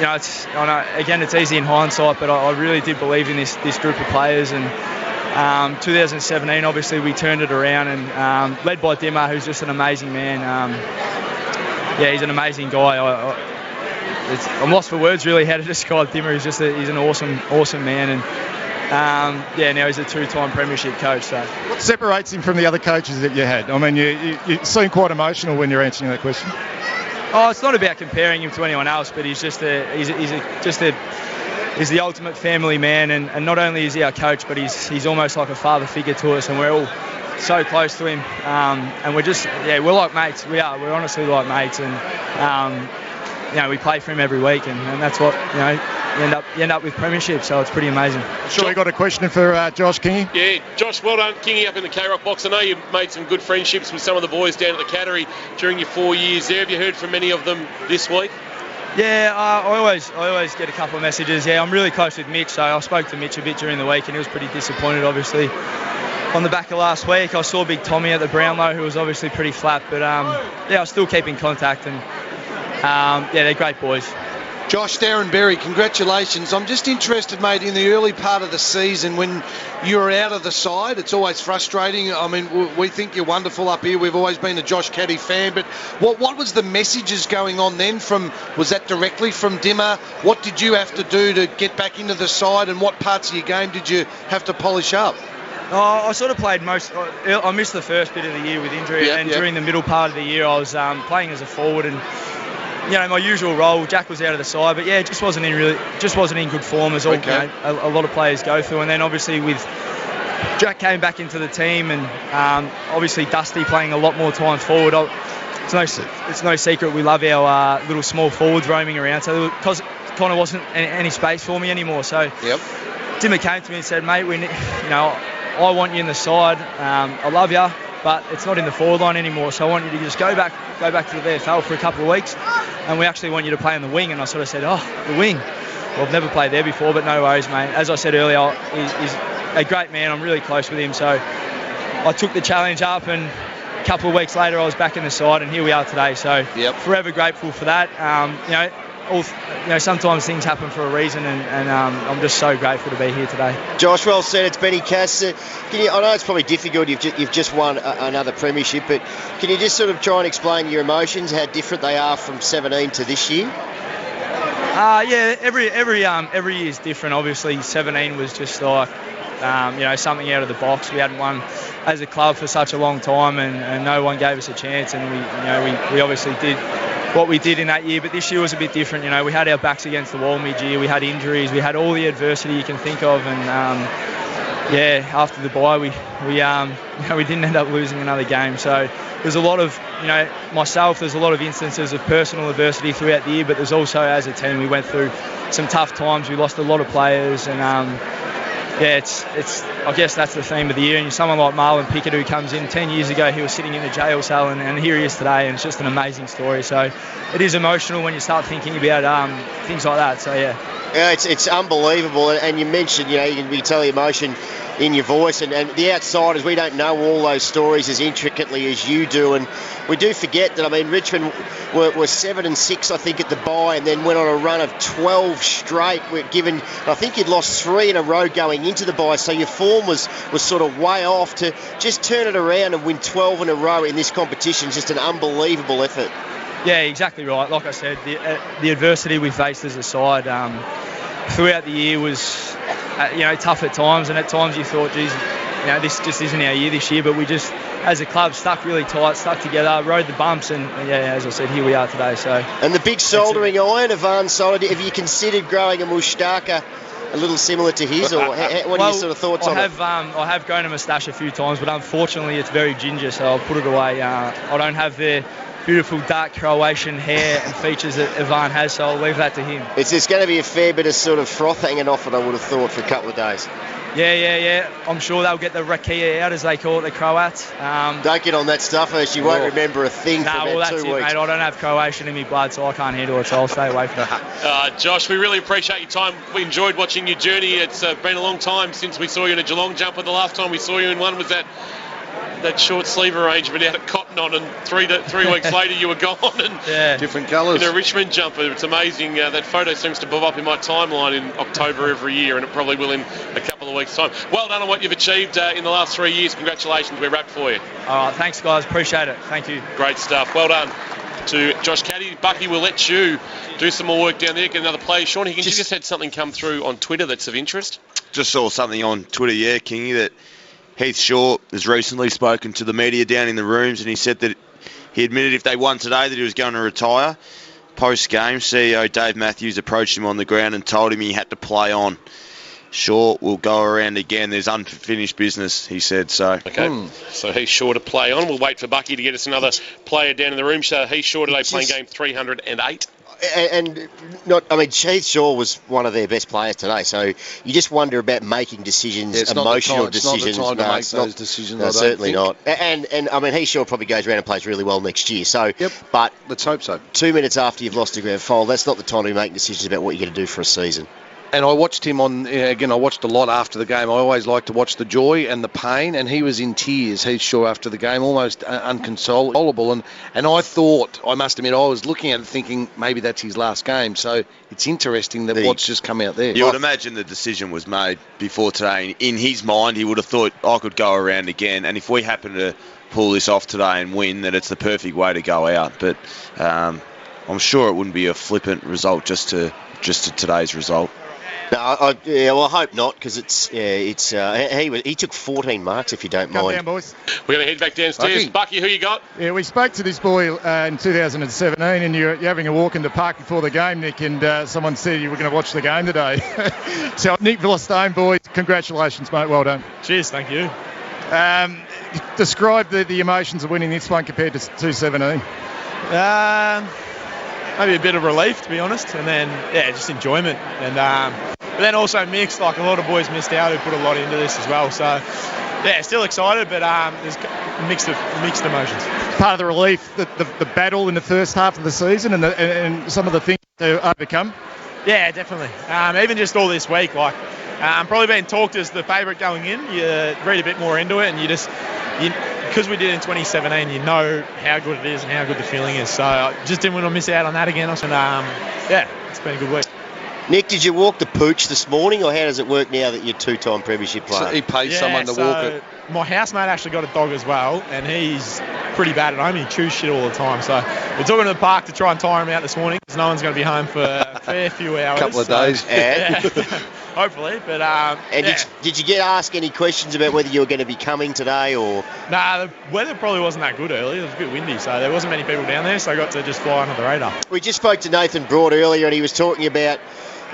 it's easy in hindsight, but I really did believe in this group of players. And 2017, obviously, we turned it around, and led by Dimmer, who's just an amazing man. He's an amazing guy. I'm lost for words, really, how to describe Dimmer. He's an awesome man, and now he's a two-time premiership coach. So, what separates him from the other coaches that you had? I mean, you seem quite emotional when you're answering that question. Oh, it's not about comparing him to anyone else, but he's the ultimate family man, and not only is he our coach, but he's almost like a father figure to us, and we're all so close to him, and we're like mates. We're honestly like mates, and. We play for him every week, and that's what you end up with premiership. So it's pretty amazing. Sure, we got a question for Josh Kingy. Yeah, Josh, well done, Kingy, up in the K-Rock box. I know you made some good friendships with some of the boys down at the Cattery during your 4 years there. Have you heard from many of them this week? Yeah, I always get a couple of messages. Yeah, I'm really close with Mitch, so I spoke to Mitch a bit during the week, and he was pretty disappointed, obviously. On the back of last week, I saw Big Tommy at the Brownlow, who was obviously pretty flat, but I still keep in contact, and they're great boys. Josh, Darren Berry, congratulations. I'm just interested, mate, in the early part of the season when you're out of the side. It's always frustrating. I mean, we think you're wonderful up here. We've always been a Josh Caddy fan, but what was the messages going on then? Was that directly from Dimmer? What did you have to do to get back into the side, and what parts of your game did you have to polish up? I sort of played I missed the first bit of the year with injury, during the middle part of the year I was playing as a forward, and my usual role. Jack was out of the side, but just wasn't in good form, as a lot of players go through. And then obviously with Jack came back into the team, and obviously Dusty playing a lot more time forward. It's no secret we love our little small forwards roaming around. So because kind of wasn't any space for me anymore. So Dimmer came to me and said, mate, I want you in the side. I love you, but it's not in the forward line anymore. So I want you to just go back to the VFL for a couple of weeks, and we actually want you to play on the wing. And I sort of said, the wing. Well, I've never played there before, but no worries, mate. As I said earlier, he's a great man. I'm really close with him. So I took the challenge up, and couple of weeks later, I was back in the side, and here we are today. So forever grateful for that. Sometimes things happen for a reason, and I'm just so grateful to be here today. Josh, well said. It's Benny Cass. I know it's probably difficult. You've just won another premiership, but can you just sort of try and explain your emotions, how different they are from 17 to this year? Every year is different. Obviously, 17 was just like something out of the box. We hadn't won as a club for such a long time, and no one gave us a chance. And we obviously did what we did in that year. But this year was a bit different. We had our backs against the wall mid-year. We had injuries. We had all the adversity you can think of. And after the bye, we didn't end up losing another game. So there's a lot of myself. There's a lot of instances of personal adversity throughout the year. But there's also, as a team, we went through some tough times. We lost a lot of players, and it's I guess that's the theme of the year. And someone like Marlon Pickett, who comes in 10 years ago, he was sitting in a jail cell, and here he is today, and it's just an amazing story. So it is emotional when you start thinking about things like that. So yeah, it's unbelievable. And you mentioned, you can tell the emotion in your voice, and the outsiders, we don't know all those stories as intricately as you do, and we do forget that. Richmond were 7-6, I think, at the bye, and then went on a run of 12 straight. I think you'd lost 3 in a row going into the bye, so your form was sort of way off. To just turn it around and win 12 in a row in this competition is just an unbelievable effort. Yeah, exactly right. Like I said, the adversity we faced as a side throughout the year was tough at times, and at times you thought, geez, this just isn't our year this year. But we just, as a club, stuck really tight, stuck together, rode the bumps, and as I said, here we are today. So. And the big soldering iron, Ivan Solid, have you considered growing a moustache a little similar to his, or what are your sort of thoughts on it? I have grown a moustache a few times, but unfortunately it's very ginger, so I'll put it away. I don't have the beautiful dark Croatian hair and features that Ivan has, so I'll leave that to him. There's going to be a fair bit of sort of froth hanging off it, I would have thought, for a couple of days. Yeah. I'm sure they'll get the rakia out, as they call it, the Croats. Don't get on that stuff, as you won't remember a thing for about 2 weeks. That's it, mate. I don't have Croatian in my blood, so I can't handle it, so I'll stay away from that. Josh, we really appreciate your time. We enjoyed watching your journey. It's been a long time since we saw you in a Geelong jumper. The last time we saw you in one was that short sleeve arrangement out at Cotton On, and 3 weeks later you were gone, and different colours in a Richmond jumper. It's amazing. That photo seems to bob up in my timeline in October every year, and it probably will in a couple of weeks' time. Well done on what you've achieved in the last 3 years. Congratulations. We're wrapped for you. All right, thanks guys, appreciate it. Thank you. Great stuff. Well done to Josh Caddy. Bucky, we'll let you do some more work down there, get another play. Sean Higgins, you just had something come through on Twitter that's of interest. Just saw something on Twitter, Kingy, that Heath Shaw has recently spoken to the media down in the rooms, and he said that he admitted if they won today that he was going to retire. Post-game, CEO Dave Matthews approached him on the ground and told him he had to play on. Shaw will go around again. There's unfinished business, he said. So okay, so he's sure to play on. We'll wait for Bucky to get us another player down in the room. So he's sure today playing game 308. Heath Shaw was one of their best players today, so you just wonder about making decisions, emotional decisions. It's not the time to make those decisions. No, certainly not. And Heath Shaw probably goes around and plays really well next year. So, but let's hope so. 2 minutes after you've lost a grand final, that's not the time to be making decisions about what you're going to do for a season. And I watched him I watched a lot after the game. I always like to watch the joy and the pain, and he was in tears, Heath Shaw, after the game, almost unconsolable. And I thought, I must admit, I was looking at it thinking maybe that's his last game. So it's interesting that what's just come out there. You would imagine the decision was made before today. In his mind, he would have thought, I could go around again. And if we happen to pull this off today and win, that it's the perfect way to go out. But I'm sure it wouldn't be a flippant result just to today's result. No, I hope not, because he took 14 marks, if you don't mind. Come down, boys. We're going to head back downstairs. Bucky, who you got? Yeah, we spoke to this boy in 2017, and you're having a walk in the park before the game, Nick, and someone said you were going to watch the game today. So, Nick Villastone, boys, congratulations, mate. Well done. Cheers, thank you. Describe the emotions of winning this one compared to 2017. Maybe a bit of relief, to be honest, and then just enjoyment, and but then also mixed. Like, a lot of boys missed out who put a lot into this as well. So still excited, but there's mixed emotions. Part of the relief, the battle in the first half of the season, and some of the things to overcome. Yeah, definitely. Even just all this week, probably being talked as the favourite going in. You read a bit more into it, and you because we did in 2017, you know how good it is and how good the feeling is. So I just didn't want to miss out on that again. And it's been a good week. Nick, did you walk the pooch this morning, or how does it work now that you're two-time premiership player? So he pays someone to walk it. My housemate actually got a dog as well, and he's pretty bad at home. He chews shit all the time. So we're talking to the park to try and tire him out this morning because no one's going to be home for a fair few hours. Couple of days. Yeah. Hopefully, but did you get asked any questions about whether you were going to be coming today, or? Nah, the weather probably wasn't that good earlier. It was a bit windy, so there wasn't many people down there, so I got to just fly under the radar. We just spoke to Nathan Broad earlier, and he was talking about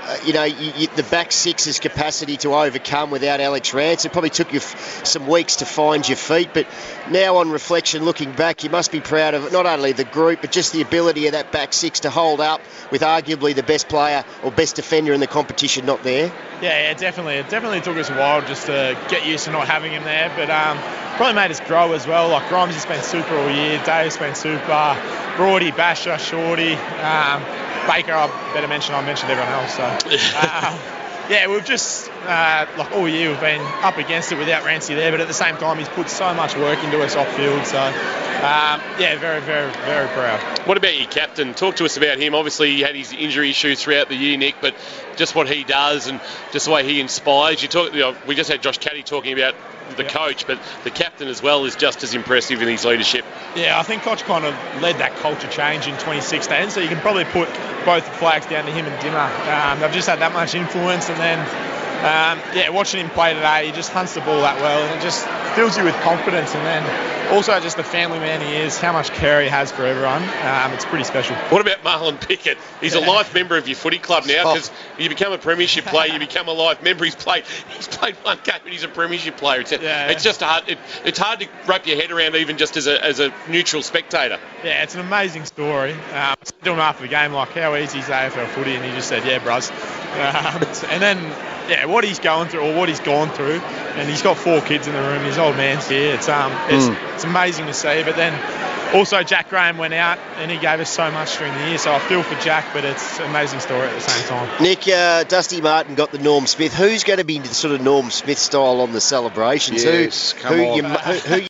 the back six's capacity to overcome without Alex Rance. It probably took you some weeks to find your feet, but now on reflection, looking back, you must be proud of not only the group, but just the ability of that back six to hold up with arguably the best player or best defender in the competition not there. Yeah, definitely. It definitely took us a while just to get used to not having him there, but probably made us grow as well. Like Grimes has been super all year, Dave's been super, Broady, Basher, Shorty, Baker, I mentioned everyone else. So, we've just, all year we've been up against it without Rancy there, but at the same time he's put so much work into us off field. So, very, very, very proud. What about your captain? Talk to us about him. Obviously he had his injury issues throughout the year, Nick, but just what he does and just the way he inspires. We just had Josh Caddy talking about the coach, but the captain as well is just as impressive in his leadership. Yeah, I think Koch kind of led that culture change in 2016, so you can probably put both the flags down to him and Dimmer. They've just had that much influence, and then watching him play today, he just hunts the ball that well, and it just fills you with confidence. And then also just the family man he is, how much care he has for everyone. It's pretty special. What about Marlon Pickett? He's a life member of your footy club now, because you become a premiership player, you become a life member. He's played one game, and he's a premiership player. It's just hard. It's hard to wrap your head around, even just as a neutral spectator. Yeah, it's an amazing story. I said to him after the game, like, how easy is AFL footy? And he just said, yeah, bruz. And then what he's going through, or what he's gone through, and he's got 4 kids in the room. His old man's here. It's amazing to see. But then also Jack Graham went out, and he gave us so much during the year. So I feel for Jack, but it's an amazing story at the same time. Nick, Dusty Martin got the Norm Smith. Who's going to be the sort of Norm Smith style on the celebrations? Yes, come on. Who